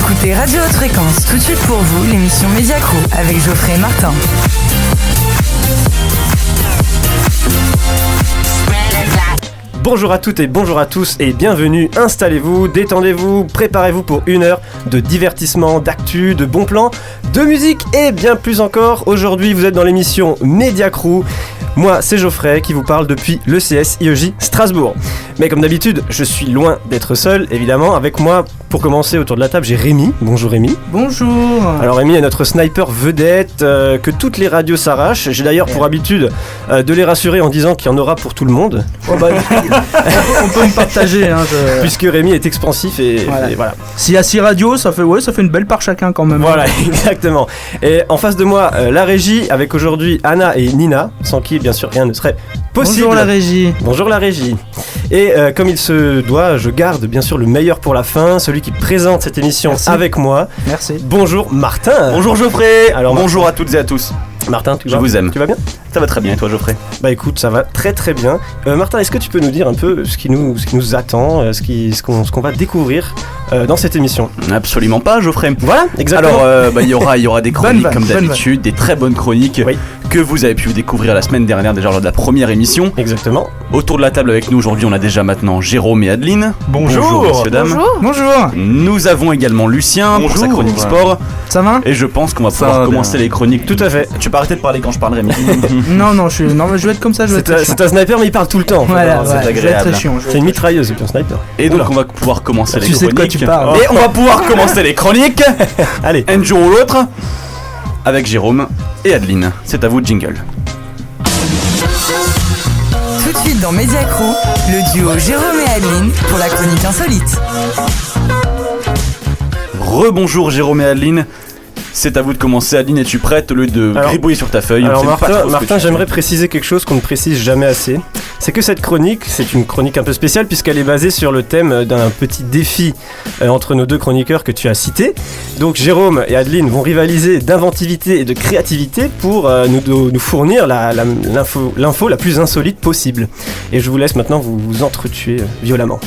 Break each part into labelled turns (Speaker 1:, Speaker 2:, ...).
Speaker 1: écoutez Radio Haute Fréquence. Tout de suite pour vous, l'émission Mediacro avec Geoffrey et Martin.
Speaker 2: Bonjour à toutes et bonjour à tous et bienvenue, installez-vous, détendez-vous, préparez-vous pour une heure de divertissement, d'actu, de bons plans, de musique et bien plus encore. Aujourd'hui vous êtes dans l'émission Mediacro. Moi c'est Geoffrey qui vous parle depuis l'ECS IEJ Strasbourg. Mais comme d'habitude je suis loin d'être seul évidemment. Avec moi pour commencer autour de la table j'ai Rémi. Bonjour Rémi.
Speaker 3: Bonjour.
Speaker 2: Alors Rémi est notre sniper vedette que toutes les radios s'arrachent. J'ai d'ailleurs pour habitude de les rassurer en disant qu'il y en aura pour tout le monde.
Speaker 3: Oh bah, on peut me partager
Speaker 2: Puisque Rémi est expansif et voilà.
Speaker 3: S'il y a 6 radios, ça fait une belle part chacun quand même.
Speaker 2: Voilà, exactement. Et en face de moi, la régie, avec aujourd'hui Anna et Nina, sans qui bien sûr rien ne serait possible.
Speaker 3: Bonjour la régie.
Speaker 2: Bonjour la régie. Et comme il se doit, je garde bien sûr le meilleur pour la fin, celui qui présente cette émission avec moi.
Speaker 3: Merci.
Speaker 2: Bonjour Martin.
Speaker 4: Bonjour Geoffrey.
Speaker 2: Alors
Speaker 4: bonjour à toutes et à tous.
Speaker 2: Martin,
Speaker 4: je vous aime.
Speaker 2: Tu vas bien ?
Speaker 4: Ça va très bien et toi Geoffrey ?
Speaker 2: Bah écoute, ça va très très bien. Martin, est-ce que tu peux nous dire un peu ce qui nous attend, ce qu'on va découvrir dans cette émission ?
Speaker 4: Absolument pas Geoffrey.
Speaker 2: Voilà, exactement.
Speaker 4: Alors il y aura des chroniques comme d'habitude, des très bonnes chroniques que vous avez pu découvrir la semaine dernière déjà lors de la première émission.
Speaker 2: Exactement.
Speaker 4: Autour de la table avec nous aujourd'hui, on a déjà maintenant Jérôme et Adeline.
Speaker 5: Bonjour
Speaker 4: messieurs dames.
Speaker 3: Bonjour.
Speaker 4: Nous avons également Lucien pour sa chronique sport.
Speaker 3: Ça va ?
Speaker 4: Et je pense qu'on va pouvoir commencer les chroniques.
Speaker 2: Tout à fait.
Speaker 4: Tu peux arrêter de parler quand je parlerai.
Speaker 3: Non, je vais être comme ça.
Speaker 2: C'est un sniper mais il parle tout le temps.
Speaker 3: Voilà,
Speaker 4: c'est agréable.
Speaker 3: je vais être très chiant.
Speaker 2: C'est une mitrailleuse et puis un sniper.
Speaker 4: Et donc on va pouvoir commencer les
Speaker 3: chroniques. Tu sais de quoi tu parles.
Speaker 4: Et on va pouvoir commencer les chroniques.
Speaker 2: Allez,
Speaker 4: un jour ou l'autre avec Jérôme et Adeline. C'est à vous, jingle.
Speaker 1: Tout de suite dans Mediacro, le duo Jérôme et Adeline pour la chronique insolite.
Speaker 4: Rebonjour Jérôme et Adeline. C'est à vous de commencer. Adeline, es-tu prête au lieu de gribouiller sur ta feuille?
Speaker 2: Alors Martin, j'aimerais préciser quelque chose qu'on ne précise jamais assez. C'est que cette chronique, c'est une chronique un peu spéciale puisqu'elle est basée sur le thème d'un petit défi entre nos deux chroniqueurs que tu as cités. Donc Jérôme et Adeline vont rivaliser d'inventivité et de créativité pour nous fournir l'info la plus insolite possible. Et je vous laisse maintenant vous entretuer violemment.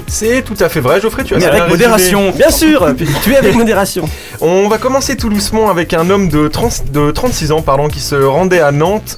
Speaker 5: C'est tout à fait vrai, Geoffrey, tu as
Speaker 4: mais
Speaker 5: bien
Speaker 4: avec modération.
Speaker 5: résumé.
Speaker 2: Bien sûr, tu es avec modération.
Speaker 5: On va commencer tout doucement avec un homme de 36 ans qui se rendait à Nantes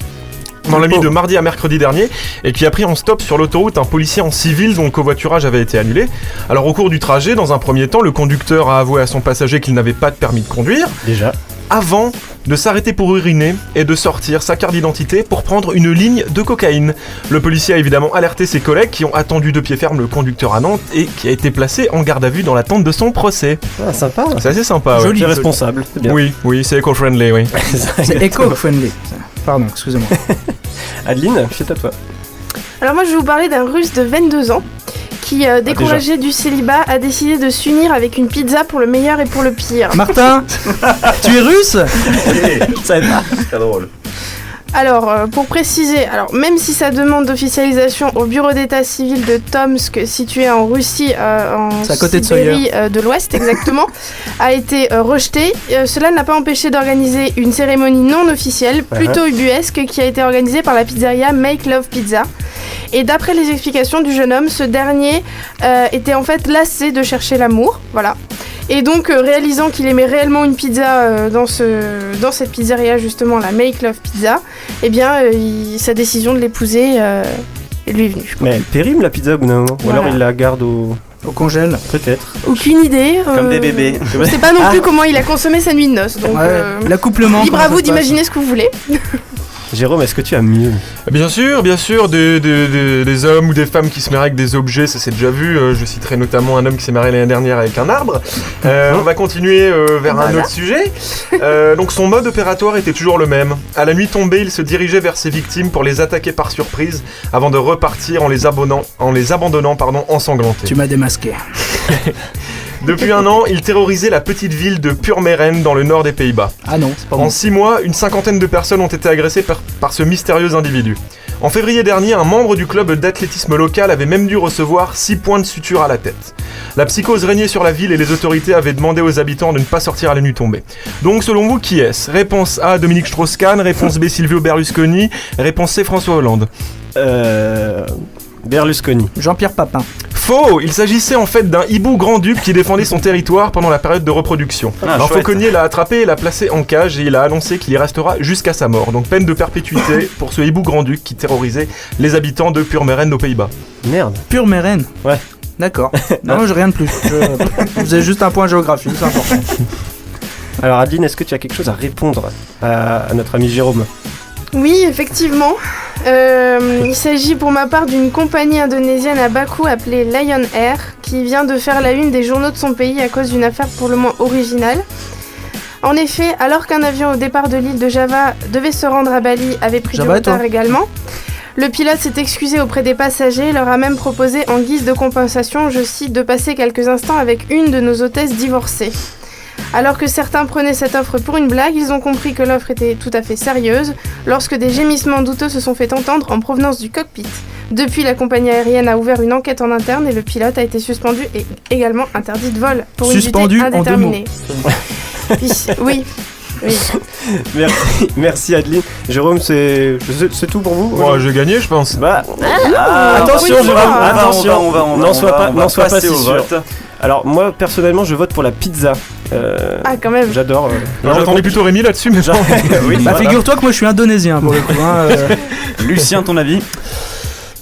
Speaker 5: dans la nuit de mardi à mercredi dernier et qui a pris en stop sur l'autoroute un policier en civil dont le covoiturage avait été annulé. Alors au cours du trajet, dans un premier temps, le conducteur a avoué à son passager qu'il n'avait pas de permis de conduire.
Speaker 2: Déjà.
Speaker 5: Avant de s'arrêter pour uriner et de sortir sa carte d'identité pour prendre une ligne de cocaïne. Le policier a évidemment alerté ses collègues qui ont attendu de pied ferme le conducteur à Nantes et qui a été placé en garde à vue dans l'attente de son procès.
Speaker 2: Ah, sympa.
Speaker 5: C'est assez sympa, ouais.
Speaker 2: Joli, responsable, c'est bien.
Speaker 5: Oui, c'est éco-friendly, oui.
Speaker 3: C'est éco-friendly. Pardon, excusez-moi.
Speaker 2: Adeline, c'est à toi.
Speaker 6: Alors moi je vais vous parler d'un russe de 22 ans qui, découragé du célibat, a décidé de s'unir avec une pizza pour le meilleur et pour le pire.
Speaker 3: Martin, tu es russe ?
Speaker 2: Je savais pas.
Speaker 4: C'est drôle.
Speaker 6: Alors, pour préciser, même si sa demande d'officialisation au bureau d'état civil de Tomsk, situé en Russie, en Sibérie de l'Ouest exactement, a été rejetée, cela n'a pas empêché d'organiser une cérémonie non officielle, plutôt ubuesque, qui a été organisée par la pizzeria Make Love Pizza. Et d'après les explications du jeune homme, ce dernier était en fait lassé de chercher l'amour, voilà. Et donc, réalisant qu'il aimait réellement une pizza dans cette pizzeria, justement, la Make Love Pizza, eh bien, sa décision de l'épouser lui est venue.
Speaker 2: Mais elle périme la pizza au bout d'un moment. Ou alors il la garde au
Speaker 3: congèle.
Speaker 2: Peut-être.
Speaker 6: Aucune idée.
Speaker 4: Comme des bébés.
Speaker 6: Je sais pas non plus comment il a consommé sa nuit de noces. Donc,
Speaker 3: l'accouplement.
Speaker 6: Libre à vous d'imaginer ce que vous voulez.
Speaker 2: Jérôme, est-ce que tu as mieux ?
Speaker 5: Bien sûr, des hommes ou des femmes qui se marient avec des objets, ça c'est déjà vu. Je citerai notamment un homme qui s'est marié l'année dernière avec un arbre. On va continuer vers un autre sujet. Donc son mode opératoire était toujours le même. À la nuit tombée, il se dirigeait vers ses victimes pour les attaquer par surprise avant de repartir en les abandonnant ensanglantés.
Speaker 3: Tu m'as démasqué.
Speaker 5: Depuis un an, il terrorisait la petite ville de Purmerend dans le nord des Pays-Bas.
Speaker 3: Ah non, c'est pas bon.
Speaker 5: En 6 mois, une cinquantaine de personnes ont été agressées par ce mystérieux individu. En février dernier, un membre du club d'athlétisme local avait même dû recevoir 6 points de suture à la tête. La psychose régnait sur la ville et les autorités avaient demandé aux habitants de ne pas sortir à la nuit tombée. Donc selon vous, qui est-ce ? Réponse A, Dominique Strauss-Kahn. Réponse B, Silvio Berlusconi. Réponse C, François Hollande.
Speaker 2: Berlusconi.
Speaker 3: Jean-Pierre Papin.
Speaker 5: Faux. Il s'agissait en fait d'un hibou grand-duc qui défendait son territoire pendant la période de reproduction. Un fauconnier l'a attrapé et l'a placé en cage et il a annoncé qu'il y restera jusqu'à sa mort. Donc peine de perpétuité pour ce hibou grand-duc qui terrorisait les habitants de Purmerend aux Pays-Bas.
Speaker 2: Merde.
Speaker 3: Purmerend.
Speaker 2: Ouais.
Speaker 3: D'accord. Non, j'ai rien de plus. Vous avez juste un point géographique, c'est important.
Speaker 2: Alors Adeline, est-ce que tu as quelque chose à répondre à notre ami Jérôme ?
Speaker 6: Oui, effectivement. Il s'agit pour ma part d'une compagnie indonésienne à Baku appelée Lion Air qui vient de faire la une des journaux de son pays à cause d'une affaire pour le moins originale. En effet, alors qu'un avion au départ de l'île de Java devait se rendre à Bali avait pris du retard également, le pilote s'est excusé auprès des passagers et leur a même proposé en guise de compensation, je cite, de passer quelques instants avec une de nos hôtesses divorcées. Alors que certains prenaient cette offre pour une blague, ils ont compris que l'offre était tout à fait sérieuse lorsque des gémissements douteux se sont fait entendre en provenance du cockpit. Depuis, la compagnie aérienne a ouvert une enquête en interne et le pilote a été suspendu et également interdit de vol pour une durée indéterminée. Oui.
Speaker 2: Merci Adeline. Jérôme, c'est tout pour vous ?
Speaker 5: Moi, j'ai gagné, je pense.
Speaker 2: Attention Jérôme, attention,
Speaker 4: on
Speaker 2: n'en sois pas si sûr.
Speaker 4: vote.
Speaker 2: Alors moi personnellement je vote pour la pizza.
Speaker 6: Quand même.
Speaker 2: J'adore.
Speaker 5: J'attendais plutôt Rémi là-dessus, mais
Speaker 2: oui,
Speaker 3: bah figure-toi que moi je suis indonésien pour le coup.
Speaker 4: Lucien, ton avis ?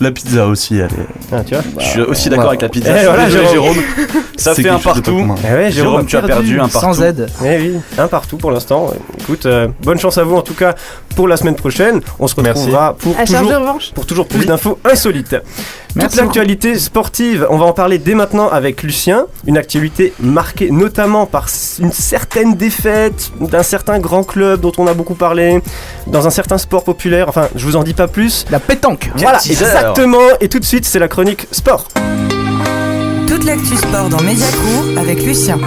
Speaker 4: La pizza aussi, elle est...
Speaker 2: tu vois,
Speaker 4: je suis aussi d'accord avec la pizza.
Speaker 2: Voilà,
Speaker 4: Jérôme. Ça fait un partout.
Speaker 2: Jérôme,
Speaker 4: tu as perdu un partout.
Speaker 3: Sans aide.
Speaker 2: Oui, un partout pour l'instant. Écoute, bonne chance à vous en tout cas pour la semaine prochaine. On se retrouvera pour toujours plus d'infos insolites. Toute l'actualité sportive, on va en parler dès maintenant avec Lucien. Une actualité marquée notamment par une certaine défaite d'un certain grand club dont on a beaucoup parlé, dans un certain sport populaire. Enfin, je vous en dis pas plus.
Speaker 3: La pétanque.
Speaker 2: Voilà, exactement. Et tout de suite, c'est la chronique sport.
Speaker 1: Toute l'actu sport dans Mediacrou avec Lucien.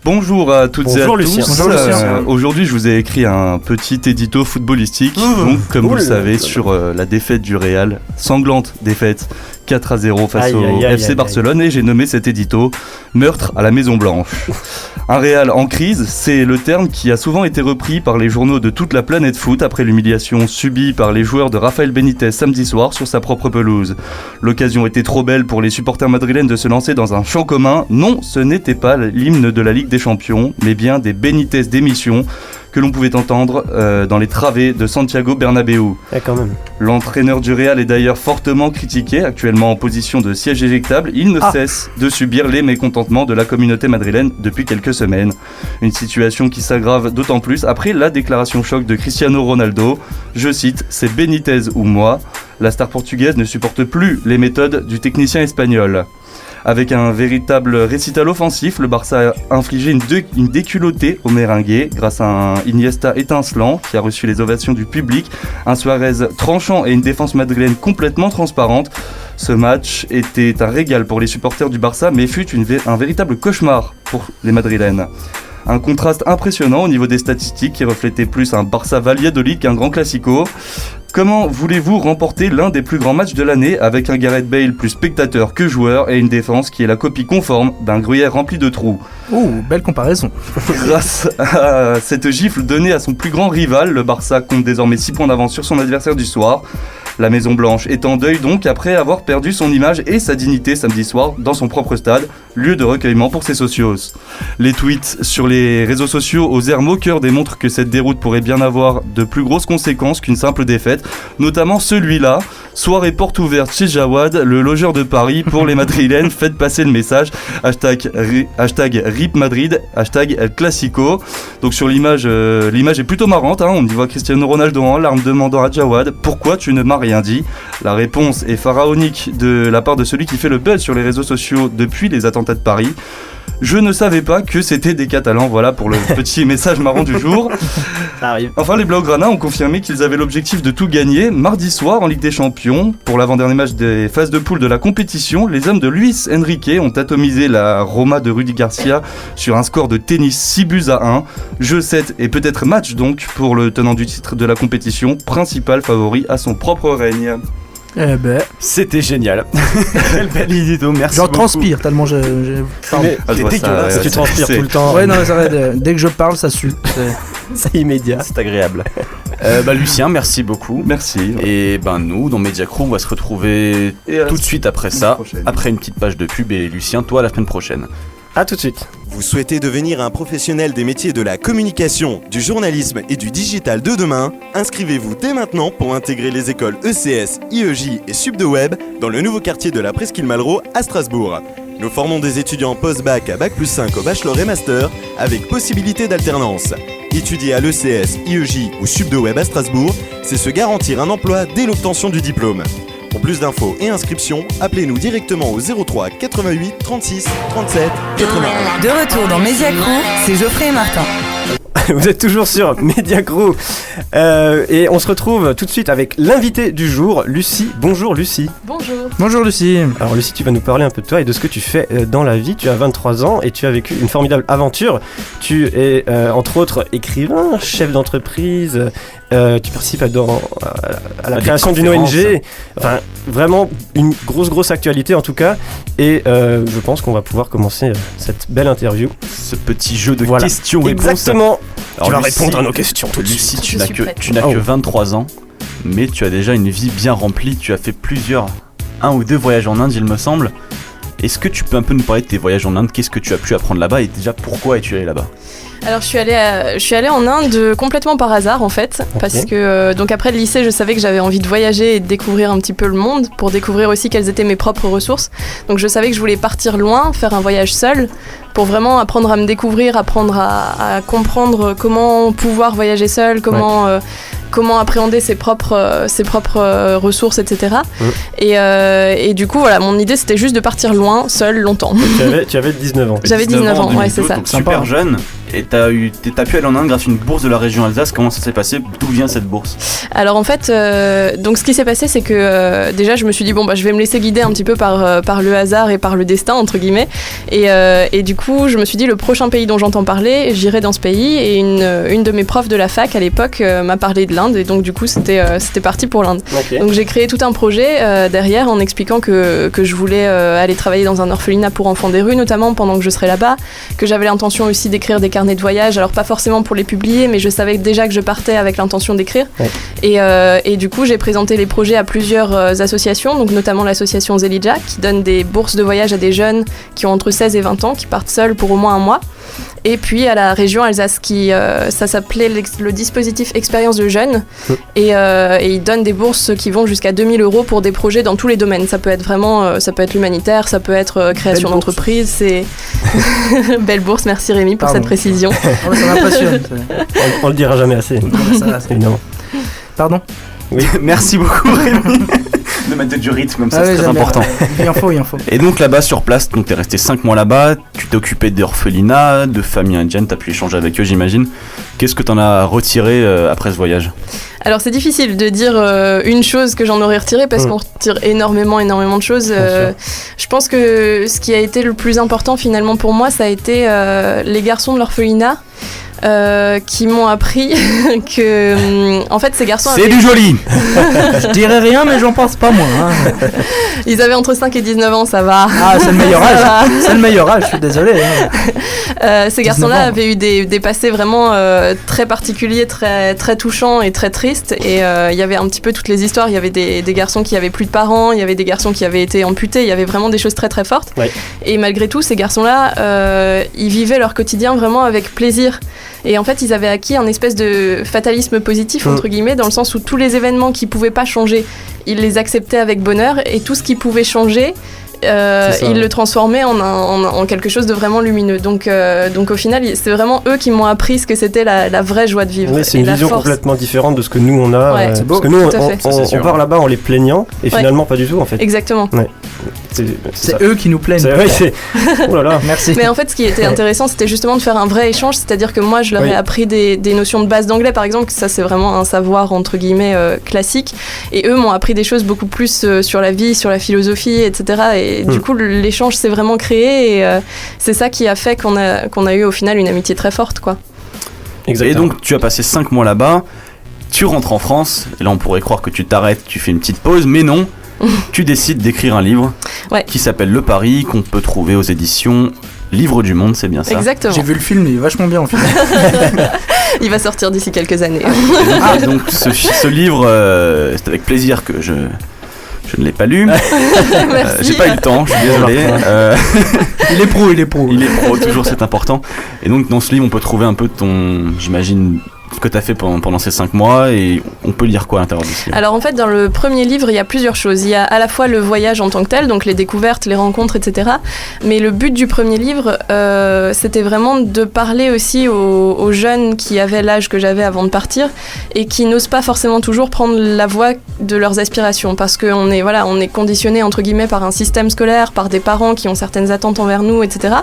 Speaker 7: Bonjour à toutes et à tous.
Speaker 2: Bonjour Lucien.
Speaker 7: Aujourd'hui, je vous ai écrit un petit édito footballistique. Donc, comme vous le savez, sur la défaite du Real, sanglante défaite 4-0 face au FC Barcelone, et j'ai nommé cet édito Meurtre à la Maison Blanche. Un Real en crise, c'est le terme qui a souvent été repris par les journaux de toute la planète foot après l'humiliation subie par les joueurs de Rafael Benitez samedi soir sur sa propre pelouse. L'occasion était trop belle pour les supporters madrilènes de se lancer dans un chant commun. Non, ce n'était pas l'hymne de la Ligue des Champions, mais bien des Benitez d'émission que l'on pouvait entendre dans les travées de Santiago Bernabéu.
Speaker 2: Quand même.
Speaker 7: L'entraîneur du Real est d'ailleurs fortement critiqué, actuellement en position de siège éjectable. Il ne cesse de subir les mécontentements de la communauté madrilène depuis quelques semaines. Une situation qui s'aggrave d'autant plus après la déclaration choc de Cristiano Ronaldo. Je cite, « C'est Benitez ou moi ». La star portugaise ne supporte plus les méthodes du technicien espagnol. Avec un véritable récital offensif, le Barça a infligé une déculottée aux Merengues grâce à un Iniesta étincelant qui a reçu les ovations du public, un Suarez tranchant et une défense madrilène complètement transparente. Ce match était un régal pour les supporters du Barça, mais fut un véritable cauchemar pour les Madrilènes. Un contraste impressionnant au niveau des statistiques qui reflétait plus un Barça Valladolid qu'un grand classico. Comment voulez-vous remporter l'un des plus grands matchs de l'année avec un Gareth Bale plus spectateur que joueur et une défense qui est la copie conforme d'un gruyère rempli de trous?
Speaker 3: Belle comparaison.
Speaker 7: Grâce à cette gifle donnée à son plus grand rival, le Barça compte désormais 6 points d'avance sur son adversaire du soir. La Maison Blanche est en deuil donc après avoir perdu son image et sa dignité samedi soir dans son propre stade, lieu de recueillement pour ses socios. Les tweets sur les réseaux sociaux aux airs moqueurs démontrent que cette déroute pourrait bien avoir de plus grosses conséquences qu'une simple défaite, notamment celui-là. Soirée porte ouverte chez Jawad, le logeur de Paris. Pour les Madrilènes, faites passer le message. Hashtag RIP Madrid, hashtag El Clasico. Donc sur l'image est plutôt marrante, hein. On y voit Cristiano Ronaldo en larmes demandant à Jawad « Pourquoi tu ne m'as rien dit ?» La réponse est pharaonique de la part de celui qui fait le buzz sur les réseaux sociaux depuis les attentats de Paris. Je ne savais pas que c'était des Catalans, voilà pour le petit message marrant du jour.
Speaker 2: Ça arrive.
Speaker 7: Enfin, les Blaugrana ont confirmé qu'ils avaient l'objectif de tout gagner. Mardi soir, en Ligue des Champions, pour l'avant-dernier match des phases de poule de la compétition, les hommes de Luis Enrique ont atomisé la Roma de Rudy Garcia sur un score de tennis 6-1. Jeu 7 et peut-être match donc pour le tenant du titre de la compétition, principal favori à son propre règne.
Speaker 4: C'était génial. Quel bel édito, merci
Speaker 3: J'en
Speaker 4: beaucoup.
Speaker 3: Transpire tellement j'ai...
Speaker 2: C'est dégueulasse, tu transpires tout le temps.
Speaker 3: Ouais, non, c'est vrai, dès que je parle, ça sue.
Speaker 2: C'est immédiat.
Speaker 4: C'est agréable. Lucien, merci beaucoup.
Speaker 7: Merci.
Speaker 4: Et nous, dans Media Crew, on va se retrouver tout de suite après ça, après une petite page de pub. Et Lucien, toi, la semaine prochaine.
Speaker 2: À tout de suite.
Speaker 8: Vous souhaitez devenir un professionnel des métiers de la communication, du journalisme et du digital de demain? Inscrivez-vous dès maintenant pour intégrer les écoles ECS, IEJ et Subdeweb dans le nouveau quartier de la Presqu'île Malraux à Strasbourg. Nous formons des étudiants post-bac à Bac+5 au bachelor et master avec possibilité d'alternance. Étudier à l'ECS, IEJ ou Subdeweb à Strasbourg, c'est se garantir un emploi dès l'obtention du diplôme. Pour plus d'infos et inscriptions, appelez-nous directement au 03 88 36 37 81.
Speaker 1: De retour dans Media Crew, c'est Geoffrey et Martin.
Speaker 2: Vous êtes toujours sur Media Crew et on se retrouve tout de suite avec l'invité du jour, Lucie. Bonjour Lucie.
Speaker 6: Bonjour.
Speaker 3: Bonjour Lucie.
Speaker 2: Alors Lucie, tu vas nous parler un peu de toi et de ce que tu fais dans la vie. Tu as 23 ans et tu as vécu une formidable aventure. Tu es entre autres écrivain, chef d'entreprise, tu participes à la création d'une ONG. Enfin, vraiment une grosse actualité en tout cas. Et je pense qu'on va pouvoir commencer cette belle interview.
Speaker 4: Ce petit jeu de questions-réponses.
Speaker 2: Exactement.
Speaker 4: Alors,
Speaker 2: tu vas
Speaker 4: Lucie,
Speaker 2: répondre à nos questions tout de
Speaker 4: Lucie,
Speaker 2: suite.
Speaker 4: tu n'as que 23 ans, mais tu as déjà une vie bien remplie. Tu as fait un ou deux voyages en Inde, il me semble. Est-ce que tu peux un peu nous parler de tes voyages en Inde? Qu'est-ce que tu as pu apprendre là-bas et déjà pourquoi es-tu allé là-bas?
Speaker 9: Alors je suis allée en Inde complètement par hasard en fait, parce que donc après le lycée je savais que j'avais envie de voyager et de découvrir un petit peu le monde, pour découvrir aussi quelles étaient mes propres ressources. Donc je savais que je voulais partir loin, faire un voyage seul, pour vraiment apprendre à me découvrir, apprendre à comprendre comment pouvoir voyager seul, comment appréhender ses propres ressources, etc. Et du coup voilà, mon idée c'était juste de partir loin, seul, longtemps.
Speaker 2: Tu avais 19 ans.
Speaker 9: J'avais 19 ans, ouais c'est ça.
Speaker 4: Donc super jeune. Et t'as pu aller en Inde grâce à une bourse de la région Alsace. Comment ça s'est passé? D'où vient cette bourse?
Speaker 9: Alors en fait, donc ce qui s'est passé, c'est que déjà je me suis dit je vais me laisser guider un petit peu par le hasard et par le destin entre guillemets. Et du coup, je me suis dit le prochain pays dont j'entends parler, j'irai dans ce pays. Et une de mes profs de la fac à l'époque m'a parlé de l'Inde. Et donc du coup, c'était parti pour l'Inde. Okay. Donc j'ai créé tout un projet derrière en expliquant que je voulais aller travailler dans un orphelinat pour enfants des rues, notamment pendant que je serais là-bas, que j'avais l'intention aussi d'écrire des carnets de voyage, alors pas forcément pour les publier, mais je savais déjà que je partais avec l'intention d'écrire. Et du coup, j'ai présenté les projets à plusieurs associations, donc notamment l'association Zelidja, qui donne des bourses de voyage à des jeunes qui ont entre 16 et 20 ans, qui partent seuls pour au moins un mois. Et puis à la région Alsace, ça s'appelait le dispositif Expérience de jeunes. Et ils donnent des bourses qui vont jusqu'à 2000 € pour des projets dans tous les domaines. Ça peut être vraiment, ça peut être l'humanitaire, ça peut être création d'entreprise. C'est belle bourse, merci Rémi pour cette précision.
Speaker 3: Ça m'impressionne.
Speaker 2: On le dira jamais assez. Évidemment.
Speaker 3: Pardon?
Speaker 4: Oui, merci beaucoup Rémi de mettre du rythme comme ça, c'est très important.
Speaker 3: Il en faut.
Speaker 4: Et donc là-bas sur place, donc t'es resté 5 mois là-bas, tu t'es occupé d'orphelinats, de familles indiennes, t'as pu échanger avec eux j'imagine. Qu'est-ce que t'en as retiré après ce voyage? Alors
Speaker 9: c'est difficile de dire une chose que j'en aurais retiré parce qu'on retire énormément de choses. Je pense que ce qui a été le plus important finalement pour moi, ça a été les garçons de l'orphelinat. Qui m'ont appris que en fait ces garçons
Speaker 4: c'est du joli.
Speaker 3: Je dirais rien mais j'en pense pas moi
Speaker 9: Ils avaient entre 5 et 19 ans, ça va.
Speaker 3: Ah c'est le meilleur âge. C'est le meilleur âge, je suis désolé
Speaker 9: Ces garçons-là avaient eu des passés vraiment très particuliers, très, très touchants et très tristes. Et il y avait un petit peu toutes les histoires. Il y avait des garçons qui avaient plus de parents, il y avait des garçons qui avaient été amputés, il y avait vraiment des choses très très fortes. Et malgré tout, ces garçons-là, ils vivaient leur quotidien vraiment avec plaisir. Et en fait, ils avaient acquis un espèce de fatalisme positif, entre guillemets, dans le sens où tous les événements qui pouvaient pas changer, ils les acceptaient avec bonheur, et tout ce qui pouvait changer, ils le transformaient en quelque chose de vraiment lumineux. Donc au final, c'est vraiment eux qui m'ont appris ce que c'était la vraie joie de vivre.
Speaker 2: Oui, c'est une vision complètement différente de ce que nous on a. C'est beau, parce que nous on part là-bas en les plaignant, et finalement pas du tout en fait.
Speaker 9: Exactement.
Speaker 2: Ouais.
Speaker 3: C'est eux qui nous plaignent.
Speaker 2: Oh là là, merci.
Speaker 9: Mais en fait, ce qui était intéressant, c'était justement de faire un vrai échange, c'est-à-dire que moi, je leur ai appris des notions de base d'anglais, par exemple, ça c'est vraiment un savoir entre guillemets classique, et eux m'ont appris des choses beaucoup plus sur la vie, sur la philosophie, etc. Et du coup, l'échange s'est vraiment créé, et c'est ça qui a fait qu'on a eu au final une amitié très forte, quoi.
Speaker 4: Exactement. Et donc, tu as passé 5 mois là-bas, tu rentres en France, et là on pourrait croire que tu t'arrêtes, tu fais une petite pause, mais non. tu décides d'écrire un livre qui s'appelle Le Pari, qu'on peut trouver aux éditions Livre du Monde, c'est bien ça?
Speaker 9: Exactement.
Speaker 3: J'ai vu le film, il est vachement bien en fait.
Speaker 9: Il va sortir d'ici quelques années.
Speaker 4: Donc ce livre, c'est avec plaisir que je ne l'ai pas lu. J'ai pas eu le temps, je suis désolé.
Speaker 3: Il est pro.
Speaker 4: Il est pro, toujours c'est important. Et donc dans ce livre, on peut trouver un peu j'imagine, ce que tu as fait pendant ces 5 mois, et on peut lire quoi à l'intérieur de ce livre?
Speaker 9: Alors en fait, dans le premier livre, il y a plusieurs choses. Il y a à la fois le voyage en tant que tel, donc les découvertes, les rencontres, etc. Mais le but du premier livre, c'était vraiment de parler aussi aux jeunes qui avaient l'âge que j'avais avant de partir et qui n'osent pas forcément toujours prendre la voie de leurs aspirations, parce qu'on est conditionné entre guillemets par un système scolaire, par des parents qui ont certaines attentes envers nous, etc.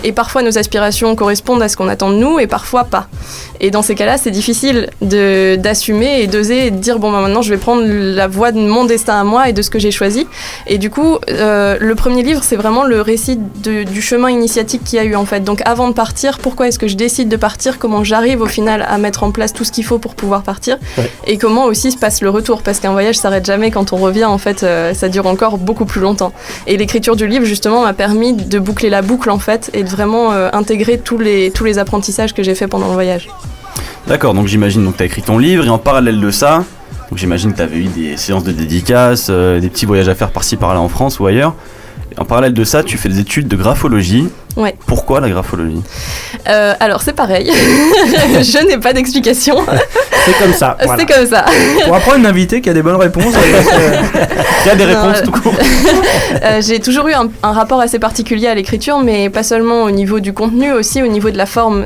Speaker 9: Et parfois nos aspirations correspondent à ce qu'on attend de nous et parfois pas. Et dans ces cas-là, c'est difficile d'assumer et d'oser et de dire bon, maintenant je vais prendre la voie de mon destin à moi et de ce que j'ai choisi. Et du coup, le premier livre, c'est vraiment le récit du chemin initiatique qu'il y a eu en fait. Donc avant de partir, pourquoi est-ce que je décide de partir, comment j'arrive au final à mettre en place tout ce qu'il faut pour pouvoir partir, et comment aussi se passe le retour, parce qu'un voyage s'arrête jamais quand on revient en fait, ça dure encore beaucoup plus longtemps. Et l'écriture du livre justement m'a permis de boucler la boucle en fait et de vraiment intégrer tous les apprentissages que j'ai fait pendant le voyage.
Speaker 4: D'accord, donc j'imagine que tu as écrit ton livre et en parallèle de ça, donc j'imagine que tu avais eu des séances de dédicaces, des petits voyages à faire par-ci par-là en France ou ailleurs. Et en parallèle de ça, tu fais des études de graphologie.
Speaker 9: Ouais.
Speaker 4: Pourquoi la graphologie?
Speaker 9: Alors c'est pareil, je n'ai pas d'explication.
Speaker 2: C'est comme ça. Voilà.
Speaker 9: C'est comme ça.
Speaker 3: Pour apprendre une invitée qui a des bonnes réponses.
Speaker 4: Il y a des réponses tout court.
Speaker 9: J'ai toujours eu un rapport assez particulier à l'écriture, mais pas seulement au niveau du contenu, aussi au niveau de la forme.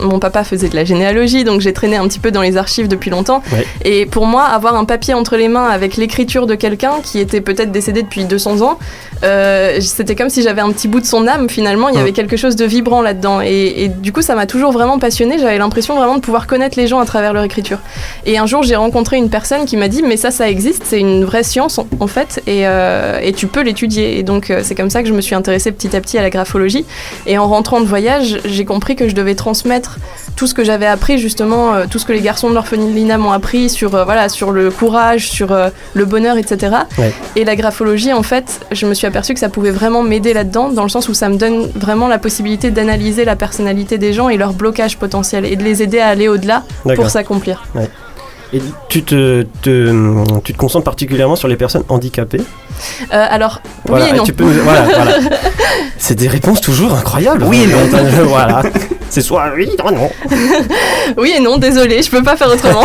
Speaker 9: Mon papa faisait de la généalogie, donc j'ai traîné un petit peu dans les archives depuis longtemps. Ouais. Et pour moi, avoir un papier entre les mains avec l'écriture de quelqu'un qui était peut-être décédé depuis 200 ans, c'était comme si j'avais un petit bout de son âme finalement. Il y avait quelque chose de vibrant là-dedans. Et du coup, ça m'a toujours vraiment passionnée. J'avais l'impression vraiment de pouvoir connaître les gens à travers leur écriture. Et un jour, j'ai rencontré une personne qui m'a dit « Mais ça existe, c'est une vraie science en fait, et tu peux l'étudier. » Et donc, c'est comme ça que je me suis intéressée petit à petit à la graphologie. Et en rentrant de voyage, j'ai compris que je devais transmettre tout ce que j'avais appris, justement, tout ce que les garçons de l'orphelinat m'ont appris sur le courage, sur le bonheur, etc. Ouais. Et la graphologie, en fait, je me suis aperçue que ça pouvait vraiment m'aider là-dedans, dans le sens où ça me donne vraiment la possibilité d'analyser la personnalité des gens et leurs blocages potentiels et de les aider à aller au-delà pour s'accomplir. Ouais.
Speaker 2: Et tu te concentres particulièrement sur les personnes handicapées?
Speaker 9: Alors,
Speaker 2: voilà,
Speaker 9: oui et non.
Speaker 2: Voilà. C'est des réponses toujours incroyables. Oui et non. Voilà. C'est soit oui, non.
Speaker 9: Oui et non, désolé, je peux pas faire autrement.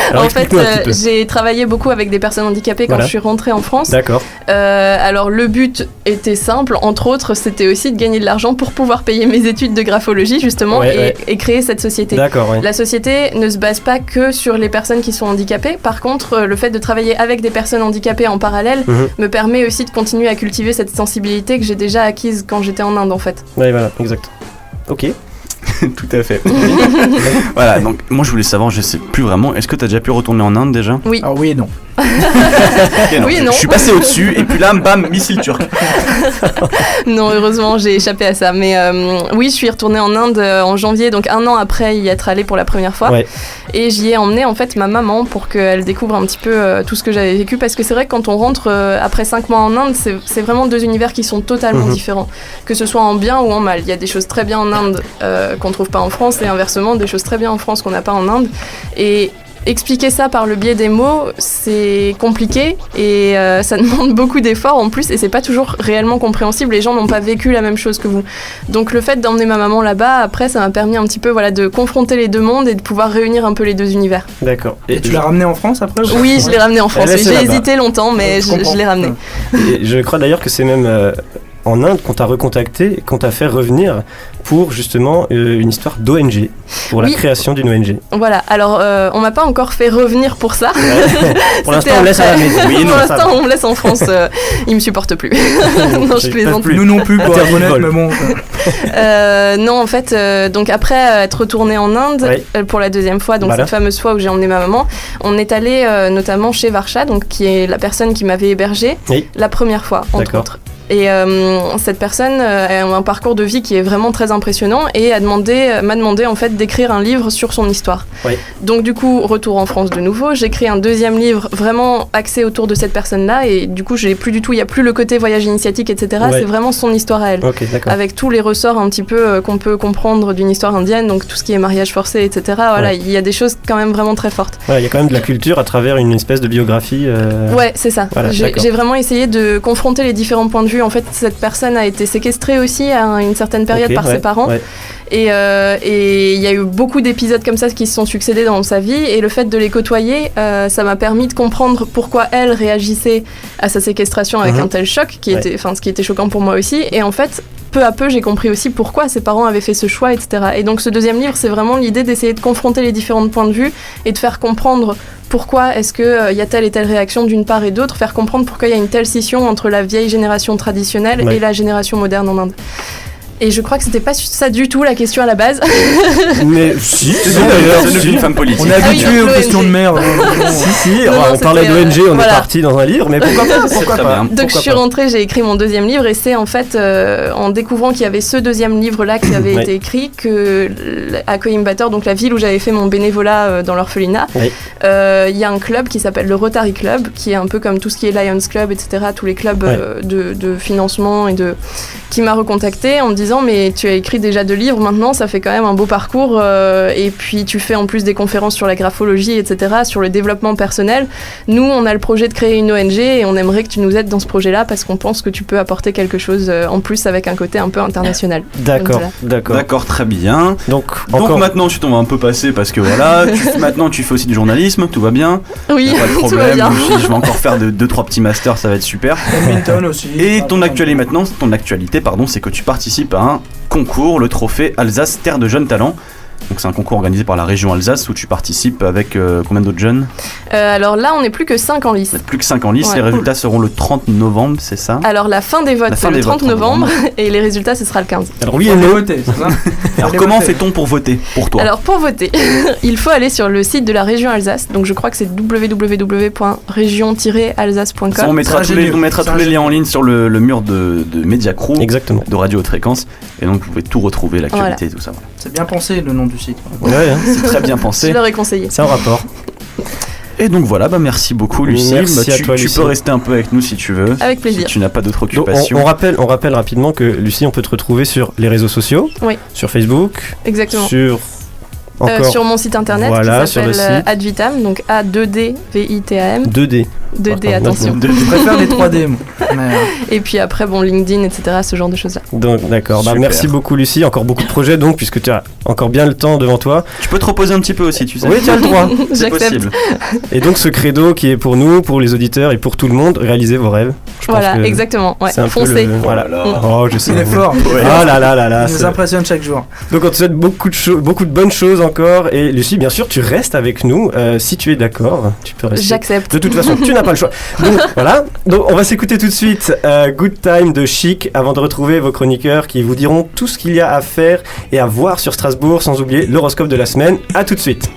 Speaker 9: Alors, en fait, j'ai travaillé beaucoup avec des personnes handicapées quand je suis rentrée en France.
Speaker 2: D'accord.
Speaker 9: Alors, le but était simple, entre autres, c'était aussi de gagner de l'argent pour pouvoir payer mes études de graphologie, justement, et créer cette société.
Speaker 2: D'accord, ouais.
Speaker 9: La société ne se base pas que sur les personnes qui sont handicapées. Par contre, le fait de travailler avec des personnes handicapées en parallèle me permet aussi de continuer à cultiver cette sensibilité que j'ai déjà acquise quand j'étais en Inde, en fait.
Speaker 2: Oui, voilà, exact. Ok.
Speaker 4: Tout à fait. Voilà, donc moi je voulais savoir, je sais plus vraiment, est-ce que tu as déjà pu retourner en Inde déjà?
Speaker 9: Oui.
Speaker 3: Ah oui et non.
Speaker 4: Non, oui et non. Je suis passé au-dessus et puis là, bam, missile turc.
Speaker 9: Non, heureusement, j'ai échappé à ça. Mais oui, je suis retournée en Inde en janvier, donc 1 an après y être allée pour la première fois. Ouais. Et j'y ai emmené en fait ma maman pour qu'elle découvre un petit peu tout ce que j'avais vécu. Parce que c'est vrai que quand on rentre après 5 mois en Inde, c'est vraiment 2 univers qui sont totalement différents. Que ce soit en bien ou en mal. Il y a des choses très bien en Inde qu'on trouve pas en France et inversement des choses très bien en France qu'on n'a pas en Inde. Et expliquer ça par le biais des mots, c'est compliqué et ça demande beaucoup d'efforts en plus et c'est pas toujours réellement compréhensible. Les gens n'ont pas vécu la même chose que vous. Donc le fait d'emmener ma maman là-bas, après, ça m'a permis un petit peu de confronter les deux mondes et de pouvoir réunir un peu les deux univers.
Speaker 2: D'accord.
Speaker 3: Et tu l'as ramenée en France après?
Speaker 9: Oui, je l'ai ramenée en France. J'ai hésité longtemps, mais je l'ai ramenée.
Speaker 2: Et je crois d'ailleurs que c'est même en Inde qu'on t'a recontacté, qu'on t'a fait revenir pour justement une histoire d'ONG, pour la création d'une ONG.
Speaker 9: Voilà, alors on m'a pas encore fait revenir pour ça.
Speaker 2: Pour l'instant on me laisse à la maison.
Speaker 9: Oui, pour l'instant on me laisse en France, ils me supportent plus. Non, je plaisante.
Speaker 3: Nous non plus, pour être honnête, mais bon.
Speaker 9: Non, en fait, donc après être retournée en Inde pour la deuxième fois, donc cette fameuse fois où j'ai emmené ma maman, on est allé notamment chez Varsha, donc qui est la personne qui m'avait hébergée la première fois, entre autres. Et cette personne a un parcours de vie qui est vraiment très impressionnant et m'a demandé en fait d'écrire un livre sur son histoire.
Speaker 2: Oui.
Speaker 9: Donc du coup, retour en France de nouveau, j'écris un deuxième livre vraiment axé autour de cette personne-là et du coup, il n'y a plus le côté voyage initiatique, etc.
Speaker 2: Ouais.
Speaker 9: C'est vraiment son histoire à elle.
Speaker 2: Ok, d'accord.
Speaker 9: Avec tous les ressorts un petit peu qu'on peut comprendre d'une histoire indienne, donc tout ce qui est mariage forcé, etc. Voilà, il y a des choses quand même vraiment très fortes.
Speaker 2: Ouais, il y a quand même de la culture à travers une espèce de biographie.
Speaker 9: Ouais, c'est ça.
Speaker 2: Voilà,
Speaker 9: j'ai vraiment essayé de confronter les différents points de vue. En fait, cette personne a été séquestrée aussi à une certaine période par ses parents. Ouais. Et il y a eu beaucoup d'épisodes comme ça qui se sont succédés dans sa vie. Et le fait de les côtoyer, ça m'a permis de comprendre pourquoi elle réagissait à sa séquestration avec un tel choc, ce qui était choquant pour moi aussi. Et en fait, peu à peu, j'ai compris aussi pourquoi ses parents avaient fait ce choix, etc. Et donc, ce deuxième livre, c'est vraiment l'idée d'essayer de confronter les différents points de vue et de faire comprendre pourquoi est-ce qu'il y a telle et telle réaction d'une part et d'autre, faire comprendre pourquoi il y a une telle scission entre la vieille génération traditionnelle et la génération moderne en Inde. Et je crois que c'était pas ça du tout la question à la base.
Speaker 2: Mais si,
Speaker 4: c'est une femme politique.
Speaker 3: On est habitué aux questions de merde.
Speaker 2: Si, on parlait d'ONG, on est parti dans un livre, mais pourquoi pas.
Speaker 9: Donc je suis rentrée, j'ai écrit mon deuxième livre et c'est en fait en découvrant qu'il y avait ce deuxième livre-là qui avait été écrit que à Coimbatore, donc la ville où j'avais fait mon bénévolat dans l'orphelinat, il y a un club qui s'appelle le Rotary Club, qui est un peu comme tout ce qui est Lions Club, etc., tous les clubs de financement qui m'a recontacté en me disant mais tu as écrit déjà 2 livres maintenant, ça fait quand même un beau parcours et puis tu fais en plus des conférences sur la graphologie, etc., sur le développement personnel. Nous, on a le projet de créer une ONG et on aimerait que tu nous aides dans ce projet-là parce qu'on pense que tu peux apporter quelque chose en plus avec un côté un peu international.
Speaker 2: D'accord,
Speaker 4: D'accord, très bien.
Speaker 2: Donc
Speaker 4: maintenant, tu t'en vas un peu passer parce que voilà, maintenant tu fais aussi du journalisme, tout va bien.
Speaker 9: Oui,
Speaker 4: pas de problème.
Speaker 9: tout va bien.
Speaker 4: Je vais encore faire 2-3 petits masters, ça va être super.
Speaker 3: Badminton aussi.
Speaker 4: Et ton actualité, c'est que tu participes à un concours, le trophée Alsace Terre de Jeunes Talents. Donc c'est un concours organisé par la région Alsace où tu participes avec combien d'autres jeunes ?
Speaker 9: Alors là, on n'est plus que 5 en lice.
Speaker 4: Plus que 5 en lice,
Speaker 9: Ouais.
Speaker 4: Les résultats seront le 30 novembre, c'est ça ?
Speaker 9: Alors la fin des votes, c'est le 30 novembre et les résultats, ce sera le 15.
Speaker 2: Alors oui,
Speaker 3: voter, c'est ça.
Speaker 4: Alors comment fait-on pour voter pour toi ?
Speaker 9: Alors pour voter, il faut aller sur le site de la région Alsace. Donc je crois que c'est www.région-alsace.com.
Speaker 4: On mettra tous les liens en ligne sur le mur de Mediacrew,
Speaker 2: exactement,
Speaker 4: de Radio Haute Fréquence. Et donc vous pouvez tout retrouver, l'actualité et tout ça.
Speaker 3: C'est bien pensé le nom du site.
Speaker 2: Ouais,
Speaker 4: c'est très bien pensé.
Speaker 9: Je leur ai conseillé.
Speaker 2: C'est un rapport.
Speaker 4: Et donc voilà, merci beaucoup Lucie.
Speaker 2: Merci à toi, Lucie.
Speaker 4: Tu peux rester un peu avec nous si tu veux.
Speaker 9: Avec plaisir.
Speaker 4: Si tu n'as pas d'autres occupations.
Speaker 2: On rappelle rapidement que Lucie, on peut te retrouver sur les réseaux sociaux.
Speaker 9: Oui.
Speaker 2: Sur Facebook.
Speaker 9: Exactement.
Speaker 2: Sur
Speaker 9: mon site internet
Speaker 2: voilà,
Speaker 9: qui s'appelle Advitam, donc A2DVITAM.
Speaker 2: 2D.
Speaker 9: 2D, attention.
Speaker 3: Je préfère les 3D, moi.
Speaker 9: Et puis après, LinkedIn, etc., ce genre de choses-là.
Speaker 2: Donc, d'accord. Merci beaucoup, Lucie. Encore beaucoup de projets, donc, puisque tu as encore bien le temps devant toi.
Speaker 4: Tu peux te reposer un petit peu aussi, tu sais.
Speaker 2: Oui, tu as le droit.
Speaker 4: C'est possible.
Speaker 2: Et donc, ce credo qui est pour nous, pour les auditeurs et pour tout le monde, réaliser vos rêves.
Speaker 9: Voilà, exactement. Ouais. Foncez.
Speaker 2: Voilà. Oh, je sais.
Speaker 3: Il est fort.
Speaker 2: Oh là là.
Speaker 3: Il nous impressionne chaque jour.
Speaker 2: Donc, on te souhaite beaucoup de bonnes choses encore. Et Lucie, bien sûr, tu restes avec nous. Si tu es d'accord, tu peux rester.
Speaker 9: J'accepte.
Speaker 2: De toute façon, tu n'as pas le choix. Donc, voilà. Donc, on va s'écouter tout de suite Good Time de Chic avant de retrouver vos chroniqueurs qui vous diront tout ce qu'il y a à faire et à voir sur Strasbourg, sans oublier l'horoscope de la semaine. À tout de suite.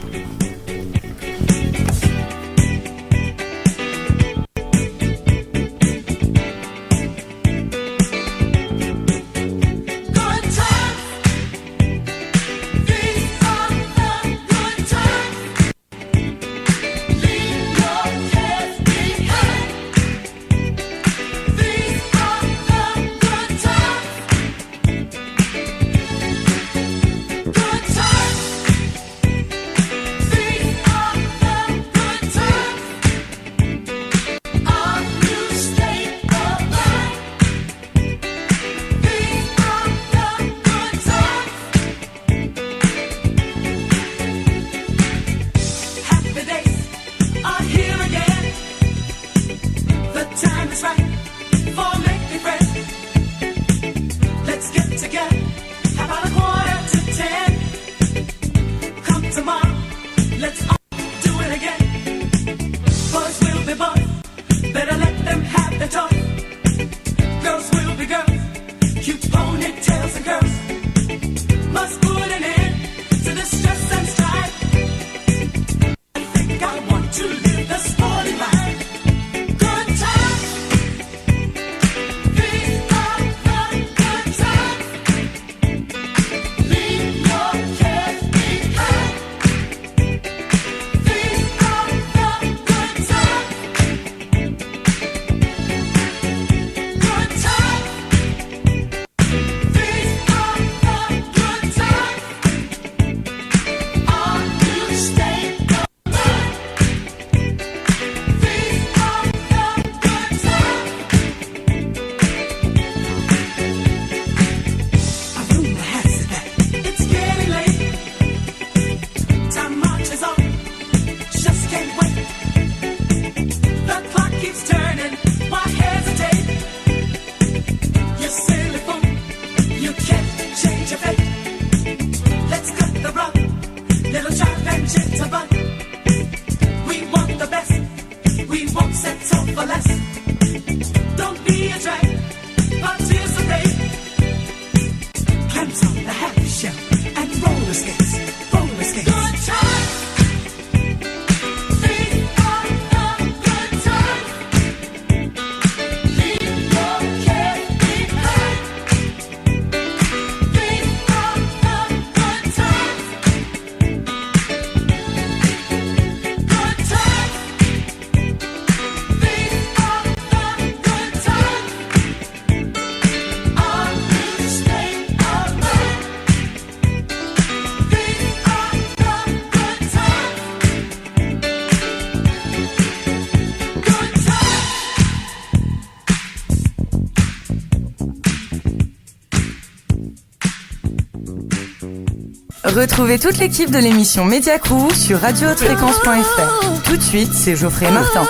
Speaker 1: Retrouvez toute l'équipe de l'émission Media Crew sur radiohautefréquence.fr. Tout de suite, c'est Geoffrey et Martin.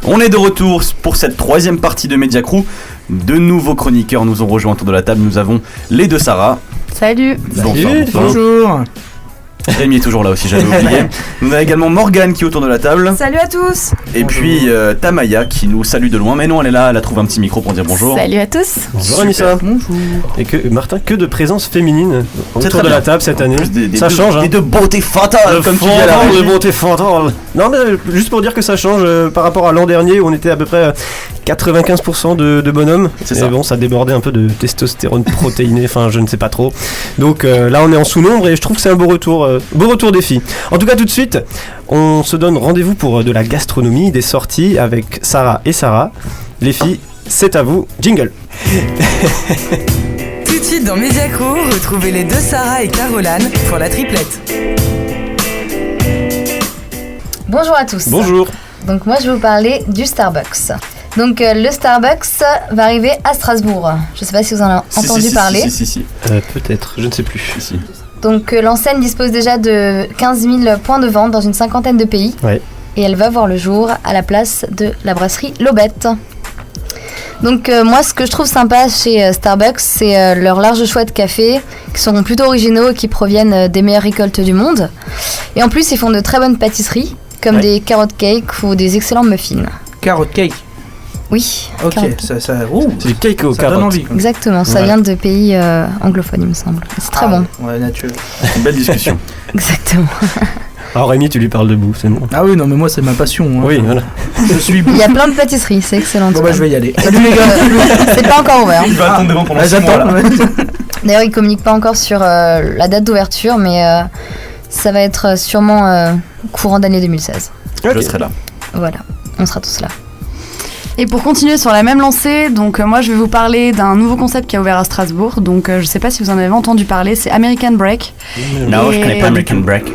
Speaker 4: On est de retour pour cette troisième partie de Media Crew. De nouveaux chroniqueurs nous ont rejoints autour de la table. Nous avons les deux Sarah.
Speaker 9: Salut.
Speaker 3: Bonjour.
Speaker 4: Rémi est toujours là aussi, j'avais oublié. Nous avons également Morgane qui est autour de la table.
Speaker 10: Salut à tous.
Speaker 4: Et puis Tamaya qui nous salue de loin. Mais non, elle est là, elle a trouvé un petit micro pour dire bonjour.
Speaker 10: Salut à tous.
Speaker 2: Bonjour Anissa.
Speaker 3: Bonjour.
Speaker 2: Et que Martin, que de présence féminine autour de la table cette année. Ça change.
Speaker 4: Et de beauté fatale, comme tu dis à la
Speaker 2: de
Speaker 4: régie.
Speaker 2: beauté fatale. Non mais juste pour dire que ça change par rapport à l'an dernier où on était à peu près 95% de bonhommes.
Speaker 4: C'est
Speaker 2: et
Speaker 4: ça.
Speaker 2: bon, ça débordait un peu de testostérone protéiné, enfin je ne sais pas trop. Donc là on est en sous-nombre et je trouve que c'est un beau retour des filles. En tout cas tout de suite, on se donne rendez-vous pour de la gastronomie, des sorties avec Sarah et Sarah. Les filles, c'est à vous, jingle.
Speaker 1: Tout de suite dans Media Crew, retrouvez les deux Sarah et Caroline pour la triplette.
Speaker 11: Bonjour à tous.
Speaker 2: Bonjour.
Speaker 11: Donc moi je vais vous parler du Starbucks. Donc le Starbucks va arriver à Strasbourg. Je ne sais pas si vous en avez entendu parler.
Speaker 4: Si.
Speaker 2: Peut-être, je ne sais plus.
Speaker 4: Si.
Speaker 11: Donc l'enseigne dispose déjà de 15 000 points de vente dans une cinquantaine de pays.
Speaker 2: Ouais.
Speaker 11: Et elle va voir le jour à la place de la brasserie Lobette. Donc moi ce que je trouve sympa chez Starbucks, c'est leur large choix de cafés qui sont plutôt originaux et qui proviennent des meilleures récoltes du monde. Et en plus ils font de très bonnes pâtisseries comme des carrot cakes ou des excellents muffins.
Speaker 3: Carrot cake.
Speaker 11: Oui.
Speaker 3: Ok, ça
Speaker 2: c'est du cake au
Speaker 3: ça donne
Speaker 2: carottes.
Speaker 3: envie.
Speaker 11: Exactement, ça vient de pays anglophones il me semble. C'est très bon.
Speaker 3: Ouais, naturel.
Speaker 4: Une belle discussion.
Speaker 11: Exactement.
Speaker 2: Alors Rémi, tu lui parles debout, c'est bon.
Speaker 3: Ah oui, non mais moi c'est ma passion. Hein.
Speaker 2: Oui, voilà.
Speaker 3: Je suis.
Speaker 11: Il y a plein de pâtisseries, c'est excellent.
Speaker 3: Bon bah je vais y aller.
Speaker 11: Salut les gars. C'est pas encore ouvert.
Speaker 4: Il va attendre devant pendant 6 mois
Speaker 3: j'attends.
Speaker 4: là.
Speaker 11: D'ailleurs, ils communiquent pas encore sur la date d'ouverture, mais ça va être sûrement courant d'année 2016.
Speaker 4: Je serai là.
Speaker 11: Voilà, on sera tous là.
Speaker 10: Et pour continuer sur la même lancée, donc moi je vais vous parler d'un nouveau concept qui a ouvert à Strasbourg. Donc je sais pas si vous en avez entendu parler, c'est American Break.
Speaker 4: Non, je connais pas American Break.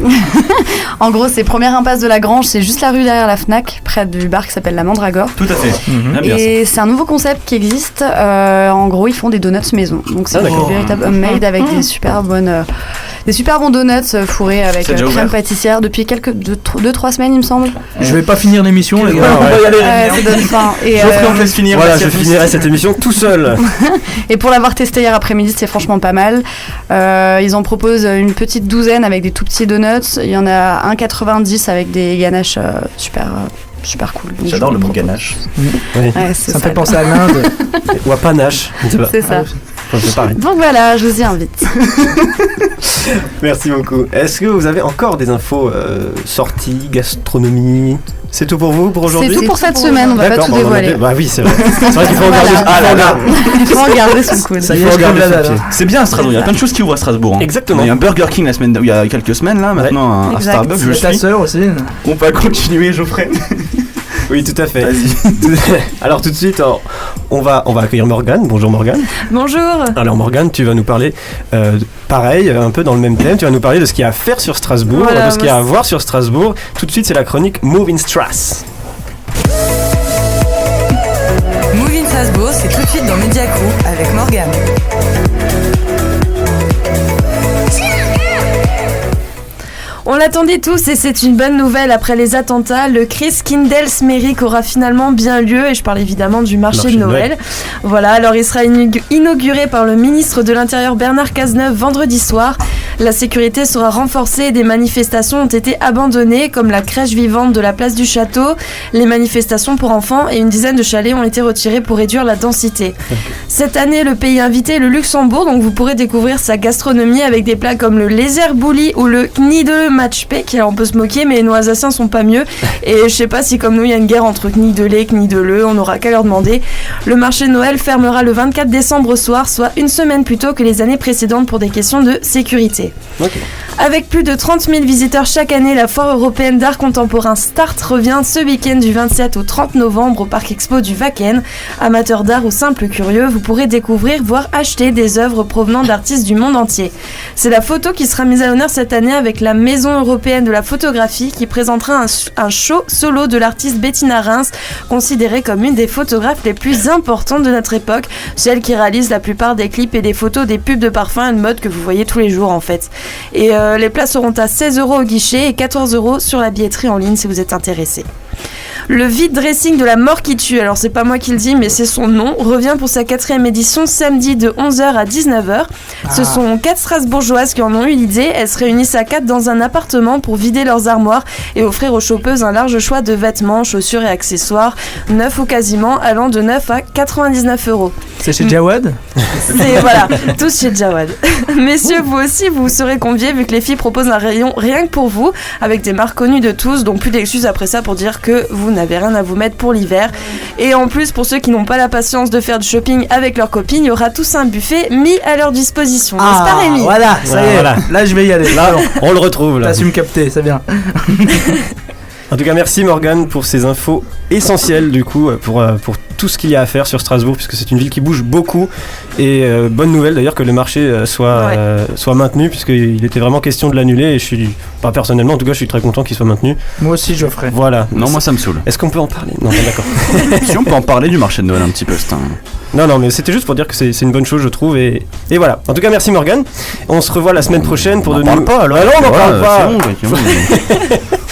Speaker 10: En gros, c'est première impasse de la Grange, c'est juste la rue derrière la Fnac, près du bar qui s'appelle la Mandragore.
Speaker 4: Tout à fait. J'aime bien ça.
Speaker 10: Et c'est un nouveau concept qui existe. En gros, ils font des donuts maison. Donc c'est des véritables homemade avec des super bons donuts fourrés avec
Speaker 4: C'est déjà
Speaker 10: crème
Speaker 4: ouvert
Speaker 10: pâtissière depuis 2-3 semaines, il me semble.
Speaker 3: Je vais pas finir l'émission les gars.
Speaker 2: Ouais.
Speaker 3: On va y aller.
Speaker 10: Ça donne faim. Et,
Speaker 4: Geoffrey, on te laisse finir.
Speaker 2: Voilà,
Speaker 4: merci
Speaker 2: je
Speaker 4: à tous.
Speaker 2: finirai cette émission tout seul.
Speaker 10: Et pour l'avoir testé hier après-midi, c'est franchement pas mal. Ils en proposent une petite douzaine avec des tout petits donuts. Il y en a 1,90 avec des ganaches super cool. Donc,
Speaker 4: J'adore
Speaker 10: je
Speaker 4: le mot
Speaker 10: vous propose.
Speaker 4: ganache.
Speaker 2: Oui.
Speaker 10: Ouais, c'est
Speaker 3: Ça me fait
Speaker 10: ça.
Speaker 3: penser à l'Inde.
Speaker 2: Ou à panache. Je ne sais pas.
Speaker 10: C'est ça.
Speaker 2: Enfin, c'est pareil.
Speaker 10: Donc voilà, je vous y invite.
Speaker 2: Merci beaucoup. Est-ce que vous avez encore des infos sorties, gastronomie? C'est tout pour vous pour aujourd'hui?
Speaker 10: C'est tout pour cette semaine, on va pas
Speaker 2: D'accord,
Speaker 10: tout
Speaker 2: bon, on en
Speaker 10: dévoiler.
Speaker 2: a- Bah oui, c'est vrai. C'est vrai qu'il faut en garder.
Speaker 4: Ah là là.
Speaker 10: Il faut en garder sous le coude.
Speaker 3: Ça y
Speaker 2: Il
Speaker 3: est,
Speaker 2: faut
Speaker 3: je crève
Speaker 2: regarder
Speaker 3: la
Speaker 2: ce
Speaker 3: dalle.
Speaker 2: pied.
Speaker 4: C'est bien à Strasbourg, il y a plein de choses qui ouvrent à Strasbourg. Hein.
Speaker 2: Exactement.
Speaker 4: Il y a un Burger King il y a quelques semaines là, maintenant un
Speaker 10: Exact.
Speaker 4: Starbucks, je
Speaker 3: Il y a ta
Speaker 4: suis.
Speaker 3: sœur aussi.
Speaker 4: On va continuer, Geoffrey.
Speaker 2: Oui, tout à fait.
Speaker 4: Vas-y.
Speaker 2: Alors tout de suite, on va accueillir Morgane. Bonjour Morgane.
Speaker 10: Bonjour.
Speaker 2: Alors Morgane, tu vas nous parler, pareil, un peu dans le même thème, tu vas nous parler de ce qu'il y a à faire sur Strasbourg,
Speaker 10: Voilà,
Speaker 2: de ce qu'il y a à voir sur Strasbourg. Tout de suite, c'est la chronique Move in Strass.
Speaker 1: Move in Strasbourg, c'est tout de suite dans Media Crew avec Morgane.
Speaker 12: On l'attendait tous et c'est une bonne nouvelle après les attentats. Le Chris Kindelsmerik aura finalement bien lieu et je parle évidemment du marché de Noël. Voilà, alors il sera inauguré par le ministre de l'Intérieur Bernard Cazeneuve vendredi soir. La sécurité sera renforcée et des manifestations ont été abandonnées, comme la crèche vivante de la place du Château, les manifestations pour enfants et une dizaine de chalets ont été retirés pour réduire la densité. Cette année, le pays invité est le Luxembourg, donc vous pourrez découvrir sa gastronomie avec des plats comme le Lézerbouli ou le Knidele Matchpek. Alors on peut se moquer, mais nos Alsaciens sont pas mieux. Et je sais pas si comme nous il y a une guerre entre Knidele et Knidele, on n'aura qu'à leur demander. Le marché de Noël fermera le 24 décembre au soir, soit une semaine plus tôt que les années précédentes pour des questions de sécurité. Okay. Avec plus de 30 000 visiteurs chaque année, la foire européenne d'art contemporain Start revient ce week-end du 27 au 30 novembre au Parc Expo du Wacken. Amateurs d'art ou simples curieux, vous pourrez découvrir, voire acheter des œuvres provenant d'artistes du monde entier. C'est la photo qui sera mise à l'honneur cette année avec la Maison européenne de la photographie qui présentera un show solo de l'artiste Bettina Reims, considérée comme une des photographes les plus importantes de notre époque, celle qui réalise la plupart des clips et des photos des pubs de parfums et de mode que vous voyez tous les jours en fait. Et les places seront à 16 € au guichet et 14 € sur la billetterie en ligne si vous êtes intéressé. Le vide dressing de la mort qui tue, alors c'est pas moi qui le dis mais c'est son nom, revient pour sa 4e édition samedi de 11h à 19h. Ce sont 4 Strasbourgeoises qui en ont eu l'idée. Elles se réunissent à 4 dans un appartement pour vider leurs armoires et offrir aux chopeuses un large choix de vêtements, chaussures et accessoires, neufs ou quasiment, allant de 9 à 99 €.
Speaker 3: C'est chez Jawad ?
Speaker 12: C'est voilà, tous chez Jawad. Messieurs, vous aussi, vous serez conviés vu que les filles proposent un rayon rien que pour vous, avec des marques connues de tous, donc plus d'excuses après ça pour dire que vous n'avez rien à vous mettre pour l'hiver. Et en plus, pour ceux qui n'ont pas la patience de faire du shopping avec leurs copines, il y aura tous un buffet mis à leur disposition. N'est-ce pas, Rémi ?
Speaker 3: Voilà, ça y est, voilà. Là je vais y aller.
Speaker 2: Là, on le retrouve.
Speaker 3: T'as su me capter, c'est bien.
Speaker 2: En tout cas, merci Morgane pour ces infos essentielles du coup pour tout ce qu'il y a à faire sur Strasbourg, puisque c'est une ville qui bouge beaucoup. Et bonne nouvelle d'ailleurs que le marché soit maintenu, puisqu'il était vraiment question de l'annuler. Et je suis, pas personnellement en tout cas, je suis très content qu'il soit maintenu.
Speaker 3: Moi aussi, je ferai.
Speaker 2: Voilà.
Speaker 4: Non, moi ça me saoule.
Speaker 2: Est-ce qu'on peut en parler ? Non, d'accord.
Speaker 4: Si on peut en parler du marché de Noël un petit peu, c'est un...
Speaker 2: Non, mais c'était juste pour dire que c'est une bonne chose, je trouve. Et voilà. En tout cas, merci Morgane. On se revoit la semaine prochaine pour
Speaker 4: on parle pas, alors.
Speaker 2: Alors, on n'en parle pas.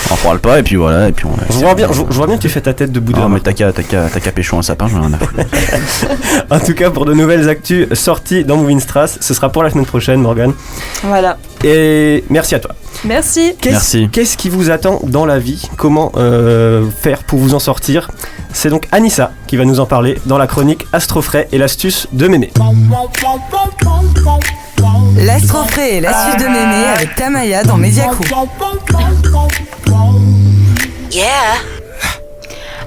Speaker 4: On en parle pas et puis voilà. Et puis
Speaker 2: je vois bien que tu fais ta tête de boudin.
Speaker 4: Non, mais t'as qu'à pécho un sapin, j'en ai rien à foutre.
Speaker 2: En tout cas, pour de nouvelles actus sorties dans Moving Strass, ce sera pour la semaine prochaine, Morgane.
Speaker 12: Voilà.
Speaker 2: Et merci à toi.
Speaker 12: Merci.
Speaker 2: Qu'est-ce qui vous attend dans la vie ? Comment faire pour vous en sortir ? C'est donc Anissa qui va nous en parler dans la chronique Astrofrais et l'astuce de Mémé.
Speaker 1: L'Astrofrais et l'astuce de Mémé avec Tamaya dans Mediacou.
Speaker 11: Yeah.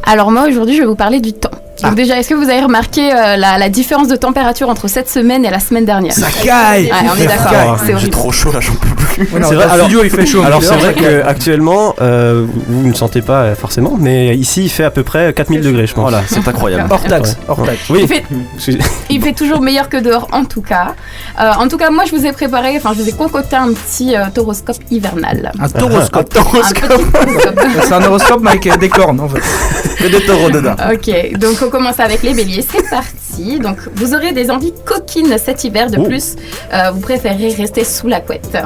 Speaker 11: Alors moi aujourd'hui je vais vous parler du temps. Donc déjà, est-ce que vous avez remarqué la différence de température entre cette semaine et la semaine dernière ?
Speaker 3: Ça caille.
Speaker 11: Ouais, on est d'accord, c'est horrible.
Speaker 4: J'ai trop chaud là, j'en peux plus.
Speaker 3: Ouais, c'est vrai, alors, studio il fait chaud.
Speaker 2: Alors c'est vrai qu'actuellement, vous ne sentez pas forcément, mais ici il fait à peu près 4000 degrés je pense.
Speaker 4: Voilà, c'est incroyable.
Speaker 3: Hors taxe.
Speaker 2: Oui.
Speaker 11: Il fait toujours meilleur que dehors en tout cas. Moi je vous ai préparé, je vous ai concocté un petit horoscope hivernal.
Speaker 3: Un horoscope. C'est un horoscope mais avec des cornes en fait.
Speaker 4: Que des taureaux dedans.
Speaker 11: Ok, donc on commence avec les béliers, c'est parti. Donc vous aurez des envies coquines cet hiver. De plus, vous préférez rester sous la couette.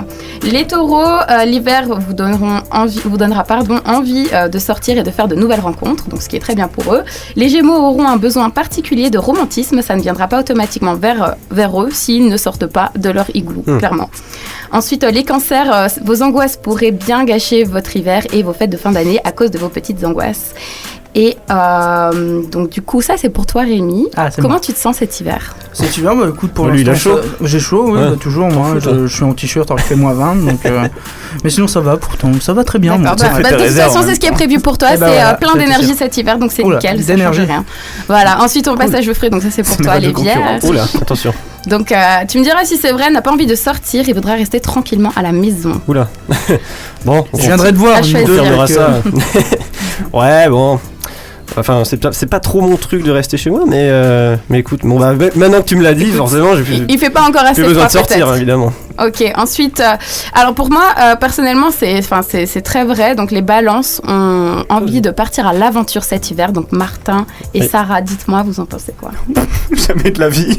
Speaker 11: Les taureaux, l'hiver vous donnera envie de sortir et de faire de nouvelles rencontres, donc ce qui est très bien pour eux. Les gémeaux auront un besoin particulier de romantisme, ça ne viendra pas automatiquement vers eux s'ils ne sortent pas de leur igloo, clairement. Ensuite, les cancers, vos angoisses pourraient bien gâcher votre hiver et vos fêtes de fin d'année à cause de vos petites angoisses. Et donc du coup ça c'est pour toi Rémi. Comment tu te sens cet hiver ?
Speaker 3: Cet hiver, écoute, pour
Speaker 2: lui il a chaud.
Speaker 3: J'ai chaud, oui, toujours moi. Je suis en t-shirt alors qu'il fait -20, donc. Mais sinon ça va pourtant, ça va très bien.
Speaker 11: De toute façon c'est ce qui est prévu pour toi, c'est plein d'énergie cet hiver, donc c'est nickel.
Speaker 3: D'énergie.
Speaker 11: Rien. Voilà. Ensuite on passe à Geoffrey, donc ça c'est pour toi les Vierges.
Speaker 2: Oula, attention.
Speaker 11: Donc tu me diras si c'est vrai, n'a pas envie de sortir, il voudra rester tranquillement à la maison.
Speaker 2: Oula. Bon,
Speaker 3: je viendrai te voir.
Speaker 2: On verra ça. Ouais, bon. Enfin, c'est pas trop mon truc de rester chez moi, mais écoute, maintenant que tu me l'as dit, forcément,
Speaker 11: il fait pas encore assez
Speaker 2: froid, besoin de sortir, hein, évidemment.
Speaker 11: Ok, ensuite, alors pour moi, personnellement, c'est très vrai. Donc les balances ont envie de partir à l'aventure cet hiver. Donc Martin et Sarah, dites-moi, vous en pensez quoi ?
Speaker 2: Jamais de la vie.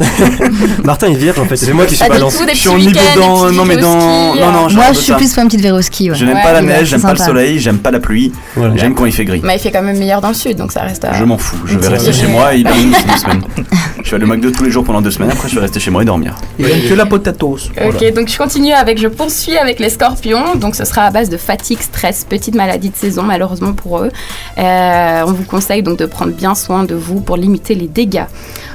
Speaker 2: Martin est vierge en fait, c'est moi qui suis balance.
Speaker 11: Je suis en niveau dans...
Speaker 4: Non.
Speaker 11: Moi je suis plus pour une petite virée au ski.
Speaker 4: Je n'aime pas la neige, j'aime pas le soleil, j'aime pas la pluie, j'aime quand il fait gris.
Speaker 11: Mais il fait quand même meilleur dans le sud, donc ça reste...
Speaker 4: Je m'en fous, je vais rester chez moi et dormir 2 semaines. Je vais aller au McDo tous les jours pendant 2 semaines, après je vais rester chez moi et dormir.
Speaker 3: Il n'y a que la potatoes.
Speaker 11: Ok, donc
Speaker 13: Donc je poursuis avec les scorpions. Donc ce sera à base de fatigue, stress, petite maladie de saison malheureusement pour eux. On vous conseille donc de prendre bien soin de vous pour limiter les dégâts.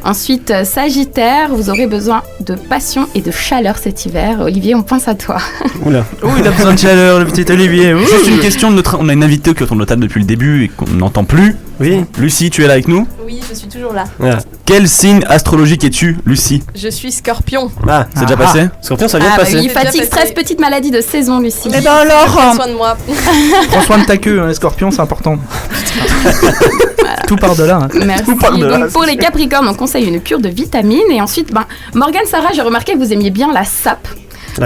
Speaker 13: Ensuite, Sagittaire, vous aurez besoin de passion et de chaleur cet hiver. Olivier, on pense à toi.
Speaker 2: Oula.
Speaker 3: Oh, il a besoin de chaleur, le petit Olivier.
Speaker 4: Juste une question, on a une invitée qui est autour de la table depuis le début et qu'on n'entend plus.
Speaker 2: Oui.
Speaker 4: Lucie, tu es là avec nous?
Speaker 9: Oui, je suis toujours là.
Speaker 2: Voilà.
Speaker 4: Quel signe astrologique es-tu, Lucie?
Speaker 9: Je suis Scorpion.
Speaker 2: Ah,
Speaker 4: c'est déjà passé?
Speaker 2: Scorpion, ça vient de passer.
Speaker 13: Oui, fatigue, stress, petite maladie de saison, Lucie.
Speaker 10: Eh ben alors,
Speaker 9: Prends soin de moi.
Speaker 3: Prends soin de ta queue, hein, les scorpions, c'est important. Tout part de là. Hein.
Speaker 13: Merci. Donc pour les Capricornes, on conseille une cure de vitamines. Et ensuite, Morgane, Sarah, j'ai remarqué que vous aimiez bien la sape.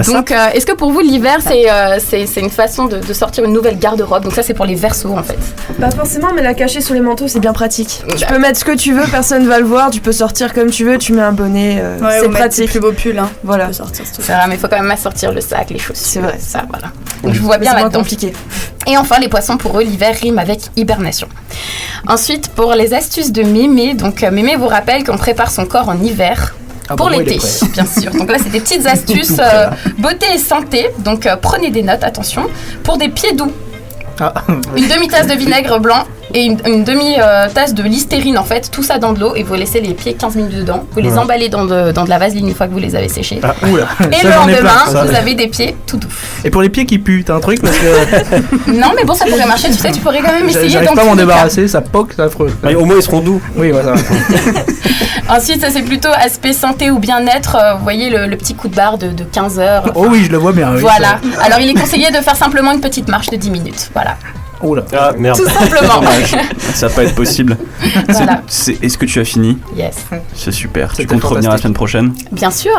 Speaker 13: Donc, est-ce que pour vous, l'hiver, c'est une façon de sortir une nouvelle garde-robe? Donc ça, c'est pour les Verseaux, en fait.
Speaker 12: Pas forcément, mais la cacher sous les manteaux, c'est bien pratique. Tu peux mettre ce que tu veux, personne va le voir. Tu peux sortir comme tu veux, tu mets un bonnet. C'est pratique.
Speaker 10: Plus beau pull, hein.
Speaker 12: Voilà.
Speaker 13: C'est vrai, mais il faut quand même assortir le sac, les chaussures.
Speaker 12: C'est vrai.
Speaker 13: Ça, voilà. Donc je vous vois bien là-dedans.
Speaker 12: Compliqué.
Speaker 13: Et enfin, les poissons, pour eux, l'hiver rime avec hibernation. Ensuite, pour les astuces de Mémé, donc Mémé vous rappelle qu'on prépare son corps en hiver. Pour l'été, bien sûr. Donc là, c'est des petites astuces beauté et santé. Donc prenez des notes, attention. Pour des pieds doux, une demi-tasse de vinaigre blanc et une demi-tasse de Listerine, en fait. Tout ça dans de l'eau et vous laissez les pieds 15 minutes dedans. Vous les emballez dans de la vaseline une fois que vous les avez séchés. Et le lendemain, vous avez des pieds tout doux.
Speaker 3: Et pour les pieds qui puent, t'as un truc parce que...
Speaker 13: Non, mais bon, ça pourrait marcher, tu sais, tu pourrais quand même essayer.
Speaker 3: J'arrive pas à m'en débarrasser, ça poque, c'est affreux.
Speaker 2: Mais au moins, ils seront doux.
Speaker 3: Oui, voilà.
Speaker 13: Ensuite, ça c'est plutôt aspect santé ou bien-être. Vous voyez le petit coup de barre de 15 heures.
Speaker 3: Oh oui, je le vois bien. Oui,
Speaker 13: voilà. Alors, il est conseillé de faire simplement une petite marche de 10 minutes. Voilà.
Speaker 3: Oh là.
Speaker 2: Ah, merde.
Speaker 13: Tout simplement.
Speaker 4: Ça va pas être possible.
Speaker 13: Voilà.
Speaker 4: Est-ce que tu as fini?
Speaker 13: Yes.
Speaker 4: C'est super. Tu comptes revenir la semaine prochaine?
Speaker 13: Bien sûr.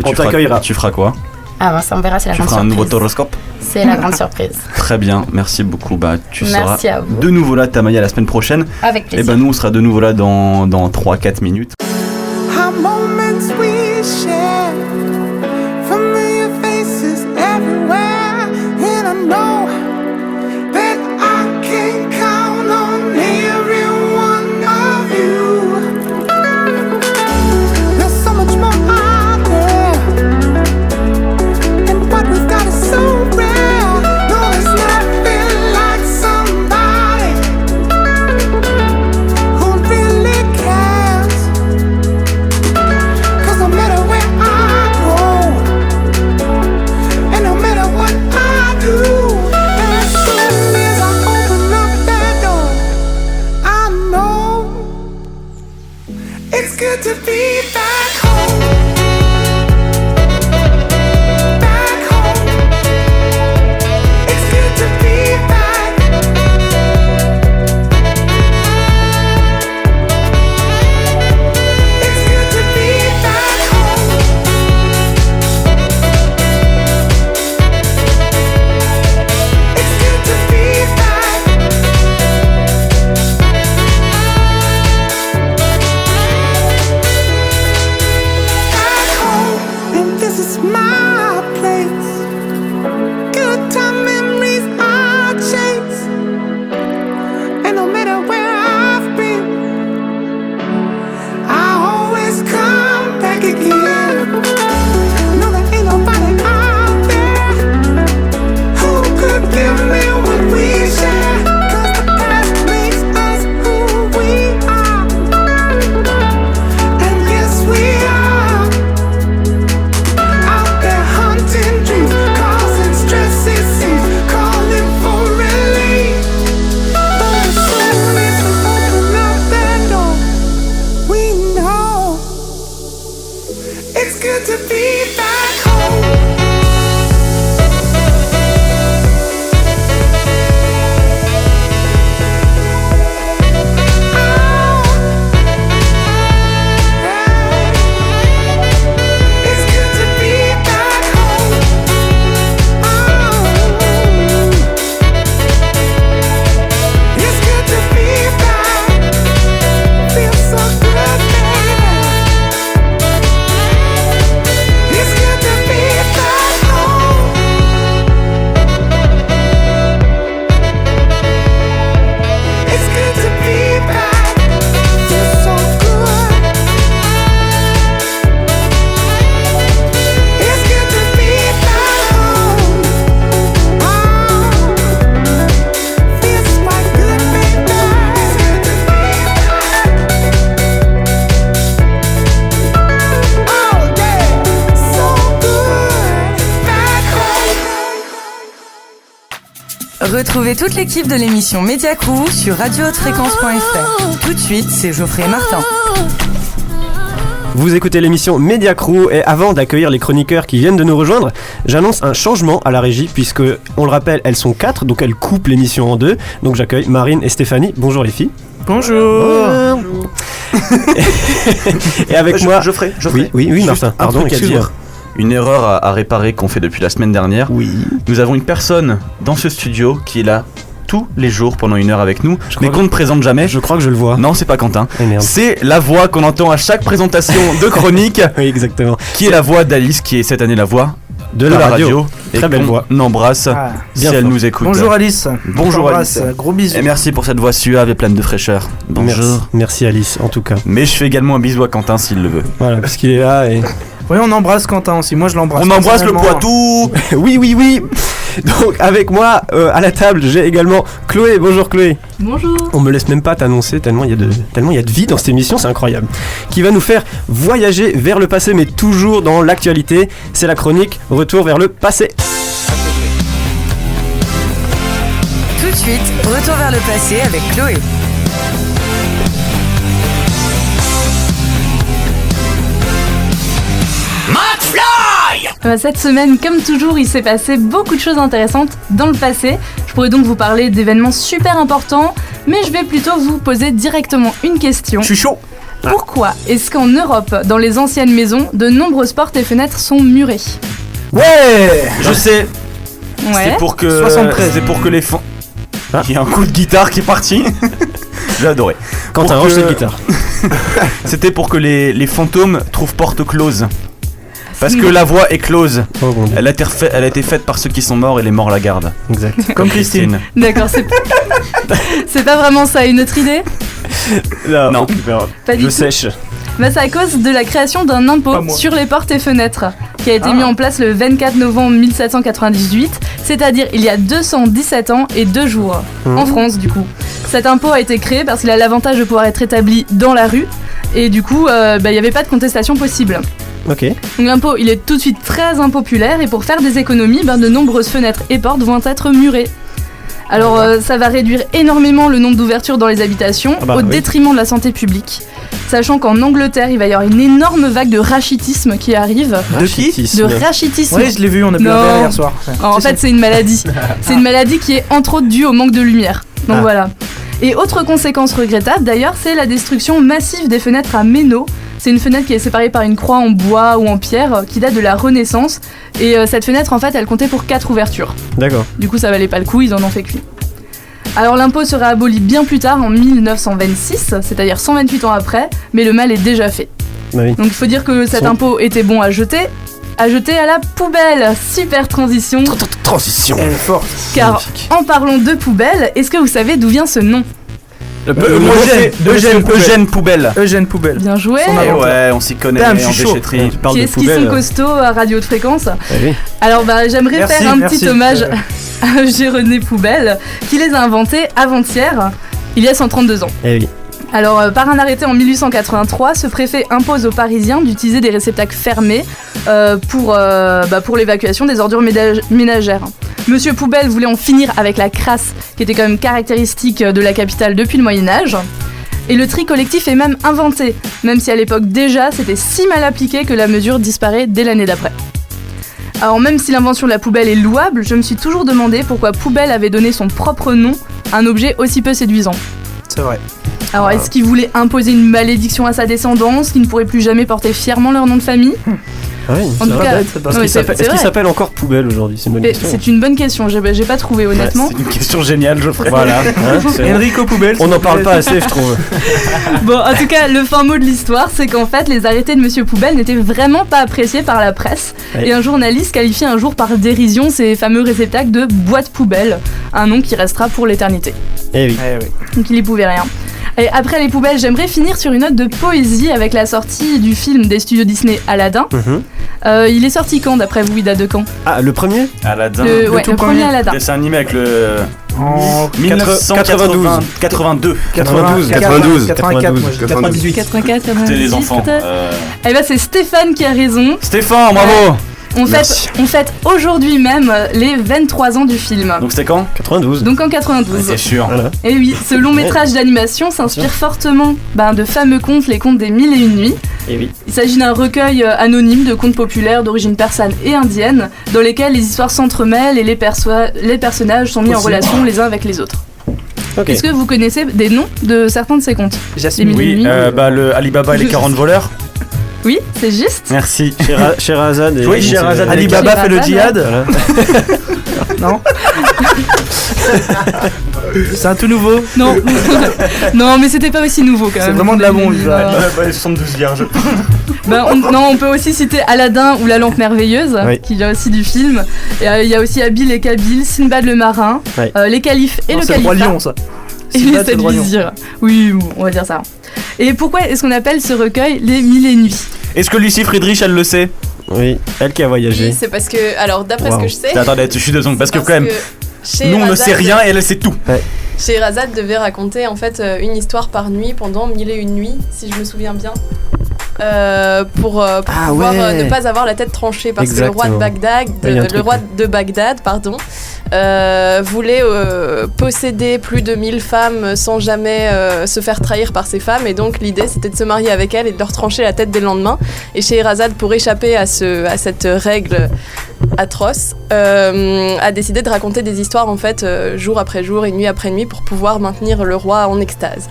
Speaker 2: On t'accueillera.
Speaker 4: Tu feras quoi?
Speaker 13: Ah, ça on verra, c'est la grande
Speaker 4: surprise. Tu feras un nouveau horoscope?
Speaker 13: C'est la grande surprise.
Speaker 4: Très bien, merci beaucoup. Tu seras
Speaker 13: à vous.
Speaker 4: de nouveau là, Tamaya, la semaine prochaine.
Speaker 13: Avec plaisir.
Speaker 4: Et nous, on sera de nouveau là dans 3-4 minutes.
Speaker 1: Retrouvez toute l'équipe de l'émission Média Crew sur radiohautefréquence.fr. Tout de suite, c'est Geoffrey et Martin.
Speaker 2: Vous écoutez l'émission Média Crew et avant d'accueillir les chroniqueurs qui viennent de nous rejoindre, j'annonce un changement à la régie puisque, on le rappelle, elles sont 4, donc elles coupent l'émission en 2. Donc j'accueille Marine et Stéphanie. Bonjour les filles.
Speaker 3: Bonjour.
Speaker 2: Et avec moi...
Speaker 4: Geoffrey.
Speaker 2: Oui, Martin, pardon, excuse-moi.
Speaker 4: Une erreur à réparer qu'on fait depuis la semaine dernière. Oui. Nous avons une personne dans ce studio qui est là tous les jours pendant 1 heure avec nous, mais qu'on ne présente jamais.
Speaker 2: Je crois que je le vois.
Speaker 4: Non, c'est pas Quentin. C'est la voix qu'on entend à chaque présentation de chronique.
Speaker 2: Oui, exactement.
Speaker 4: Qui est la voix d'Alice, qui est cette année la voix
Speaker 2: de la radio.
Speaker 4: Très belle voix. On embrasse si elle nous écoute.
Speaker 3: Bonjour Alice.
Speaker 4: Bonjour Alice.
Speaker 3: Gros bisous.
Speaker 4: Et merci pour cette voix suave et pleine de fraîcheur. Bonjour.
Speaker 2: Merci Alice, en tout cas.
Speaker 4: Mais je fais également un bisou à Quentin s'il le veut.
Speaker 2: Voilà, parce qu'il est là et...
Speaker 3: Oui, on embrasse Quentin aussi. Moi, je l'embrasse.
Speaker 4: On embrasse le Poitou.
Speaker 2: Oui. Donc, avec moi, à la table, j'ai également Chloé. Bonjour Chloé.
Speaker 14: Bonjour.
Speaker 2: On me laisse même pas t'annoncer tellement il y a de vie dans cette émission, c'est incroyable. Qui va nous faire voyager vers le passé, mais toujours dans l'actualité. C'est la chronique Retour vers le passé.
Speaker 1: Tout de suite, Retour vers le passé avec Chloé.
Speaker 14: Cette semaine, comme toujours, il s'est passé beaucoup de choses intéressantes dans le passé. Je pourrais donc vous parler d'événements super importants, mais je vais plutôt vous poser directement une question.
Speaker 2: Je suis chaud.
Speaker 14: Pourquoi est-ce qu'en Europe, dans les anciennes maisons, de nombreuses portes et fenêtres sont murées?
Speaker 2: Ouais,
Speaker 4: je sais.
Speaker 14: Ouais.
Speaker 4: C'est pour que
Speaker 3: 73.
Speaker 4: C'est pour que les Il y a un coup de guitare qui est parti. J'ai adoré.
Speaker 2: Quentin, range cette guitare.
Speaker 4: C'était pour que les fantômes trouvent porte close. Parce que la voie est close.
Speaker 2: Oh, bon
Speaker 4: elle a été faite par ceux qui sont morts et les morts la gardent.
Speaker 2: Exact.
Speaker 3: Comme Christine.
Speaker 14: D'accord, c'est pas vraiment ça. Une autre idée?
Speaker 4: Non.
Speaker 14: Pas du tout.
Speaker 2: Sèche.
Speaker 14: C'est à cause de la création d'un impôt sur les portes et fenêtres qui a été mis en place le 24 novembre 1798, c'est-à-dire il y a 217 ans et 2 jours, en France du coup. Cet impôt a été créé parce qu'il a l'avantage de pouvoir être établi dans la rue et du coup il n'y avait pas de contestation possible.
Speaker 2: Ok.
Speaker 14: Donc l'impôt il est tout de suite très impopulaire et pour faire des économies, de nombreuses fenêtres et portes vont être murées. Alors ça va réduire énormément le nombre d'ouvertures dans les habitations au détriment de la santé publique. Sachant qu'en Angleterre, il va y avoir une énorme vague de rachitisme qui arrive.
Speaker 2: De qui?
Speaker 14: De rachitisme.
Speaker 3: Oui, je l'ai vu, on a pu la faire hier soir.
Speaker 14: En fait, c'est une maladie. C'est une maladie qui est entre autres due au manque de lumière. Donc voilà. Et autre conséquence regrettable d'ailleurs, c'est la destruction massive des fenêtres à Méno. C'est une fenêtre qui est séparée par une croix en bois ou en pierre qui date de la Renaissance. Et cette fenêtre, en fait, elle comptait pour 4 ouvertures.
Speaker 2: D'accord.
Speaker 14: Du coup, ça valait pas le coup, ils en ont fait qu'une. Alors l'impôt sera aboli bien plus tard, en 1926, c'est-à-dire 128 ans après, mais le mal est déjà fait.
Speaker 2: Oui.
Speaker 14: Donc il faut dire que cet impôt était bon à jeter à la poubelle. Super transition.
Speaker 2: Transition.
Speaker 3: Elle est forte.
Speaker 14: Car en parlant de poubelle, est-ce que vous savez d'où vient ce nom?
Speaker 4: Eugène Poubelle.
Speaker 3: Eugène Poubelle.
Speaker 14: Bien joué.
Speaker 4: Ouais, on s'y connaît en déchetterie.
Speaker 14: Qui est-ce qui sont costauds à Radio de Fréquence?
Speaker 2: Oui.
Speaker 14: Alors j'aimerais faire un petit hommage à Eugène Poubelle, qui les a inventés avant-hier, il y a 132 ans.
Speaker 2: Eh oui.
Speaker 14: Alors, par un arrêté en 1883, ce préfet impose aux Parisiens d'utiliser des réceptacles fermés pour l'évacuation des ordures ménagères. Monsieur Poubelle voulait en finir avec la crasse, qui était quand même caractéristique de la capitale depuis le Moyen-Âge. Et le tri collectif est même inventé, même si à l'époque déjà, c'était si mal appliqué que la mesure disparaît dès l'année d'après. Alors même si l'invention de la poubelle est louable, je me suis toujours demandé pourquoi Poubelle avait donné son propre nom à un objet aussi peu séduisant.
Speaker 3: C'est vrai.
Speaker 14: Alors est-ce qu'il voulait imposer une malédiction à sa descendance, qui ne pourrait plus jamais porter fièrement leur nom de famille?
Speaker 2: Oui,
Speaker 14: en tout cas,
Speaker 2: est-ce qu'il s'appelle encore Poubelle aujourd'hui? C'est une bonne question.
Speaker 14: C'est une bonne question, j'ai pas trouvé honnêtement.
Speaker 4: C'est une question géniale, Geoffrey.
Speaker 2: Voilà.
Speaker 3: Enrico Poubelle.
Speaker 2: On n'en parle pas assez, je trouve.
Speaker 14: Bon, en tout cas, le fin mot de l'histoire, c'est qu'en fait, les arrêtés de Monsieur Poubelle n'étaient vraiment pas appréciés par la presse. Et un journaliste qualifie un jour par dérision ces fameux réceptacles de boîte poubelle, un nom qui restera pour l'éternité.
Speaker 2: Eh oui.
Speaker 14: Donc il y pouvait rien. Et après les poubelles, j'aimerais finir sur une note de poésie avec la sortie du film des studios Disney Aladdin. Il est sorti quand d'après vous? Il date de quand?
Speaker 2: Ah, le premier?
Speaker 4: Aladdin.
Speaker 14: Le premier Aladdin.
Speaker 4: C'est animé avec le...
Speaker 2: En
Speaker 4: 1992. 82.
Speaker 14: 98.
Speaker 4: C'était les enfants.
Speaker 14: Eh ben c'est Stéphane qui a raison.
Speaker 4: Stéphane, bravo.
Speaker 14: On fête aujourd'hui même les 23 ans du film.
Speaker 4: Donc c'était quand ?
Speaker 2: 92.
Speaker 14: Donc en 92.
Speaker 4: C'est sûr.
Speaker 2: Voilà.
Speaker 14: Et oui, ce long métrage d'animation s'inspire fortement de fameux contes, les contes des 1001 nuits.
Speaker 2: Et oui.
Speaker 14: Il s'agit d'un recueil anonyme de contes populaires d'origine persane et indienne, dans lesquels les histoires s'entremêlent et les personnages sont mis en relation les uns avec les autres.
Speaker 2: Okay.
Speaker 14: Est-ce que vous connaissez des noms de certains de ces contes ?
Speaker 3: Jasmine.
Speaker 4: Oui, le Alibaba et les 40 voleurs.
Speaker 14: Oui, c'est juste.
Speaker 4: Merci.
Speaker 2: Sherazade et...
Speaker 4: Oui, Sherazade.
Speaker 3: Alibaba fait le djihad.
Speaker 2: Voilà.
Speaker 3: Non. C'est un tout nouveau.
Speaker 14: Non. Non, mais c'était pas aussi nouveau quand même.
Speaker 3: C'est vraiment de la bombe.
Speaker 4: Les 72e, je
Speaker 14: on peut aussi citer Aladdin ou La Lampe Merveilleuse,
Speaker 2: Oui.
Speaker 14: qui vient aussi du film. Il y a aussi Abil et Kabil, Sinbad le Marin,
Speaker 2: Oui.
Speaker 14: Les Califes et
Speaker 3: Non,
Speaker 14: le
Speaker 3: c'est le
Speaker 14: Califat.
Speaker 3: Roi Lion, ça.
Speaker 14: Et les
Speaker 3: Sinbad, c'est
Speaker 14: 7
Speaker 3: le Roi Lion.
Speaker 14: vizirs. Oui, on va dire ça. Et pourquoi est-ce qu'on appelle ce recueil Les 1001 nuits ?
Speaker 4: Est-ce que Lucie Friedrich, elle le sait ?
Speaker 2: Oui, elle qui a voyagé.
Speaker 9: Oui, c'est parce que, alors d'après ce que je sais,
Speaker 4: Attendez, je suis désolé, parce que quand même, nous on ne sait rien et elle sait tout.
Speaker 9: Sherazade devait raconter en fait une histoire par nuit pendant 1001 nuits, si je me souviens bien. Pour pouvoir ne pas avoir la tête tranchée parce que le roi de Bagdad, voulait posséder plus de 1000 femmes sans jamais se faire trahir par ses femmes, et donc l'idée c'était de se marier avec elles et de leur trancher la tête dès le lendemain. Et Sherazade, pour échapper à cette règle atroce, a décidé de raconter des histoires en fait jour après jour et nuit après nuit pour pouvoir maintenir le roi en extase.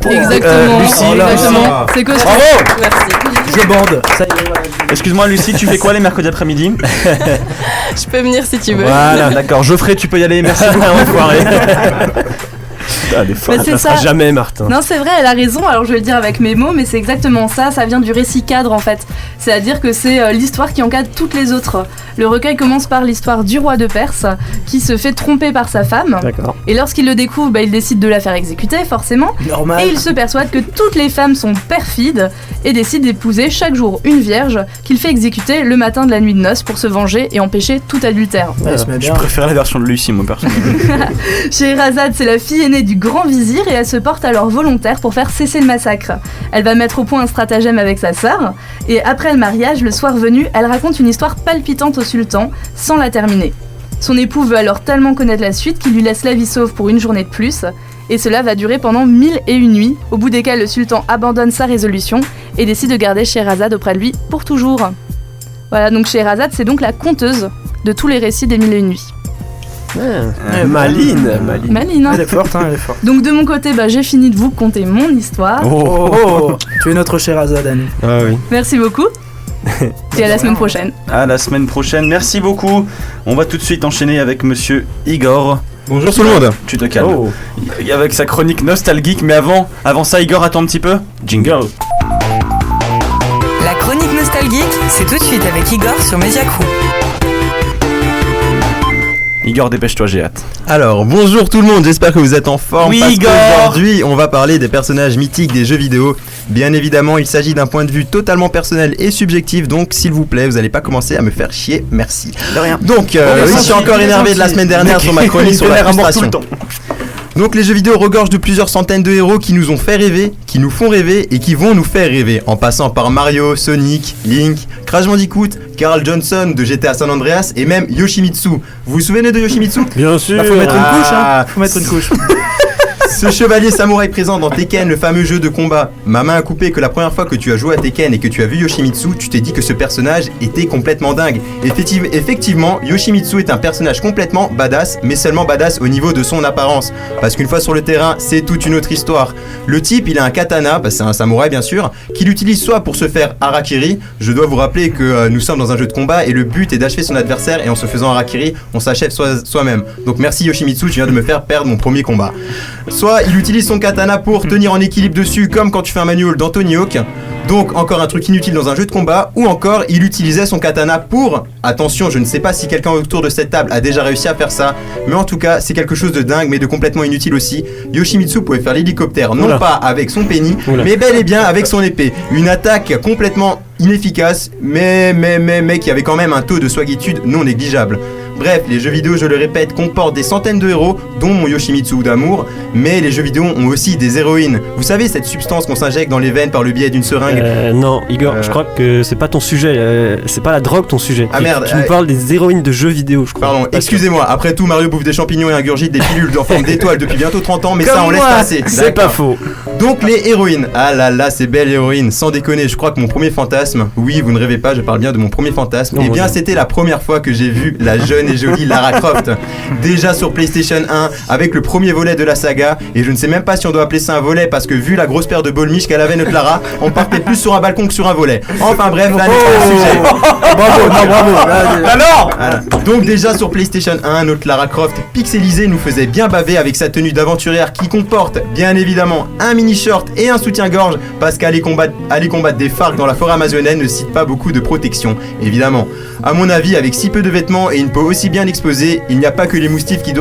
Speaker 14: Exactement.
Speaker 4: Lucie,
Speaker 14: exactement. C'est costaud.
Speaker 4: Bravo.
Speaker 14: Merci.
Speaker 3: Je bande. Ça y est, voilà.
Speaker 4: Excuse-moi Lucie, tu fais quoi les mercredis après-midi ?
Speaker 9: Je peux venir si tu veux.
Speaker 4: Voilà, d'accord. Geoffrey, tu peux y aller. Merci beaucoup. Enfoiré.
Speaker 2: Elle est forte,
Speaker 14: Mais c'est
Speaker 2: ça sera
Speaker 14: ça.
Speaker 2: jamais Martin.
Speaker 14: Non, c'est vrai, elle a raison. Alors je vais le dire avec mes mots, mais c'est exactement ça. Ça vient du récit cadre en fait. C'est-à-dire que c'est l'histoire qui encadre toutes les autres. Le recueil commence par l'histoire du roi de Perse qui se fait tromper par sa femme.
Speaker 2: D'accord.
Speaker 14: Et lorsqu'il le découvre, il décide de la faire exécuter, forcément.
Speaker 3: Normal.
Speaker 14: Et il se persuade que toutes les femmes sont perfides et décide d'épouser chaque jour une vierge qu'il fait exécuter le matin de la nuit de noces pour se venger et empêcher tout adultère.
Speaker 3: Ouais, se met
Speaker 4: Je
Speaker 3: bien.
Speaker 4: préfère la version de Lucie, moi personnellement.
Speaker 14: Sherazade, c'est la fille aînée du grand vizir et elle se porte alors volontaire pour faire cesser le massacre. Elle va mettre au point un stratagème avec sa sœur et après le mariage, le soir venu, elle raconte une histoire palpitante au sultan sans la terminer. Son époux veut alors tellement connaître la suite qu'il lui laisse la vie sauve pour une journée de plus et cela va durer pendant 1001 nuits, au bout desquelles le sultan abandonne sa résolution et décide de garder Sherazade auprès de lui pour toujours. Voilà, donc Sherazade, c'est donc la conteuse de tous les récits des 1001 nuits.
Speaker 2: Maline.
Speaker 14: Maline, hein.
Speaker 3: Elle est forte, elle est forte.
Speaker 14: Donc de mon côté, j'ai fini de vous conter mon histoire.
Speaker 3: Oh, tu es notre Sherazade, Annie.
Speaker 2: Ah oui.
Speaker 14: Merci beaucoup. Et à la semaine prochaine.
Speaker 4: À la semaine prochaine, merci beaucoup. On va tout de suite enchaîner avec monsieur Igor.
Speaker 5: Bonjour tout le monde.
Speaker 4: Tu te calmes.
Speaker 2: Oh.
Speaker 4: Avec sa chronique nostalgique, mais avant ça, Igor, attends un petit peu. Jingle.
Speaker 1: La chronique nostalgique, c'est tout de suite avec Igor sur Mediacrew.
Speaker 4: Igor, dépêche-toi, j'ai hâte.
Speaker 15: Alors, bonjour tout le monde, j'espère que vous êtes en forme.
Speaker 4: Oui,
Speaker 15: parce
Speaker 4: Igor.
Speaker 15: qu'aujourd'hui, on va parler des personnages mythiques des jeux vidéo. Bien évidemment, il s'agit d'un point de vue totalement personnel et subjectif, donc s'il vous plaît, vous n'allez pas commencer à me faire chier, merci.
Speaker 3: De rien.
Speaker 15: Donc, oui, je suis encore énervé de la semaine dernière sur ma chronique sur la frustration. Donc les jeux vidéo regorgent de plusieurs centaines de héros qui nous ont fait rêver, qui nous font rêver et qui vont nous faire rêver, en passant par Mario, Sonic, Link, Crash Bandicoot, Carl Johnson de GTA San Andreas et même Yoshimitsu. Vous vous souvenez de Yoshimitsu ?
Speaker 2: Bien sûr.
Speaker 3: Bah, faut mettre une couche, hein. Faut mettre une couche.
Speaker 15: Ce chevalier samouraï présent dans Tekken, le fameux jeu de combat. Ma main a coupé que la première fois que tu as joué à Tekken et que tu as vu Yoshimitsu, tu t'es dit que ce personnage était complètement dingue. Effectivement, Yoshimitsu est un personnage complètement badass, mais seulement badass au niveau de son apparence. Parce qu'une fois sur le terrain, c'est toute une autre histoire. Le type, il a un katana, c'est un samouraï bien sûr, qu'il utilise soit pour se faire harakiri. Je dois vous rappeler que nous sommes dans un jeu de combat et le but est d'achever son adversaire et en se faisant harakiri, on s'achève soi-même. Donc merci Yoshimitsu, tu viens de me faire perdre mon premier combat. Soit il utilise son katana pour tenir en équilibre dessus comme quand tu fais un manual dans Tony Hawk. Donc encore un truc inutile dans un jeu de combat. Ou encore il utilisait son katana pour... Attention, je ne sais pas si quelqu'un autour de cette table a déjà réussi à faire ça, mais en tout cas c'est quelque chose de dingue mais de complètement inutile aussi. Yoshimitsu pouvait faire l'hélicoptère non pas avec son penny, mais bel et bien avec son épée. Une attaque complètement inefficace mais qui avait quand même un taux de swagitude non négligeable. Bref, les jeux vidéo, je le répète, comportent des centaines de héros, dont mon Yoshimitsu d'amour, mais les jeux vidéo ont aussi des héroïnes. Vous savez, cette substance qu'on s'injecte dans les veines par le biais d'une seringue.
Speaker 2: Non, Igor, je crois que c'est pas ton sujet, c'est pas la drogue ton sujet.
Speaker 15: Ah merde,
Speaker 2: tu nous parles des héroïnes de jeux vidéo, je crois.
Speaker 15: Pardon, excusez-moi, après tout, Mario bouffe des champignons et ingurgite des pilules en forme d'étoiles depuis bientôt 30 ans, mais
Speaker 2: comme
Speaker 15: ça on laisse passer.
Speaker 2: C'est pas faux.
Speaker 15: Donc les héroïnes, ah là là, ces belles héroïnes, sans déconner, je crois que mon premier fantasme, oui, vous ne rêvez pas, je parle bien de mon premier fantasme, eh bien c'était la première fois que j'ai vu la jeune et jolie Lara Croft. Déjà sur PlayStation 1, avec le premier volet de la saga, et je ne sais même pas si on doit appeler ça un volet, parce que vu la grosse paire de bolmiches qu'elle avait notre Lara, on partait plus sur un balcon que sur un volet. Enfin bref, là n'est pas le sujet. Bravo.
Speaker 2: Alors
Speaker 15: voilà. Donc déjà sur PlayStation 1, notre Lara Croft pixelisée nous faisait bien baver avec sa tenue d'aventurière qui comporte bien évidemment un mini-short et un soutien-gorge, parce qu'aller combattre des FARC dans la forêt amazonienne ne cite pas beaucoup de protection, évidemment. À mon avis, avec si peu de vêtements et une peau aussi bien exposée, il n'y a pas que les moustiques qui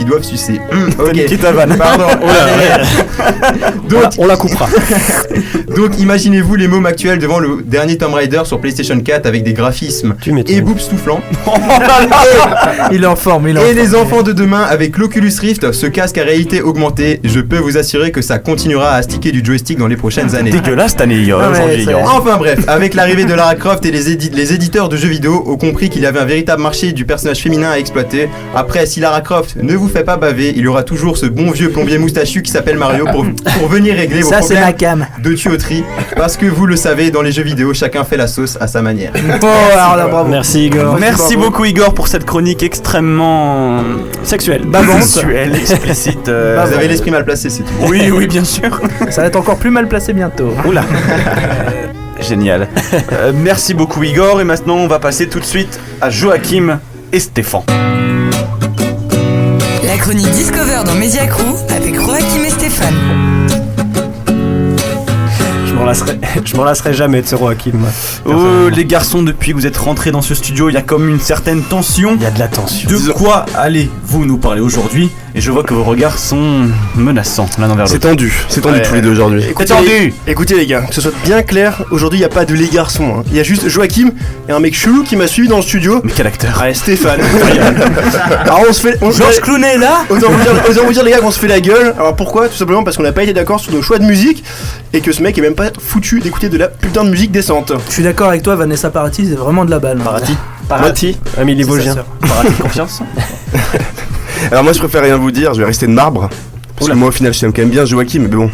Speaker 15: doivent sucer. Ok, pardon.
Speaker 2: Donc, on la coupera.
Speaker 15: Donc imaginez-vous les mômes actuels devant le dernier Tomb Raider sur PlayStation 4 avec des graphismes et boobs soufflants.
Speaker 3: Il est en forme,
Speaker 15: Et les enfants de demain avec l'Oculus Rift, ce casque à réalité augmentée, je peux vous assurer que ça continuera à sticker du joystick dans les prochaines années.
Speaker 4: Dégueulasse cette année,
Speaker 15: Enfin bref, avec l'arrivée de Lara Croft et les éditeurs de jeux vidéo ont compris qu'il y avait un véritable marché du personnage féminin à exploiter. Après, si Lara Croft ne vous fait pas baver, il y aura toujours ce bon vieux plombier moustachu qui s'appelle Mario pour venir régler vos problèmes de tuyauterie. Parce que vous le savez, dans les jeux vidéo, chacun fait la sauce à sa manière.
Speaker 3: Alors là, bravo.
Speaker 2: Merci Igor.
Speaker 4: Merci beaucoup Igor pour cette chronique extrêmement
Speaker 2: sexuelle,
Speaker 4: sensuelle, explicite.
Speaker 15: Vous avez l'esprit mal placé, c'est tout.
Speaker 4: Oui, bien sûr.
Speaker 3: Ça va être encore plus mal placé bientôt.
Speaker 4: Oula. Génial. Merci beaucoup Igor, et maintenant on va passer tout de suite à Joachim et Stéphane.
Speaker 1: La chronique Discover dans Media Crew avec Joachim et Stéphane.
Speaker 2: Je m'en lasserai jamais de ce Joachim.
Speaker 4: Les garçons, depuis que vous êtes rentrés dans ce studio, il y a comme une certaine tension.
Speaker 2: Il y a de la tension.
Speaker 4: De quoi allez-vous nous parler aujourd'hui? Et je vois que vos regards sont menaçants l'un envers l'autre.
Speaker 16: C'est tendu tous les deux aujourd'hui.
Speaker 2: Écoutez
Speaker 16: les gars, que ce soit bien clair, aujourd'hui il n'y a pas de les garçons. Hein. Il y a juste Joachim et un mec chelou qui m'a suivi dans le studio.
Speaker 4: Mais quel acteur?
Speaker 16: Ouais, Stéphane. Alors on se fait...
Speaker 4: Georges Clooney là.
Speaker 16: Autant vous dire les gars qu'on se fait la gueule. Alors pourquoi? Tout simplement parce qu'on n'a pas été d'accord sur nos choix de musique et que ce mec est même pas foutu d'écouter de la putain de musique décente.
Speaker 3: Je suis d'accord avec toi, Vanessa Paradis, c'est vraiment de la balle.
Speaker 2: Parati, Amélie Vosgien.
Speaker 4: Parati, confiance.
Speaker 16: Alors moi je préfère rien vous dire, je vais rester de marbre. Parce que moi au final je t'aime quand même bien Joachim, mais bon.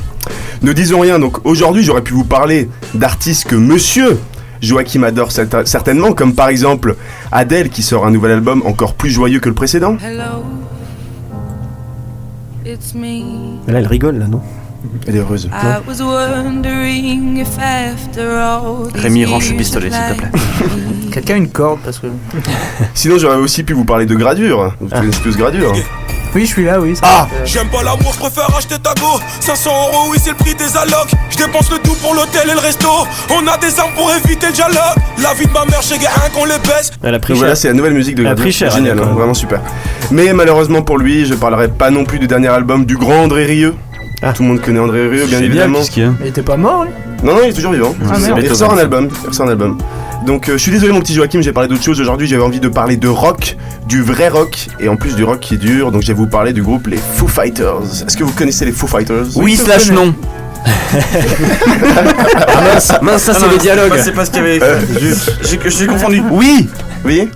Speaker 16: Ne disons rien, donc aujourd'hui j'aurais pu vous parler d'artistes que monsieur Joachim adore certainement, comme par exemple Adele qui sort un nouvel album encore plus joyeux que le précédent.
Speaker 2: Là elle rigole là, non?
Speaker 16: Elle est heureuse.
Speaker 4: Rémi, range le pistolet s'il te plaît.
Speaker 3: Quelqu'un a une corde parce que...
Speaker 16: Sinon j'aurais aussi pu vous parler de gradure. Vous connaissez tous gradure?
Speaker 3: Oui, je suis là, oui.
Speaker 17: J'aime pas l'amour, je préfère acheter ta go. 500 €, oui, c'est le prix des allocs. Je dépense le tout pour l'hôtel et le resto. On a des armes pour éviter le dialogue. La vie de ma mère, chez un qu'on les baisse.
Speaker 2: Elle a pris
Speaker 16: cher. Voilà, c'est la nouvelle musique de Gradure. Génial, hein, vraiment super. Mais malheureusement pour lui, je parlerai pas non plus du dernier album du grand André Rieu. Tout le monde connaît André Rieu, bien évidemment.
Speaker 3: Mais il était pas mort, lui?
Speaker 16: Non, il est toujours vivant. Il ressort un album. Donc je suis désolé mon petit Joachim, j'ai parlé d'autre chose aujourd'hui, j'avais envie de parler de rock, du vrai rock, et en plus du rock qui est dur, donc je vais vous parler du groupe les Foo Fighters. Est-ce que vous connaissez les Foo Fighters?
Speaker 4: Oui, slash non.
Speaker 2: Mince, ça c'est les dialogues.
Speaker 4: C'est pas ce qu'il y avait. J'ai confondu.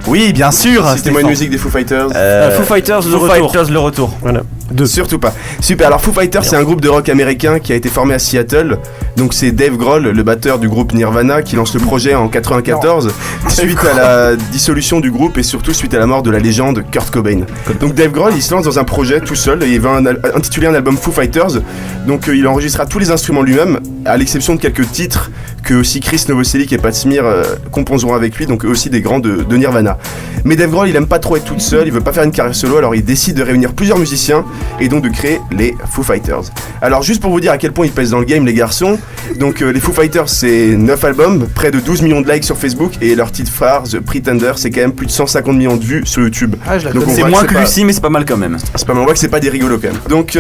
Speaker 4: Oui, bien sûr.
Speaker 16: C'était-moi une musique des Foo Fighters.
Speaker 2: Foo Fighters,
Speaker 4: le retour.
Speaker 16: Voilà. Surtout pas. Super. Alors Foo Fighters, c'est un groupe de rock américain qui a été formé à Seattle. Donc c'est Dave Grohl, le batteur du groupe Nirvana, qui lance le projet en 94 suite à la dissolution du groupe et surtout suite à la mort de la légende Kurt Cobain. Donc Dave Grohl, il se lance dans un projet tout seul et il va intituler un album Foo Fighters. Donc il enregistrera tous les instruments lui-même, à l'exception de quelques titres que aussi Chris Novoselic et Pat Smear composeront avec lui, donc eux aussi des grands de Nirvana. Mais Dave Grohl, il aime pas trop être tout seul, il veut pas faire une carrière solo, alors il décide de réunir plusieurs musiciens et donc de créer les Foo Fighters. Alors juste pour vous dire à quel point ils pèsent dans le game les garçons, donc les Foo Fighters c'est 9 albums, près de 12 millions de likes sur Facebook et leur titre phare The Pretender c'est quand même plus de 150 millions de vues sur YouTube.
Speaker 4: Donc c'est moins que Lucie mais c'est pas mal quand même.
Speaker 16: C'est pas mal, on voit que c'est pas des rigolos quand même. Donc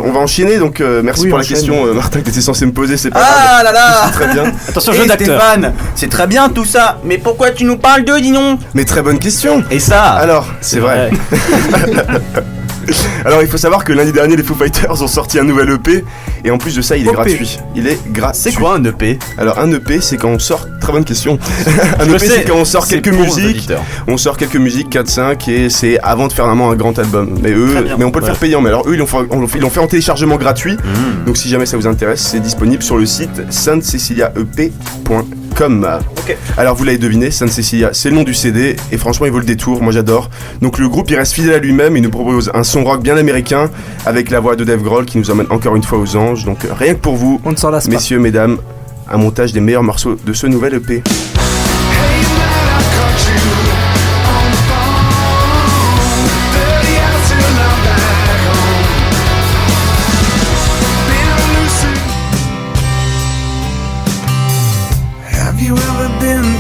Speaker 16: on va enchaîner, donc merci pour la question, Martin, que t'étais censé me poser, c'est pas grave.
Speaker 18: Ah là là.
Speaker 16: C'est très bien.
Speaker 2: Attention, jeu d'acteur.
Speaker 18: Stéphane, c'est très bien tout ça, mais pourquoi tu nous parles d'eux, dis donc?
Speaker 16: Mais très bonne question.
Speaker 18: Et ça?
Speaker 16: Alors, c'est vrai. Alors il faut savoir que lundi dernier les Foo Fighters ont sorti un nouvel EP et en plus de ça il est gratuit. Il est gratuit.
Speaker 4: C'est quoi un EP?
Speaker 16: Alors un EP c'est quand on sort, très bonne question. Un EP c'est quand on sort quelques musiques. On sort quelques musiques 4-5 et c'est avant de faire vraiment un grand album. Mais on peut le faire payant. Mais alors eux ils l'ont fait en téléchargement gratuit. Donc si jamais ça vous intéresse, c'est disponible sur le site saintceciliaep.com. Okay. Alors vous l'avez deviné, Saint Cecilia c'est le nom du CD et franchement il vaut le détour, moi j'adore. Donc le groupe il reste fidèle à lui-même, il nous propose un son rock bien américain avec la voix de Dave Grohl qui nous emmène encore une fois aux anges. Donc rien que pour vous,
Speaker 3: on ne s'en lasse pas.
Speaker 16: Messieurs, mesdames, un montage des meilleurs morceaux de ce nouvel EP.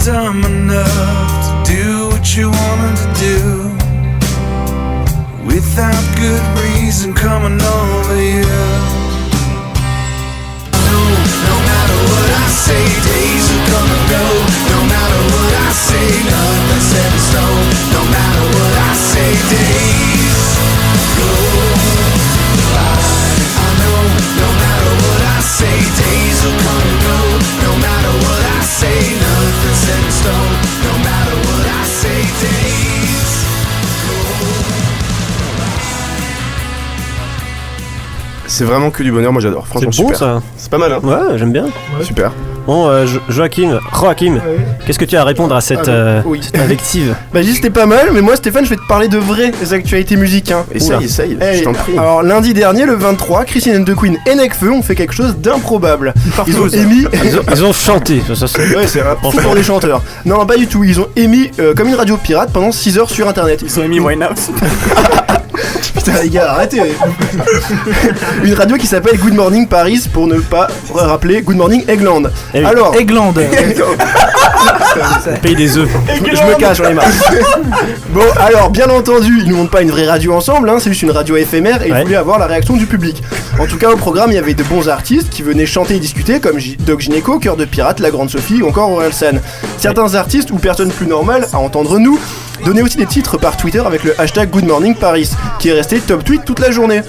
Speaker 19: Dumb enough to do what you wanted to do without good reason coming over you. No matter what I say, days are gonna go. No matter what I say, nothing's set in stone. No matter what I say, days go by. I know, no matter what I say, days are gonna go. No matter what I say, nothing's set in stone. No matter what I say, days go by.
Speaker 16: C'est vraiment que du bonheur, moi j'adore. Franchement,
Speaker 2: c'est bon,
Speaker 16: super.
Speaker 2: Ça.
Speaker 16: C'est pas mal, hein?
Speaker 2: Ouais, j'aime bien.
Speaker 16: Ouais. Super.
Speaker 2: Bon, Joachim, qu'est-ce que tu as à répondre à cette invective?
Speaker 20: Bah, dis, c'était pas mal, mais moi, Stéphane, je vais te parler de vraies actualités musiques. Hein.
Speaker 16: Essaye, je t'en prie.
Speaker 20: Alors, lundi dernier, le 23, Christine and the Queen et Nekfeu ont fait quelque chose d'improbable. Ils ont émis.
Speaker 2: Ils ont chanté, ça c'est.
Speaker 20: Ouais, c'est fou pour les chanteurs. Non, pas du tout. Ils ont émis comme une radio pirate pendant 6 heures sur internet.
Speaker 18: Ils ont émis Winehouse.
Speaker 20: Putain, les gars, arrêtez. Une radio qui s'appelle Good Morning Paris pour ne pas rappeler Good Morning England. Alors,
Speaker 3: England.
Speaker 2: Pays des œufs.
Speaker 20: Je me cache, j'en ai marre. Bon, alors, bien entendu, ils ne montent pas une vraie radio ensemble, hein, c'est juste une radio éphémère et ils voulaient avoir la réaction du public. En tout cas, au programme, il y avait de bons artistes qui venaient chanter et discuter, comme Doc Gynéco, Cœur de Pirate, La Grande Sophie ou encore Orelsan. Certains artistes ou personnes plus normales, à entendre nous, donnaient aussi des titres par Twitter avec le hashtag Good Morning Paris, qui est resté top tweet toute la journée.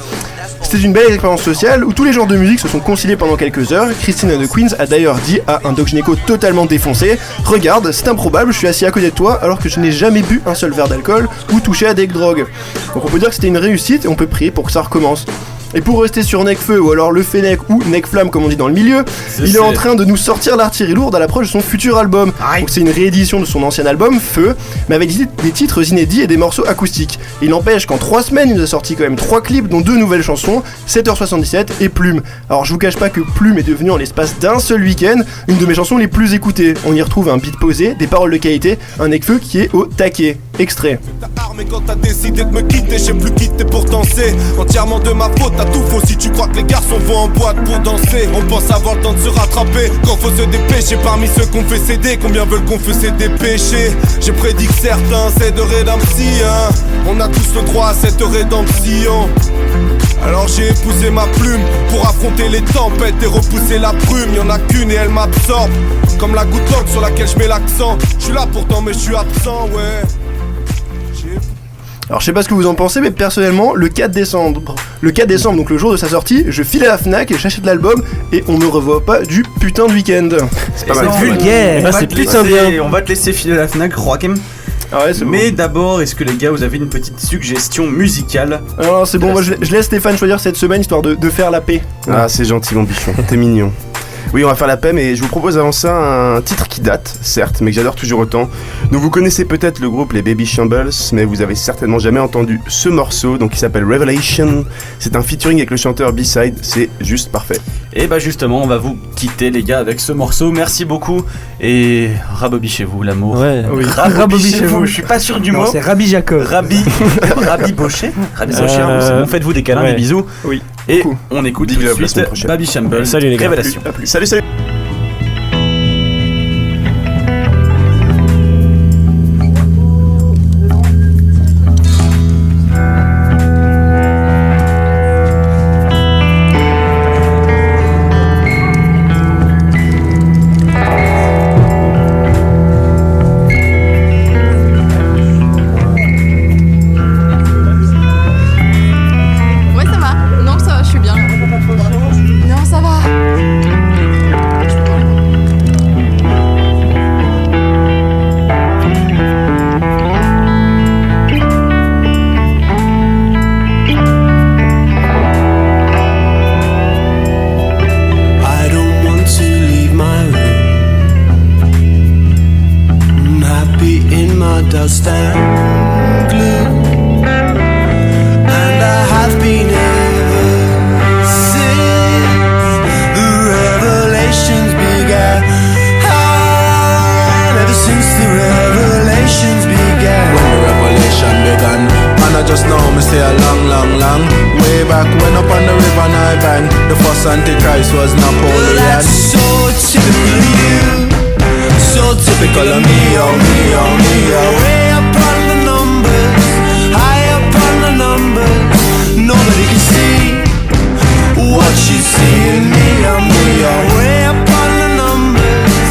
Speaker 20: C'était une belle expérience sociale où tous les genres de musique se sont conciliés pendant quelques heures. Christine and the Queens a d'ailleurs dit à un Doc Gynéco totalement défoncé: regarde, c'est improbable, je suis assis à côté de toi alors que je n'ai jamais bu un seul verre d'alcool ou touché à des drogues. Donc on peut dire que c'était une réussite et on peut prier pour que ça recommence. Et pour rester sur Nekfeu ou alors le Fennec ou Nekflamme comme on dit dans le milieu, il est en train de nous sortir l'artillerie lourde à l'approche de son futur album. Donc c'est une réédition de son ancien album Feu, mais avec des titres inédits et des morceaux acoustiques. Il n'empêche qu'en 3 semaines il nous a sorti quand même 3 clips dont 2 nouvelles chansons, 7h77 et Plume. Alors je vous cache pas que Plume est devenu en l'espace d'un seul week-end une de mes chansons les plus écoutées. On y retrouve un beat posé, des paroles de qualité, un Nekfeu qui est au taquet. Extrait.
Speaker 17: Mais quand t'as décidé de me quitter, je sais plus quitter pourtant c'est entièrement de ma faute, t'as tout faux si tu crois que les garçons vont en boîte pour danser. On pense avoir le temps de se rattraper quand faut se dépêcher. Parmi ceux qu'on fait céder, combien veulent confesser des péchés? J'ai prédit que certains c'est de rédemption. On a tous le droit à cette rédemption. Alors j'ai épousé ma plume pour affronter les tempêtes et repousser la brume. Y'en a qu'une et elle m'absorbe comme la goutte d'encre sur laquelle je mets l'accent. Je suis là pourtant mais je suis absent, ouais.
Speaker 20: Alors je sais pas ce que vous en pensez, mais personnellement, le 4 décembre, donc le jour de sa sortie, je file à la Fnac et j'achète l'album et on me revoit pas du putain de week-end.
Speaker 18: C'est pas mal vulgaire. C'est putain bien. On va te laisser filer à la Fnac, Joachim.
Speaker 20: Ah ouais,
Speaker 18: mais d'abord, est-ce que les gars, vous avez une petite suggestion musicale?
Speaker 20: Alors c'est bon, moi je laisse Stéphane choisir cette semaine histoire de faire la paix.
Speaker 16: Ah c'est gentil mon bichon, t'es mignon. Oui, on va faire la paix, mais je vous propose avant ça un titre qui date, certes, mais que j'adore toujours autant. Donc vous connaissez peut-être le groupe les Baby Shambles, mais vous avez certainement jamais entendu ce morceau, donc il s'appelle Revelation. C'est un featuring avec le chanteur B-Side, c'est juste parfait.
Speaker 4: Et bah justement, on va vous quitter les gars avec ce morceau, merci beaucoup, et rabobichez-vous l'amour.
Speaker 2: Ouais,
Speaker 3: oui.
Speaker 18: Rabobichez-vous, je suis pas sûr du mot.
Speaker 3: C'est Rabbi Jacob.
Speaker 4: Rabbi Bochet. Rabbi Bochet, c'est bon, faites-vous des câlins, des bisous.
Speaker 20: Oui.
Speaker 4: Et on écoute tout de suite Baby Shambles.
Speaker 2: Salut les gars.
Speaker 4: Révélation.
Speaker 16: Salut, salut.
Speaker 19: The first Antichrist was Napoleon. Well, that's so typical of you. So typical of me, oh me, oh me, oh. Way up on the numbers, high up on the numbers. Nobody can see what you see in me, oh me, oh. Way up on the numbers,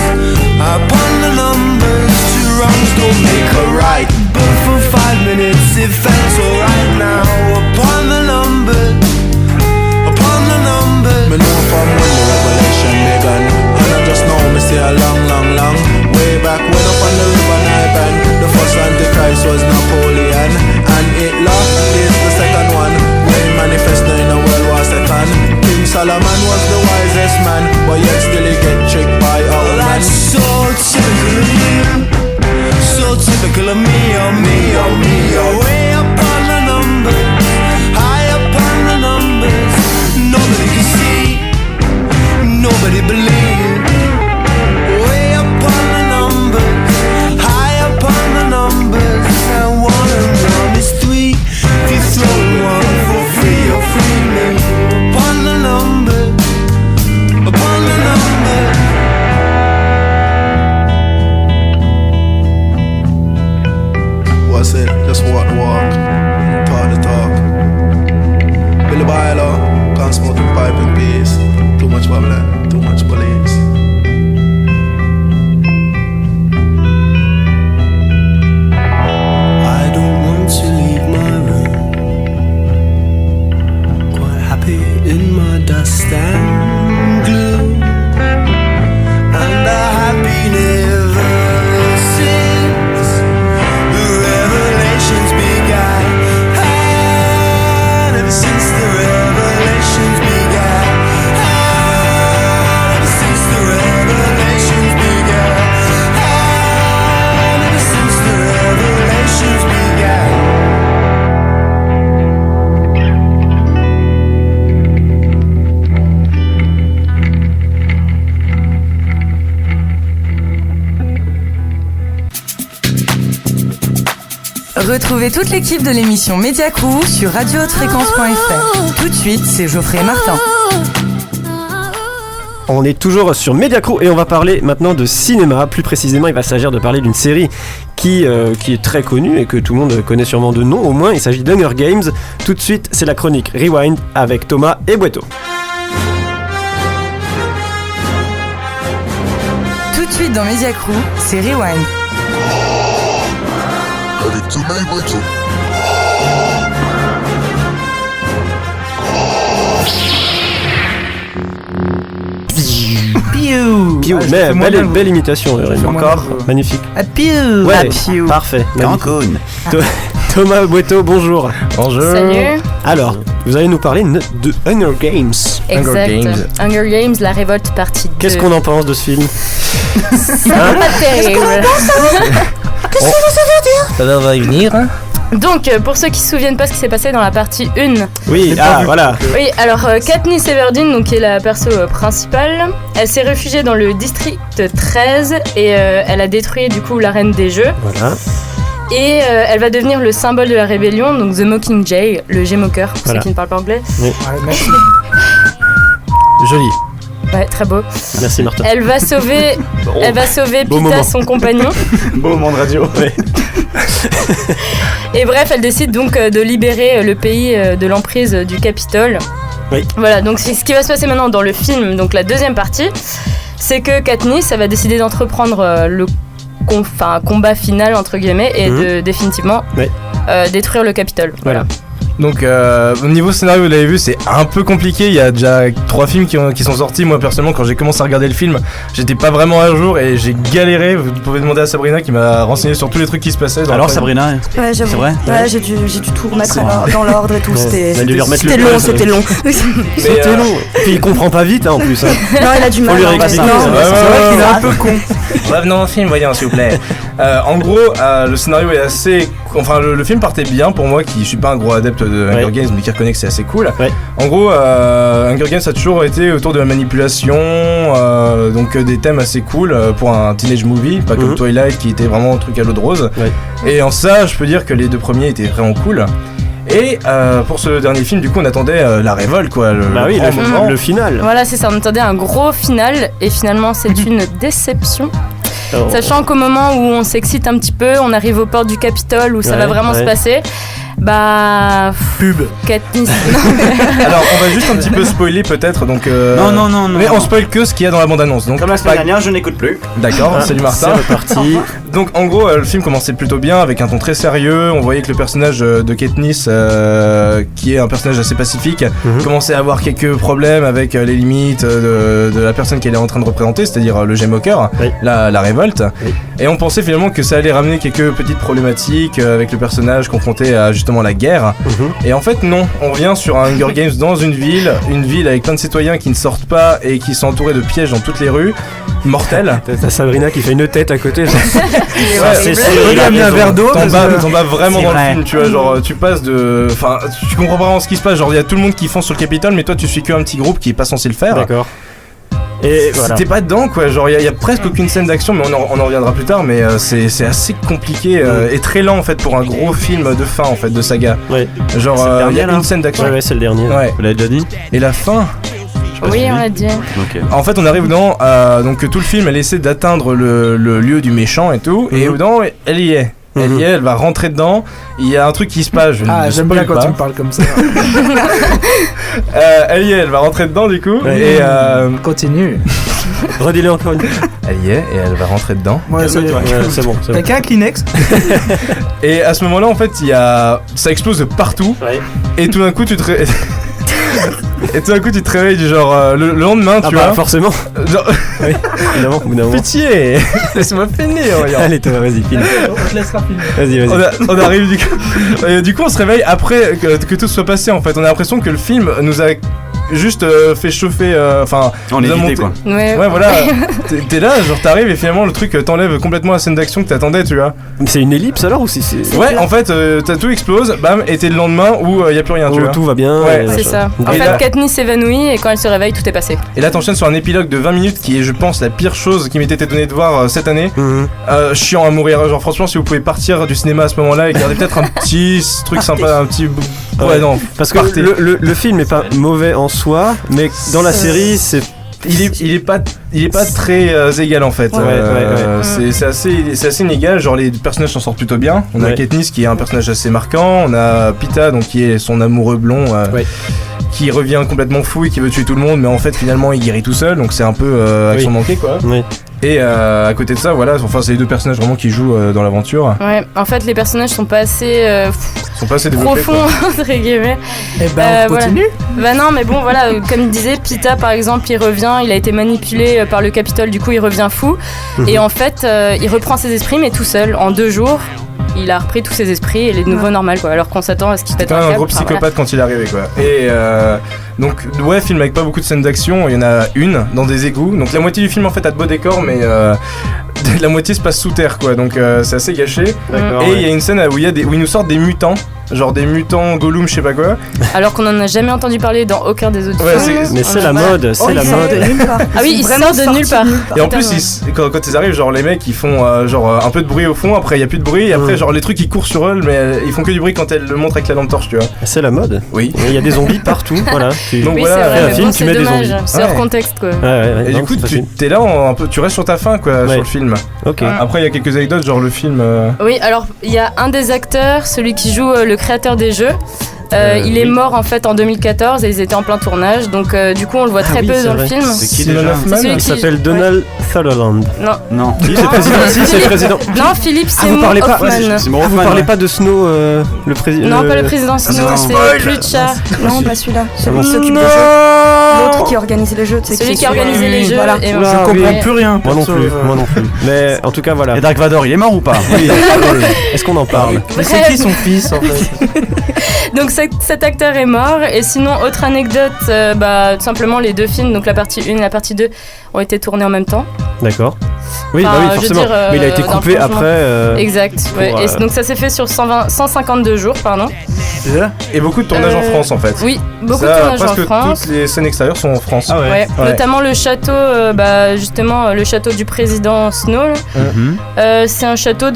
Speaker 19: up on the numbers. Two wrongs don't make a right, but for 5 minutes it felt alright now. Upon the numbers, upon the numbers. Me know from when the revelation began, and I just know me see a long, long, long way back when up on the river Niban. The first Antichrist was Napoleon, and Hitler is the second one. When manifested in the World War II, King Solomon was the wisest man, but yet still he get tricked by all man. That's so typical of you, so typical of me, oh me, oh me, oh. Way up on the numbers, high up on the numbers. Nobody can see, nobody believe. Way up on the numbers, high up on the numbers. And 1 and 1 is 3. If you throw one for free, you're free me. Upon the numbers, upon the numbers. What's it? Just walk the walk, talk the talk. Billy Byler, can't smoke the pipe in peace. Too much Babylon, too much police. I don't want to leave my room. Quite happy in my dust and gloom. And a happy never since the revelations began. And ever since the revelations began. And ever since the revelations began. And ever since the revelations began.
Speaker 1: Retrouvez toute l'équipe de l'émission Média Crew sur radiohautefréquence.fr. Tout de suite, c'est Geoffrey et Martin.
Speaker 2: On est toujours sur Média Crew et on va parler maintenant de cinéma. Plus précisément, il va s'agir de parler d'une série qui est très connue et que tout le monde connaît sûrement de nom au moins. Il s'agit d'Hunger Games. Tout de suite, c'est la chronique Rewind avec Thomas et Bueto.
Speaker 1: Tout de suite dans Média Crew, c'est Rewind.
Speaker 19: Avec Thomas et Bueto.
Speaker 2: Piou, mais belle imitation, encore magnifique.
Speaker 3: Piou,
Speaker 2: ouais, parfait.
Speaker 18: Cancun.
Speaker 2: Thomas Bueto, bonjour.
Speaker 21: Bonjour. Salut.
Speaker 2: Alors, vous allez nous parler de Hunger Games.
Speaker 21: Exact. Hunger Games, la révolte partie 2.
Speaker 2: Qu'est-ce qu'on en pense de ce film?
Speaker 21: C'est pas terrible.
Speaker 3: Qu'est-ce que ça veut dire? Ça va y venir.
Speaker 21: Donc, pour ceux qui se souviennent pas ce qui s'est passé dans la partie 1.
Speaker 2: Oui, voilà.
Speaker 21: Oui, alors Katniss Everdeen, donc, qui est la perso principale, elle s'est réfugiée dans le district 13 et elle a détruit du coup l'arène des jeux. Voilà. Et elle va devenir le symbole de la rébellion, donc The Mockingjay, le G-Mocker, pour ceux qui ne parlent pas anglais.
Speaker 2: Oui. Ouais, merci. Joli.
Speaker 21: Ouais, très beau.
Speaker 2: Merci Martin.
Speaker 21: Elle va sauver Pita, son compagnon.
Speaker 2: Beau moment de radio. Ouais.
Speaker 21: Et bref, elle décide donc de libérer le pays de l'emprise du Capitole.
Speaker 2: Oui.
Speaker 21: Voilà, donc c'est ce qui va se passer maintenant dans le film, donc la deuxième partie, c'est que Katniss, elle va décider d'entreprendre le combat final entre guillemets et de définitivement détruire le Capitole.
Speaker 2: Voilà.
Speaker 22: Donc au niveau scénario, vous l'avez vu, c'est un peu compliqué. Il y a déjà 3 films qui sont sortis. Moi personnellement, quand j'ai commencé à regarder le film, j'étais pas vraiment à jour et j'ai galéré. Vous pouvez demander à Sabrina qui m'a renseigné sur tous les trucs qui se passaient.
Speaker 4: Alors Sabrina,
Speaker 10: ouais,
Speaker 4: c'est vrai.
Speaker 10: Ouais, j'ai dû tout remettre dans l'ordre et tout.
Speaker 2: Ouais.
Speaker 10: C'était long.
Speaker 2: C'était long. Et il comprend pas vite en plus. Hein.
Speaker 10: Non, il a du mal.
Speaker 2: Faut lui réexpliquer.
Speaker 22: C'est vrai qu'il est un peu con. Revenons au film, voyons s'il vous plaît. En gros, le scénario est assez... Enfin, le film partait bien pour moi qui suis pas un gros adepte de Hunger Games mais qui reconnaît que c'est assez cool. En gros, Hunger Games a toujours été autour de la manipulation, donc des thèmes assez cool pour un teenage movie, pas comme Twilight qui était vraiment un truc à l'eau de rose. Et en ça, je peux dire que les 2 premiers étaient vraiment cool. Et pour ce dernier film, du coup, on attendait la révolte, quoi.
Speaker 2: Le final.
Speaker 21: Voilà, c'est ça, on attendait un gros final, et finalement, c'est une déception.
Speaker 2: Oh.
Speaker 21: Sachant qu'au moment où on s'excite un petit peu, on arrive aux portes du Capitole où ça va vraiment se passer. Bah.
Speaker 22: Pub.
Speaker 21: Katniss.
Speaker 22: Alors, on va juste un petit peu spoiler peut-être. Donc,
Speaker 18: Non.
Speaker 22: Mais on spoil que ce qu'il y a dans la bande-annonce. Donc,
Speaker 18: Comme la semaine dernière, je n'écoute plus.
Speaker 22: D'accord, salut Martin.
Speaker 2: C'est reparti.
Speaker 22: Donc en gros, le film commençait plutôt bien avec un ton très sérieux. On voyait que le personnage de Katniss, qui est un personnage assez pacifique, commençait à avoir quelques problèmes avec les limites de la personne qu'elle est en train de représenter, c'est-à-dire le G-Mocker, la révolte. Oui. Et on pensait finalement que ça allait ramener quelques petites problématiques avec le personnage confronté à justement la guerre. Et en fait non, on revient sur un Hunger Games dans une ville avec plein de citoyens qui ne sortent pas et qui sont entourés de pièges dans toutes les rues. Mortel.
Speaker 2: T'as Sabrina qui fait une tête à côté.
Speaker 22: C'est
Speaker 2: amené un verre d'eau.
Speaker 22: T'en bats vraiment dans le film, tu vois, genre tu passes de. Enfin, tu comprends pas vraiment ce qui se passe, genre il y a tout le monde qui fonce sur le Capitole, mais toi tu suis qu'un petit groupe qui est pas censé le faire.
Speaker 2: D'accord. Et voilà.
Speaker 22: T'es pas dedans quoi, genre il y a presque aucune scène d'action, mais on en reviendra plus tard, mais c'est assez compliqué et très lent en fait pour un gros film de fin en fait, de saga.
Speaker 2: Ouais.
Speaker 22: Genre il y a une scène d'action.
Speaker 2: Ouais, c'est le dernier.
Speaker 22: Ouais.
Speaker 4: Vous l'avez déjà dit?
Speaker 22: Et la fin.
Speaker 21: Oui, on l'a dit.
Speaker 4: Okay.
Speaker 22: En fait, on arrive dans donc tout le film, elle essaie d'atteindre le lieu du méchant et tout, et dedans, elle y est. Elle y est, elle va rentrer dedans. Il y a un truc qui se passe.
Speaker 3: J'aime bien quand tu me parles comme ça.
Speaker 22: Elle y est, elle va rentrer dedans du coup. Et
Speaker 3: continue.
Speaker 2: Redis-le encore une fois.
Speaker 22: Elle y est et elle va rentrer dedans.
Speaker 3: Ouais, c'est bon. T'as qu'un Kleenex.
Speaker 22: Et à ce moment-là, en fait, ça explose de partout. Et tout d'un coup, tu te réveilles du genre le lendemain, tu vois.
Speaker 2: Forcément.
Speaker 22: Genre...
Speaker 2: Oui, évidemment.
Speaker 22: Pitié. Laisse-moi finir.
Speaker 2: Allez, Thomas, vas-y, finis.
Speaker 3: On te laissera finir.
Speaker 22: Vas-y. On arrive du coup. Du coup, on se réveille après que tout soit passé. En fait, on a l'impression que le film nous a juste fait chauffer. Enfin,
Speaker 4: on est monté quoi.
Speaker 22: Ouais, voilà. T'es là, genre t'arrives et finalement le truc t'enlève complètement la scène d'action que t'attendais, tu vois.
Speaker 2: Mais c'est une ellipse alors ou c'est
Speaker 22: Ouais, en fait, tout explose, bam, et t'es le lendemain où y a plus rien, tu vois.
Speaker 2: Tout va bien.
Speaker 22: Ouais,
Speaker 21: c'est ça. En fait, Katniss s'évanouit et quand elle se réveille, tout est passé.
Speaker 22: Et là, t'enchaînes sur un épilogue de 20 minutes qui est, je pense, la pire chose qui m'était été donnée de voir cette année. Chiant à mourir. Genre, franchement, si vous pouvez partir du cinéma à ce moment-là et garder peut-être un petit truc sympa, un petit. Ouais, non.
Speaker 2: Parce que le film est pas mauvais en soi, mais dans la série, c'est.
Speaker 22: Il est pas très égal en fait. C'est assez inégal. Genre les personnages s'en sortent plutôt bien. On a Katniss qui est un personnage assez marquant. On a Pita donc qui est son amoureux blond. Qui revient complètement fou et qui veut tuer tout le monde, mais en fait finalement il guérit tout seul, donc c'est un peu action manquée quoi. Et à côté de ça, voilà, enfin c'est les deux personnages vraiment qui jouent dans l'aventure.
Speaker 21: Ouais, en fait les personnages sont pas assez
Speaker 22: développés,
Speaker 21: profonds entre guillemets.
Speaker 3: Et on continue.
Speaker 21: Bah non, mais bon voilà, comme il disait, Pita par exemple, il revient, il a été manipulé par le Capitole, du coup il revient fou. Et en fait, il reprend ses esprits, mais tout seul, en 2 jours. Il a repris tous ses esprits et il est de nouveau normal quoi, alors qu'on s'attend à ce qu'il pète un câble.
Speaker 22: C'était un gros psychopathe quand il est arrivé quoi. Et donc ouais, film avec pas beaucoup de scènes d'action, il y en a une dans des égouts. Donc la moitié du film en fait a de beaux décors, mais la moitié se passe sous terre quoi, donc c'est assez gâché. Et il y a une scène où ils nous sortent des mutants. Genre des mutants Gollum, je sais pas quoi.
Speaker 21: Alors qu'on en a jamais entendu parler dans aucun des autres films.
Speaker 2: Mais c'est la mode, c'est la mode.
Speaker 21: Ah oui, ils sortent de nulle part.
Speaker 22: Et en plus, quand ils arrivent, genre les mecs ils font genre un peu de bruit au fond, après il y a plus de bruit, et après genre les trucs ils courent sur eux, mais ils font que du bruit quand elles le montrent avec la lampe torche, tu vois.
Speaker 2: C'est la mode.
Speaker 22: Oui.
Speaker 2: Il y a des zombies partout, voilà.
Speaker 22: Donc
Speaker 21: oui,
Speaker 22: voilà,
Speaker 21: c'est vrai,
Speaker 2: un film,
Speaker 21: bon,
Speaker 2: tu mets des zombies.
Speaker 21: C'est hors contexte quoi.
Speaker 22: Et du coup, t'es là un peu, tu restes sur ta faim quoi, sur le film.
Speaker 2: Ok.
Speaker 22: Après il y a quelques anecdotes, genre le film.
Speaker 21: Oui, alors il y a un des acteurs, celui qui joue le créateur des jeux. Il est mort en fait en 2014 et ils étaient en plein tournage, donc du coup on le voit très peu dans le film.
Speaker 22: C'est qui déjà?
Speaker 2: Il s'appelle Donald Sutherland.
Speaker 21: Non.
Speaker 2: Si, c'est président. Si, c'est président.
Speaker 21: Non, Philippe Seymour Hoffman.
Speaker 2: Vous parlez pas de Snow, le président?
Speaker 21: Non, pas le président Snow, c'est Plucha.
Speaker 10: Non, pas celui-là. Celui qui s'occupe des jeux. L'autre qui organise les jeux.
Speaker 21: Celui qui organise les jeux.
Speaker 3: Voilà. Je comprends plus rien.
Speaker 2: Moi non plus. Mais en tout cas voilà.
Speaker 4: Et Dark Vador, il est mort ou pas?
Speaker 2: Est-ce qu'on en parle?
Speaker 3: Mais c'est qui son fils en fait?
Speaker 21: Donc cet acteur est mort, et sinon autre anecdote, tout simplement les 2 films, donc la partie 1 et la partie 2 ont été tournés en même temps.
Speaker 2: D'accord. Oui,
Speaker 21: Enfin,
Speaker 2: bah oui,
Speaker 21: je veux
Speaker 2: forcément.
Speaker 21: dire,
Speaker 2: Mais il a été
Speaker 21: d'un
Speaker 2: coupé
Speaker 21: changement.
Speaker 2: après.
Speaker 21: Exact.
Speaker 2: pour,
Speaker 21: Ouais. Et donc ça s'est fait sur 152 jours, pardon.
Speaker 22: Et beaucoup de tournages en France en fait.
Speaker 21: Oui, beaucoup
Speaker 22: Ça,
Speaker 21: de tournages en
Speaker 22: presque
Speaker 21: France.
Speaker 22: toutes les scènes extérieures sont en France.
Speaker 21: Ouais. Notamment le château, justement le château du président Snow. Là. C'est un château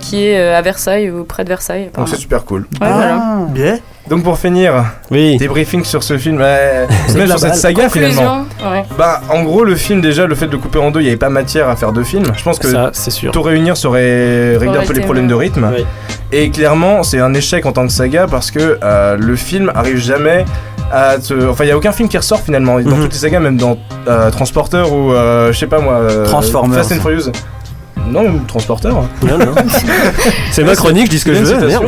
Speaker 21: qui est à Versailles ou près de Versailles.
Speaker 22: Donc c'est super cool.
Speaker 21: Ouais, voilà.
Speaker 22: Bien. Donc pour finir, débriefing sur ce film, même sur cette saga finalement.
Speaker 21: Ouais.
Speaker 22: Bah en gros le film déjà, le fait de le couper en deux, il n'y avait pas matière à faire deux films. Je pense que
Speaker 2: Ça, c'est sûr.
Speaker 22: tout réunir ça aurait réglé un peu les problèmes de rythme.
Speaker 2: Oui.
Speaker 22: Et clairement c'est un échec en tant que saga parce que le film arrive jamais à te... Enfin il n'y a aucun film qui ressort finalement. Dans toutes les sagas, même dans Transporter ou je sais pas moi...
Speaker 4: Transformers.
Speaker 22: Fast and Furious. Non, même Transporter.
Speaker 2: Non. C'est ma chronique, je dis ce que je veux. Merde.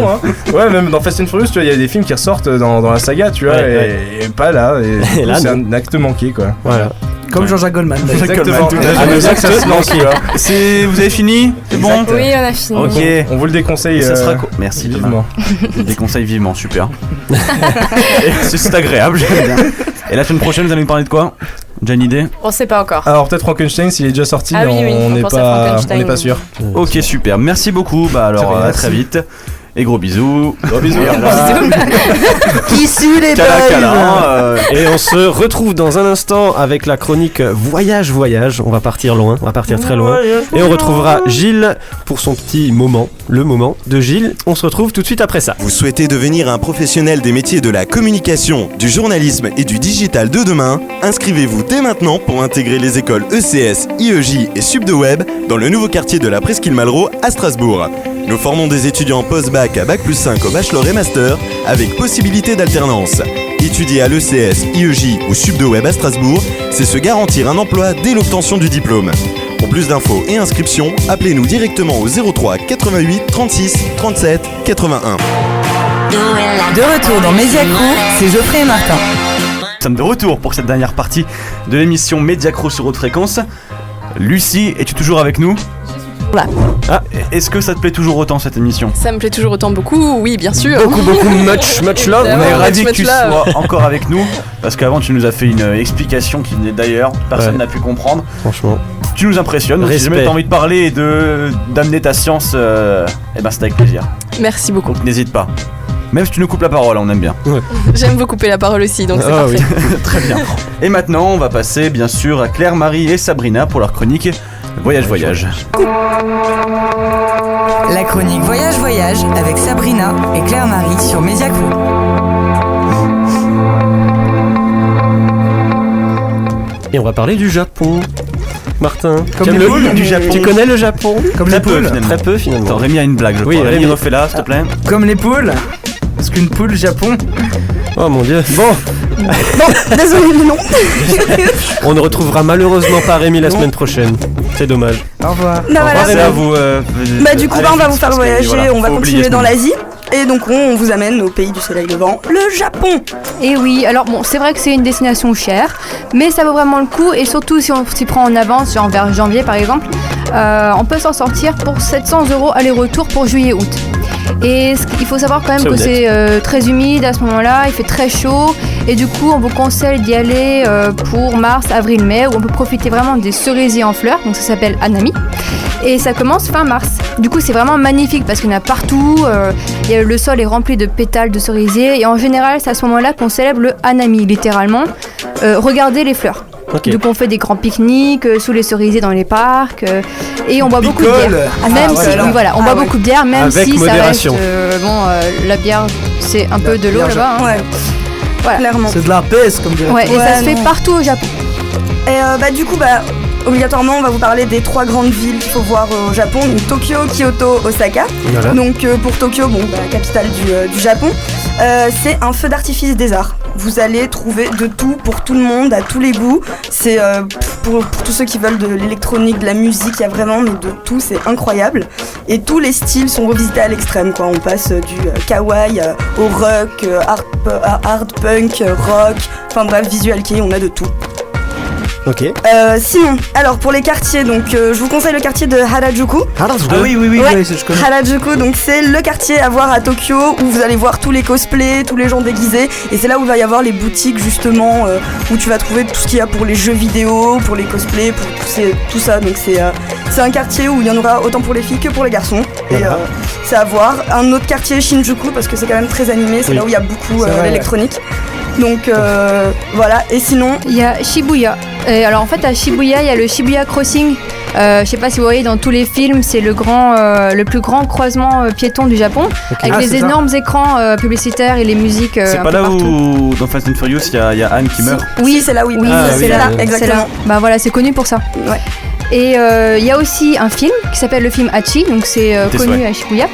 Speaker 22: Ouais, même dans Fast and Furious, tu vois, il y a des films qui ressortent dans la saga, tu vois, et pas là. Et
Speaker 2: là,
Speaker 22: c'est
Speaker 2: non.
Speaker 22: un acte manqué, quoi.
Speaker 2: Voilà.
Speaker 3: Comme Jean-Jacques Goldman.
Speaker 22: Exactement.
Speaker 4: Vous avez fini? C'est bon?
Speaker 21: Oui, on a fini.
Speaker 4: Ok.
Speaker 22: On vous le déconseille.
Speaker 4: Ça sera Merci
Speaker 22: vivement.
Speaker 4: Je le déconseille vivement, super. C'est agréable, j'aime bien. Et la semaine prochaine, vous allez nous parler de quoi? Déjà une idée?
Speaker 21: On sait pas encore.
Speaker 22: Alors peut-être Frankenstein s'il est déjà sorti,
Speaker 21: Ah
Speaker 22: mais
Speaker 21: oui,
Speaker 22: on n'est
Speaker 21: pense à
Speaker 22: pas,
Speaker 21: Frankenstein.
Speaker 22: sûr.
Speaker 4: Ok, super. Merci beaucoup. Bah alors, à très vite. Et gros bisous. Gros bisous.
Speaker 10: Qui suit les
Speaker 2: Câlin. Et on se retrouve dans un instant avec la chronique Voyage. On va partir loin, on va partir très loin. Et on retrouvera Gilles pour son petit moment, le moment de Gilles. On se retrouve tout de suite après ça.
Speaker 7: Vous souhaitez devenir un professionnel des métiers de la communication, du journalisme et du digital de demain? Inscrivez-vous dès maintenant pour intégrer les écoles ECS, IEJ et Subdeweb dans le nouveau quartier de la Presqu'île Malraux à Strasbourg. Nous formons des étudiants post-bac à bac+5 au bachelor et master avec possibilité d'alternance. Étudier à l'ECS, IEJ ou Subdeweb à Strasbourg, c'est se garantir un emploi dès l'obtention du diplôme. Pour plus d'infos et inscriptions, appelez-nous directement au 03 88 36 37 81.
Speaker 1: De retour dans Mediacrou, c'est Geoffrey et Martin.
Speaker 4: Nous sommes de retour pour cette dernière partie de l'émission Mediacrou sur Haute Fréquence. Lucie, es-tu toujours avec nous?
Speaker 9: Voilà.
Speaker 4: Ah, est-ce que ça te plaît toujours autant cette émission?
Speaker 9: Ça me plaît toujours autant beaucoup, oui, bien sûr.
Speaker 2: Beaucoup, much love.
Speaker 4: On est ravis que
Speaker 9: much
Speaker 4: tu
Speaker 9: love.
Speaker 4: sois encore avec nous parce qu'avant tu nous as fait une explication qui venait d'ailleurs, personne n'a pu comprendre.
Speaker 2: Franchement,
Speaker 4: tu nous impressionnes. Donc, si jamais
Speaker 2: Respect.
Speaker 4: t'as envie de parler et d'amener ta science, eh ben c'est avec plaisir.
Speaker 9: Merci beaucoup.
Speaker 4: Donc n'hésite pas. Même si tu nous coupes la parole, on aime bien.
Speaker 9: J'aime vous couper la parole aussi, donc c'est
Speaker 4: Ah
Speaker 9: parfait.
Speaker 4: oui. Très bien. Et maintenant, on va passer bien sûr à Claire, Marie et Sabrina pour leur chronique Voyage.
Speaker 1: La chronique Voyage avec Sabrina et Claire-Marie sur Mediacrou.
Speaker 2: Et on va parler du Japon. Martin,
Speaker 22: Comme les poules du Japon.
Speaker 2: Tu connais le Japon?
Speaker 22: Comme les poules.
Speaker 2: Très peu finalement.
Speaker 4: Attends, Rémi a une blague, je
Speaker 2: Oui,
Speaker 4: crois. Rémi,
Speaker 2: Rémi.
Speaker 4: refais-la, s'il te plaît.
Speaker 3: Comme les poules. Parce qu'une poule Japon.
Speaker 2: Oh mon dieu. Bon,
Speaker 10: Désolé, mais non.
Speaker 2: on ne retrouvera malheureusement pas Rémi la semaine prochaine. C'est dommage.
Speaker 3: Au revoir.
Speaker 8: Bah voilà.
Speaker 4: C'est à vous.
Speaker 8: Bah du coup
Speaker 4: allez,
Speaker 8: on va
Speaker 4: vite,
Speaker 8: vous faire
Speaker 4: parce que,
Speaker 8: voyager,
Speaker 4: voilà,
Speaker 8: on va
Speaker 4: faut oublier
Speaker 8: continuer
Speaker 4: ce
Speaker 8: dans
Speaker 4: moment.
Speaker 8: l'Asie et donc on vous amène au pays du soleil levant, le Japon.
Speaker 10: Et oui, alors bon, c'est vrai que c'est une destination chère, mais ça vaut vraiment le coup, et surtout si on s'y prend en avance, genre vers janvier par exemple, on peut s'en sortir pour 700 € aller-retour pour juillet-août. Et il faut savoir quand même
Speaker 2: C'est
Speaker 10: que
Speaker 2: honnête.
Speaker 10: c'est très humide à ce moment-là, il fait très chaud, et du coup on vous conseille d'y aller pour mars, avril, mai, où on peut profiter vraiment des cerisiers en fleurs, donc ça s'appelle Hanami, et ça commence fin mars. Du coup c'est vraiment magnifique parce qu'il y en a partout, le sol est rempli de pétales de cerisier, et en général c'est à ce moment-là qu'on célèbre le Hanami, littéralement, regarder les fleurs.
Speaker 2: Ok.
Speaker 10: Donc on fait des grands pique-niques sous les cerisiers dans les parcs, et on boit beaucoup de
Speaker 3: Picole.
Speaker 10: bière.
Speaker 3: Ah,
Speaker 10: Même
Speaker 3: voilà.
Speaker 10: si, oui, voilà, on boit beaucoup de bière, même
Speaker 2: Avec
Speaker 10: si
Speaker 2: modération.
Speaker 10: ça reste, la bière c'est un peu de l'eau
Speaker 3: bière
Speaker 10: là-bas. hein.
Speaker 8: Ouais,
Speaker 10: Voilà.
Speaker 8: clairement.
Speaker 3: C'est de la peste comme dirait.
Speaker 10: Ouais, et ça se
Speaker 8: Ouais,
Speaker 10: fait
Speaker 8: non.
Speaker 10: partout au Japon.
Speaker 8: Et du coup obligatoirement on va vous parler des 3 grandes villes qu'il faut voir au Japon, donc Tokyo, Kyoto, Osaka.
Speaker 2: Voilà.
Speaker 8: Donc pour Tokyo, capitale du Japon, c'est un feu d'artifice des arts. Vous allez trouver de tout pour tout le monde, à tous les goûts. C'est pour tous ceux qui veulent de l'électronique, de la musique, il y a vraiment de tout, c'est incroyable. Et tous les styles sont revisités à l'extrême, quoi. On passe du kawaii au rock, hard punk, rock, enfin bref, visual kei, on a de tout.
Speaker 2: Ok.
Speaker 8: Sinon, alors pour les quartiers, donc je vous conseille le quartier de Harajuku.
Speaker 3: Harajuku. Ah oui,
Speaker 8: Ouais,
Speaker 3: je connais.
Speaker 8: Harajuku, donc c'est le quartier à voir à Tokyo où vous allez voir tous les cosplays, tous les gens déguisés, et c'est là où il va y avoir les boutiques justement où tu vas trouver tout ce qu'il y a pour les jeux vidéo, pour les cosplays, pour tout ça. Donc c'est un quartier où il y en aura autant pour les filles que pour les garçons. Et c'est à voir. Un autre quartier, Shinjuku, parce que c'est quand même très animé, c'est là où il y a beaucoup l'électronique. Donc voilà, et sinon
Speaker 6: il y a Shibuya. Alors en fait à Shibuya il y a le Shibuya Crossing. Je sais pas si vous voyez dans tous les films, c'est le plus grand croisement piéton du Japon, avec les énormes écrans publicitaires et les musiques.
Speaker 4: C'est pas là où dans Fast and Furious il y a Anne qui meurt.
Speaker 8: Oui, c'est là où il meurt.
Speaker 6: c'est là,
Speaker 8: exactement.
Speaker 6: Bah voilà, c'est connu pour ça.
Speaker 8: Ouais.
Speaker 6: Et il y a aussi un film qui s'appelle le film Hachi, donc c'est connu à Shibuya.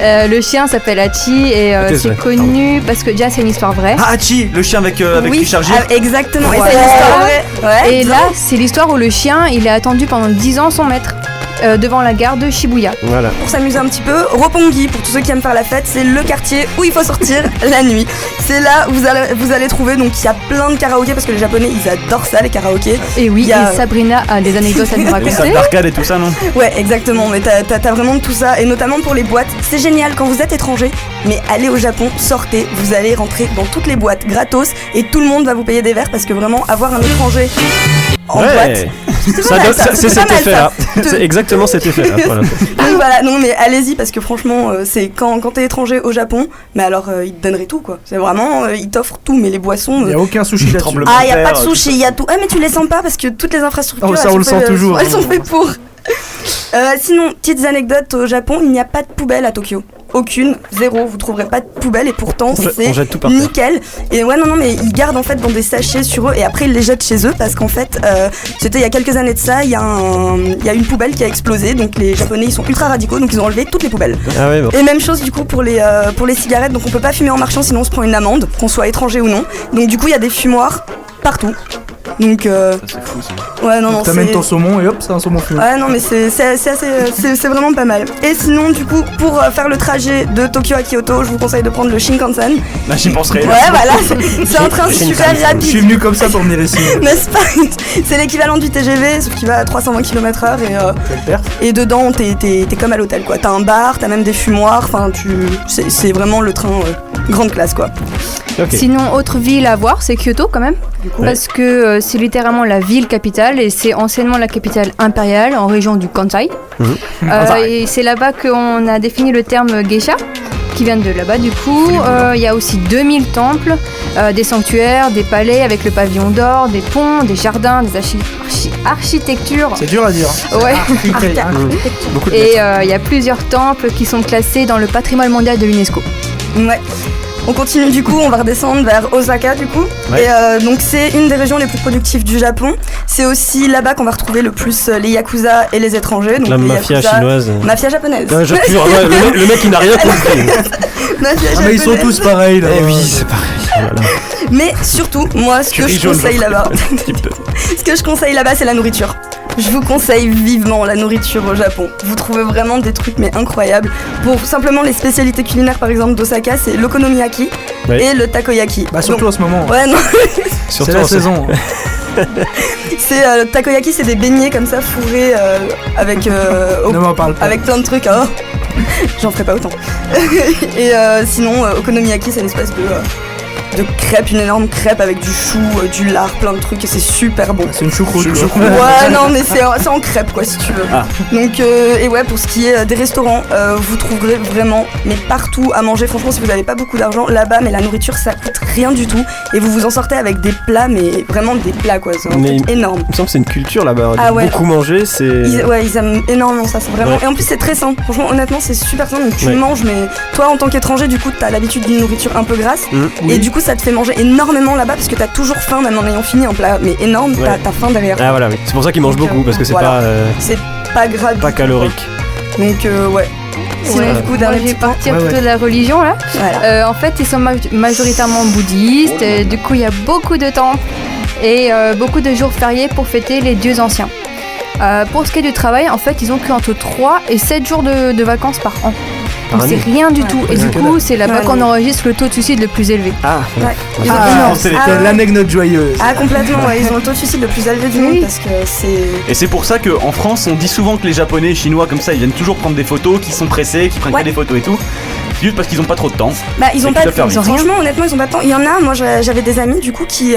Speaker 6: Le chien s'appelle Hachi et c'est connu parce que déjà c'est une histoire vraie.
Speaker 4: Ah, Hachi, le chien avec Richard Gere.
Speaker 8: Exactement,
Speaker 6: Ouais.
Speaker 8: c'est une histoire vraie. Ouais,
Speaker 6: et là, c'est l'histoire où le chien, il a attendu pendant 10 ans son maître devant la gare de Shibuya.
Speaker 2: Voilà.
Speaker 8: Pour s'amuser un petit peu, Roppongi, pour tous ceux qui aiment faire la fête, c'est le quartier où il faut sortir la nuit. C'est là où vous allez trouver, donc il y a plein de karaokés parce que les Japonais ils adorent ça, les karaokés.
Speaker 6: Et oui, et Sabrina a des anecdotes à nous
Speaker 4: Les
Speaker 6: raconter.
Speaker 4: salles d'arcade et tout ça, non?
Speaker 8: Ouais, exactement, mais t'as vraiment tout ça, et notamment pour les boîtes. C'est génial quand vous êtes étranger, mais allez au Japon, sortez, vous allez rentrer dans toutes les boîtes gratos et tout le monde va vous payer des verres parce que vraiment avoir un étranger en boîte.
Speaker 2: C'est cet effet-là. C'est exactement cet effet-là. Voilà.
Speaker 8: Donc voilà, non mais allez-y parce que franchement, c'est quand t'es étranger au Japon, mais alors ils te donneraient tout quoi. C'est vraiment, ils t'offrent tout, mais les boissons.
Speaker 3: Il n'y a aucun sushi là-dessus.
Speaker 8: Ah, il n'y a pas de sushi, il y a tout. Ah, mais tu les sens pas parce que toutes les infrastructures.
Speaker 3: Oh, ça, on le sent toujours.
Speaker 8: Elles sont faites pour. Sinon, petites anecdotes au Japon, il n'y a pas de poubelle à Tokyo. Aucune, zéro, vous trouverez pas de poubelle et pourtant
Speaker 2: on jette tout par terre.
Speaker 8: nickel. Et ouais, non, mais ils gardent en fait dans des sachets sur eux et après ils les jettent chez eux parce qu'en fait, c'était il y a quelques années de ça, il y a une poubelle qui a explosé, donc les Japonais ils sont ultra radicaux, donc ils ont enlevé toutes les poubelles.
Speaker 2: Ah ouais, bon.
Speaker 8: Et même chose du coup pour les cigarettes, donc on peut pas fumer en marchant sinon on se prend une amende, qu'on soit étranger ou non. Donc du coup il y a des fumoirs partout. Donc
Speaker 4: c'est fou ça.
Speaker 8: Ouais, non,
Speaker 3: T'amènes ton saumon et hop, c'est un saumon fumé.
Speaker 8: Ouais, non, mais c'est vraiment pas mal. Et sinon, du coup, pour faire le trajet de Tokyo à Kyoto, je vous conseille de prendre le Shinkansen.
Speaker 4: Là, j'y penserai.
Speaker 8: Ouais, voilà, c'est un train super rapide.
Speaker 3: Je suis venu comme ça pour venir ici.
Speaker 8: N'est-ce pas? C'est l'équivalent du TGV, sauf qu'il va à 320 km/h et dedans, t'es comme à l'hôtel, quoi. T'as un bar, t'as même des fumoirs, enfin, c'est vraiment le train grande classe, quoi.
Speaker 6: Okay. Sinon, autre ville à voir, c'est Kyoto quand même, parce que c'est littéralement la ville capitale et c'est anciennement la capitale impériale en région du Kansai. Et c'est là-bas qu'on a défini le terme geisha, qui vient de là-bas du coup. Il y a aussi 2000 temples, des sanctuaires, des palais avec le pavillon d'or, des ponts, des jardins, des architectures.
Speaker 3: C'est dur à dire.
Speaker 6: Ouais. Et il y a plusieurs temples qui sont classés dans le patrimoine mondial de l'UNESCO.
Speaker 8: Ouais. On continue du coup, on va redescendre vers Osaka du coup. Ouais. Et donc c'est une des régions les plus productives du Japon. C'est aussi là-bas qu'on va retrouver le plus les yakuza et les étrangers. Donc
Speaker 2: la
Speaker 8: les
Speaker 2: mafia
Speaker 8: yakuza,
Speaker 2: chinoise.
Speaker 8: Mafia japonaise.
Speaker 2: Non, le mec il n'a rien compris.
Speaker 3: Mais ils sont tous pareils là.
Speaker 2: Eh oui, c'est pareil. Voilà.
Speaker 8: Mais surtout, moi ce que je conseille là-bas, c'est la nourriture. Je vous conseille vivement la nourriture au Japon. Vous trouvez vraiment des trucs mais incroyables. Pour simplement les spécialités culinaires par exemple d'Osaka, c'est l'okonomiyaki et le takoyaki.
Speaker 3: Bah surtout en ce moment.
Speaker 8: Ouais, non.
Speaker 3: C'est la saison.
Speaker 8: C'est takoyaki, c'est des beignets comme ça fourrés avec avec plein de trucs. Oh. J'en ferai pas autant. Et sinon okonomiyaki, c'est une espèce de crêpe, une énorme crêpe avec du chou, du lard, plein de trucs et c'est super bon.
Speaker 3: C'est une choucroute.
Speaker 8: Ouais, non, mais c'est en crêpe quoi si tu veux. Ah. Donc, et ouais, pour ce qui est des restaurants, vous trouverez vraiment, mais partout à manger. Franchement, si vous n'avez pas beaucoup d'argent là-bas, mais la nourriture ça coûte rien du tout et vous vous en sortez avec des plats, mais vraiment des plats quoi. C'est énorme.
Speaker 2: Il me semble que c'est une culture là-bas.
Speaker 8: Ah ouais.
Speaker 2: Beaucoup manger, c'est.
Speaker 8: Ils aiment énormément ça, c'est vraiment. Ouais. Et en plus, c'est très sain. Franchement, honnêtement, c'est super sain. Donc, tu manges, mais toi en tant qu'étranger, du coup, t'as l'habitude d'une nourriture un peu grasse et du coup, ça te fait manger énormément là-bas parce que t'as toujours faim, même en ayant fini un plat mais énorme, t'as faim derrière.
Speaker 2: Ah voilà, oui. C'est pour ça qu'ils mangent beaucoup parce que c'est
Speaker 8: c'est pas grave,
Speaker 2: pas calorique.
Speaker 8: Donc ouais.
Speaker 6: Sinon, du coup, je vais partir plutôt de la religion là. Voilà. En fait, ils sont majoritairement bouddhistes. Du coup, il y a beaucoup de temples et beaucoup de jours fériés pour fêter les dieux anciens. Pour ce qui est du travail, en fait, ils ont que entre 3 et 7 jours de vacances par an.
Speaker 2: Par
Speaker 6: Donc
Speaker 2: année.
Speaker 6: c'est rien du tout. Et du coup, c'est là-bas qu'on enregistre le taux de suicide le plus élevé.
Speaker 2: Ah,
Speaker 6: Ils ont énorme.
Speaker 20: L'anecdote joyeuse.
Speaker 8: Ah, complètement, ouais, ils ont le taux de suicide le plus élevé du monde parce que c'est.
Speaker 4: Et c'est pour ça qu'en France, on dit souvent que les Japonais, Chinois, comme ça, ils viennent toujours prendre des photos, qui sont pressés, qui prennent que des photos et tout. C'est juste parce qu'ils ont pas trop de temps.
Speaker 8: Bah, ils ont
Speaker 4: Et
Speaker 8: pas
Speaker 4: qu'ils doivent faire vite.
Speaker 8: Franchement, honnêtement, ils ont pas de temps. Il y en a, moi j'avais des amis du coup qui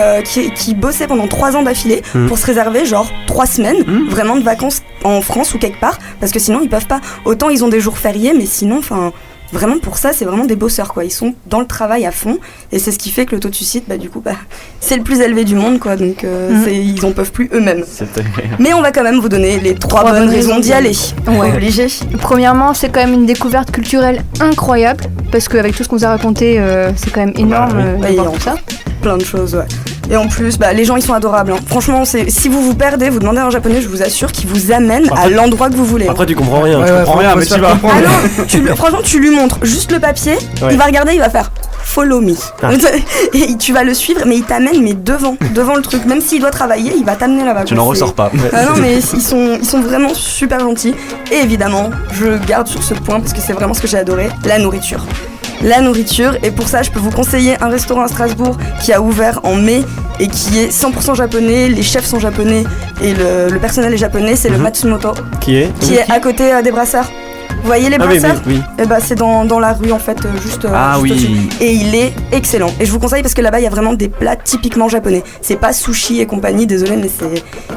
Speaker 8: bossaient pendant 3 ans d'affilée pour se réserver genre 3 semaines vraiment de vacances en France ou quelque part parce que sinon ils peuvent pas. Autant ils ont des jours fériés, mais sinon, enfin. Vraiment pour ça, c'est vraiment des bosseurs quoi. Ils sont dans le travail à fond et c'est ce qui fait que le taux de suicide, bah du coup, c'est le plus élevé du monde quoi. Donc ils en peuvent plus eux-mêmes. Mais on va quand même vous donner les 3 bonnes raisons d'y aller.
Speaker 6: Ouais.
Speaker 8: Obligé.
Speaker 6: Premièrement, c'est quand même une découverte culturelle incroyable parce qu'avec tout ce qu'on vous a raconté, c'est quand même énorme
Speaker 8: Oui,
Speaker 6: d'avoir ça.
Speaker 8: Plein de choses, ouais. Et en plus, les gens ils sont adorables. Hein. Franchement, si vous vous perdez, vous demandez à un japonais, je vous assure qu'il vous amène à l'endroit que vous voulez.
Speaker 2: Après, tu comprends rien.
Speaker 20: Ouais,
Speaker 2: tu
Speaker 20: ouais,
Speaker 2: comprends rien, mais tu vas.
Speaker 8: Ah non, franchement, tu lui montres juste le papier, il va regarder, il va faire follow me. Et tu vas le suivre, mais il t'amène devant le truc. Même s'il doit travailler, il va t'amener là-bas.
Speaker 4: Tu n'en ressors pas.
Speaker 8: Ah non, mais ils sont vraiment super gentils. Et évidemment, je garde sur ce point parce que c'est vraiment ce que j'ai adoré, la nourriture. La nourriture, et pour ça je peux vous conseiller un restaurant à Strasbourg qui a ouvert en mai et qui est 100% japonais, les chefs sont japonais et le personnel est japonais, c'est le Matsumoto
Speaker 2: Qui est
Speaker 8: à côté des brasseurs. Vous voyez les brasseurs Et c'est dans la rue en fait, juste au-dessus. Et il est excellent. Et je vous conseille parce que là-bas il y a vraiment des plats typiquement japonais. C'est pas sushi et compagnie, désolé, mais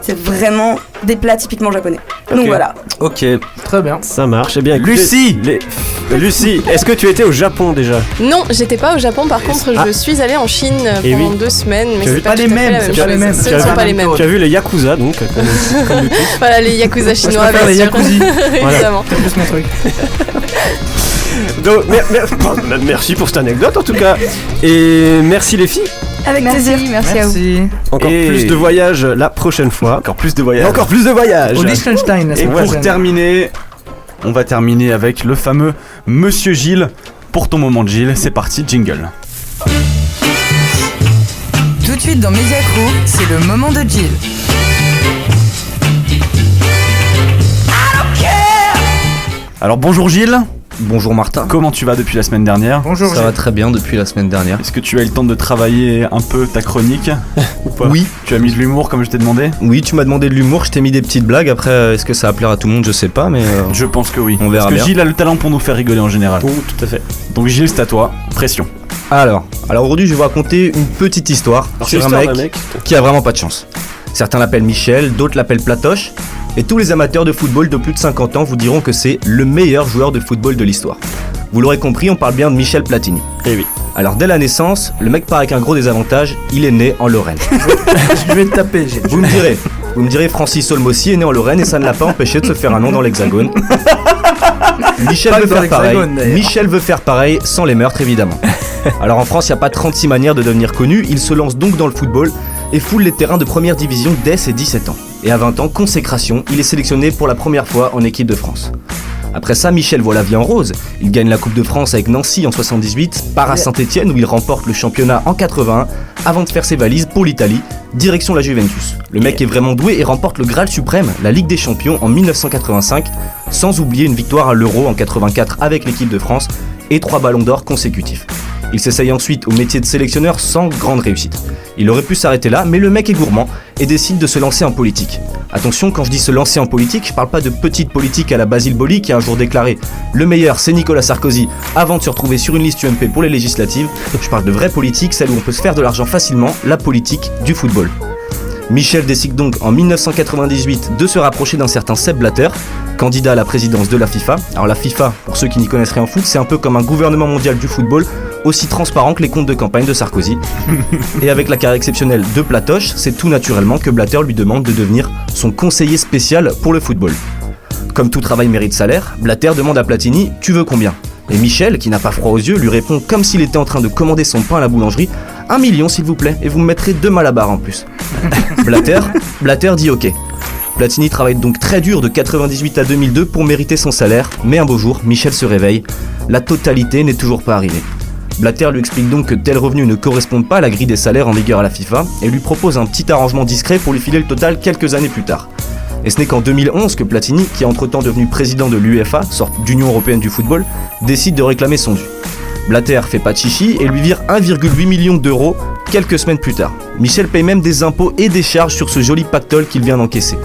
Speaker 8: c'est vraiment des plats typiquement japonais. Donc voilà.
Speaker 2: Ok, très bien. Ça marche. Eh bien, écoutez, Lucie, est-ce que tu étais au Japon déjà?
Speaker 9: Non, j'étais pas au Japon. Par contre, je suis allée en Chine pendant 2 semaines, mais c'est pas les mêmes. Ce ne sont pas les mêmes.
Speaker 2: Tu as vu les Yakuza donc comme le titre.
Speaker 9: Voilà, les Yakuza chinois, bien sûr.
Speaker 2: les Yakuzi.
Speaker 9: Évidemment.
Speaker 20: C'est plus mon truc.
Speaker 2: Donc, merci pour cette anecdote en tout cas. Et merci les filles.
Speaker 8: Avec plaisir.
Speaker 6: Merci à vous.
Speaker 2: Encore plus de voyages la prochaine fois.
Speaker 4: Encore plus de voyages.
Speaker 2: Encore plus de voyages.
Speaker 20: Au Liechtenstein, la
Speaker 4: Et
Speaker 20: semaine
Speaker 4: pour
Speaker 20: prochaine.
Speaker 4: terminer, on va terminer avec le fameux Monsieur Gilles. Pour ton moment de Gilles, c'est parti, jingle.
Speaker 1: Tout de suite dans Media Crew, c'est le moment de Jill.
Speaker 4: Alors bonjour Gilles.
Speaker 11: Bonjour Martin.
Speaker 4: Comment tu vas depuis la semaine dernière?
Speaker 11: Bonjour. Ça va très bien depuis la semaine dernière.
Speaker 4: Est-ce que tu as eu le temps de travailler un peu ta chronique ou pas?
Speaker 11: Oui.
Speaker 4: Tu as mis de l'humour comme je t'ai demandé?
Speaker 11: Oui, tu m'as demandé de l'humour, je t'ai mis des petites blagues. Après, est-ce que ça va plaire à tout le monde? Je sais pas, mais.
Speaker 4: Je pense que oui.
Speaker 11: On verra
Speaker 4: Parce que
Speaker 11: bien.
Speaker 4: Gilles a le talent pour nous faire rigoler en général.
Speaker 2: Oh, tout à fait.
Speaker 11: Donc Gilles, c'est à toi.
Speaker 4: Pression.
Speaker 11: Alors aujourd'hui, je vais vous raconter une petite histoire sur un mec qui a vraiment pas de chance. Certains l'appellent Michel, d'autres l'appellent Platoche. Et tous les amateurs de football de plus de 50 ans vous diront que c'est le meilleur joueur de football de l'histoire. Vous l'aurez compris, on parle bien de Michel Platini.
Speaker 2: Eh oui.
Speaker 11: Alors dès la naissance, le mec part avec un gros désavantage, il est né en Lorraine.
Speaker 20: Je vais te taper, j'ai.
Speaker 11: Vous me direz, Francis Olm aussi est né en Lorraine et ça ne l'a pas empêché de se faire un nom dans l'Hexagone. Michel
Speaker 20: Pas
Speaker 11: veut
Speaker 20: que dans
Speaker 11: faire pareil.
Speaker 20: l'Hexagone, d'ailleurs.
Speaker 11: Michel veut faire pareil sans les meurtres évidemment. Alors en France, il n'y a pas 36 manières de devenir connu, il se lance donc dans le football et foule les terrains de première division dès ses 17 ans. Et à 20 ans, consécration, il est sélectionné pour la première fois en équipe de France. Après ça, Michel voit la vie en rose. Il gagne la Coupe de France avec Nancy en 78, part à Saint-Etienne où il remporte le championnat en 81, avant de faire ses valises pour l'Italie, direction la Juventus. Le mec est vraiment doué et remporte le Graal suprême, la Ligue des Champions en 1985, sans oublier une victoire à l'Euro en 84 avec l'équipe de France et 3 ballons d'or consécutifs. Il s'essaye ensuite au métier de sélectionneur sans grande réussite. Il aurait pu s'arrêter là, mais le mec est gourmand et décide de se lancer en politique. Attention, quand je dis se lancer en politique, je parle pas de petite politique à la Basile Boli qui a un jour déclaré « Le meilleur, c'est Nicolas Sarkozy » avant de se retrouver sur une liste UMP pour les législatives. Je parle de vraie politique, celle où on peut se faire de l'argent facilement, la politique du football. Michel décide donc en 1998 de se rapprocher d'un certain Sepp Blatter, candidat à la présidence de la FIFA. Alors la FIFA, pour ceux qui n'y connaissent rien en foot, c'est un peu comme un gouvernement mondial du football, aussi transparent que les comptes de campagne de Sarkozy. Et avec la carrière exceptionnelle de Platoche, c'est tout naturellement que Blatter lui demande de devenir son conseiller spécial pour le football. Comme tout travail mérite salaire, Blatter demande à Platini « Tu veux combien ?» Et Michel, qui n'a pas froid aux yeux, lui répond comme s'il était en train de commander son pain à la boulangerie « 1 million s'il vous plaît, et vous me mettrez 2 Malabar en plus. » Blatter dit ok. Platini travaille donc très dur de 98 à 2002 pour mériter son salaire, mais un beau jour, Michel se réveille. La totalité n'est toujours pas arrivée. Blatter lui explique donc que tel revenu ne correspond pas à la grille des salaires en vigueur à la FIFA et lui propose un petit arrangement discret pour lui filer le total quelques années plus tard. Et ce n'est qu'en 2011 que Platini, qui est entre-temps devenu président de l'UEFA, sorte d'Union Européenne du football, décide de réclamer son dû. Blatter fait pas de chichi et lui vire 1,8 million d'euros quelques semaines plus tard. Michel paye même des impôts et des charges sur ce joli pactole qu'il vient d'encaisser.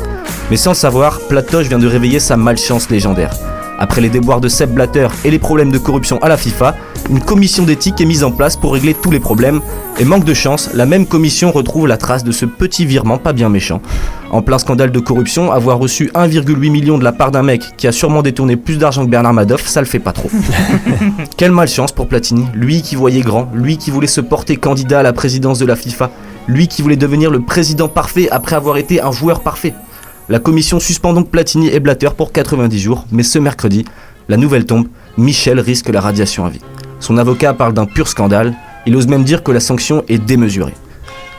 Speaker 11: Mais sans le savoir, Platoche vient de réveiller sa malchance légendaire. Après les déboires de Sepp Blatter et les problèmes de corruption à la FIFA, une commission d'éthique est mise en place pour régler tous les problèmes. Et manque de chance, la même commission retrouve la trace de ce petit virement pas bien méchant. En plein scandale de corruption, avoir reçu 1,8 million de la part d'un mec qui a sûrement détourné plus d'argent que Bernard Madoff, ça le fait pas trop. Quelle malchance pour Platini, lui qui voyait grand, lui qui voulait se porter candidat à la présidence de la FIFA, lui qui voulait devenir le président parfait après avoir été un joueur parfait. La commission suspend donc Platini et Blatter pour 90 jours, mais ce mercredi, la nouvelle tombe, Michel risque la radiation à vie. Son avocat parle d'un pur scandale, il ose même dire que la sanction est démesurée.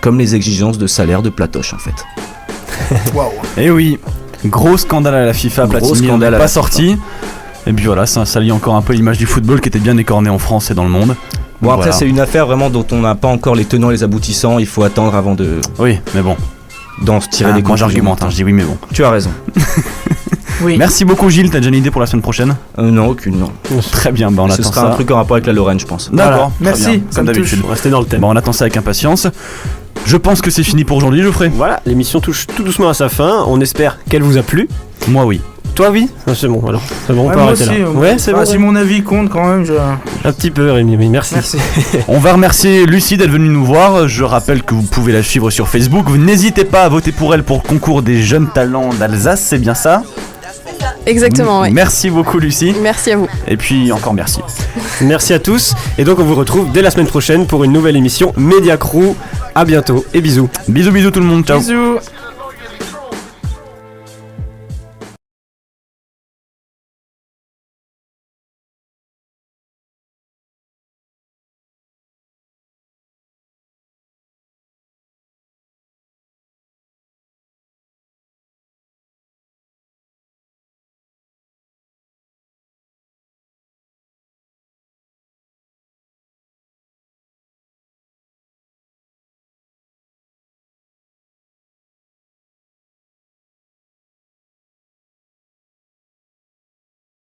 Speaker 11: Comme les exigences de salaire de Platoche en fait.
Speaker 20: Waouh.
Speaker 4: Et oui, gros scandale à la FIFA, Platini n'est pas sorti. Et puis voilà, ça salit encore un peu l'image du football qui était bien écorné en France et dans le monde.
Speaker 11: Bon après c'est une affaire vraiment dont on n'a pas encore les tenants et les aboutissants, il faut attendre avant de...
Speaker 4: Oui, mais bon.
Speaker 11: D'en tirer des conclusions.
Speaker 4: Moi j'argumente, je dis oui mais bon.
Speaker 11: Tu as raison.
Speaker 14: Oui.
Speaker 4: Merci beaucoup Gilles, t'as déjà une idée pour la semaine prochaine?
Speaker 11: Non, aucune, non.
Speaker 4: Très bien, on attend ça.
Speaker 11: Ce sera un truc en rapport avec la Lorraine, je pense.
Speaker 4: D'accord,
Speaker 14: voilà. Merci,
Speaker 4: comme d'habitude.
Speaker 2: Restez dans le thème.
Speaker 4: On attend ça avec impatience. Je pense que c'est fini pour aujourd'hui, Geoffrey.
Speaker 2: Voilà, l'émission touche tout doucement à sa fin. On espère qu'elle vous a plu.
Speaker 4: Moi oui.
Speaker 2: Toi oui? C'est bon alors. C'est bon, on peut
Speaker 3: moi
Speaker 2: arrêter
Speaker 3: aussi,
Speaker 2: là. Ouais, c'est bon.
Speaker 3: Si mon avis compte quand même,
Speaker 2: Un petit peu Rémi, oui, merci.
Speaker 4: On va remercier Lucie d'être venue nous voir. Je rappelle que vous pouvez la suivre sur Facebook. Vous n'hésitez pas à voter pour elle pour le concours des jeunes talents d'Alsace, c'est bien ça?
Speaker 9: Exactement, oui.
Speaker 4: Merci beaucoup Lucie.
Speaker 9: Merci à vous.
Speaker 4: Et puis encore merci.
Speaker 2: Merci à tous. Et donc on vous retrouve dès la semaine prochaine pour une nouvelle émission Media Crew. À bientôt et bisous.
Speaker 4: Bisous tout le monde, ciao.
Speaker 3: Bisous.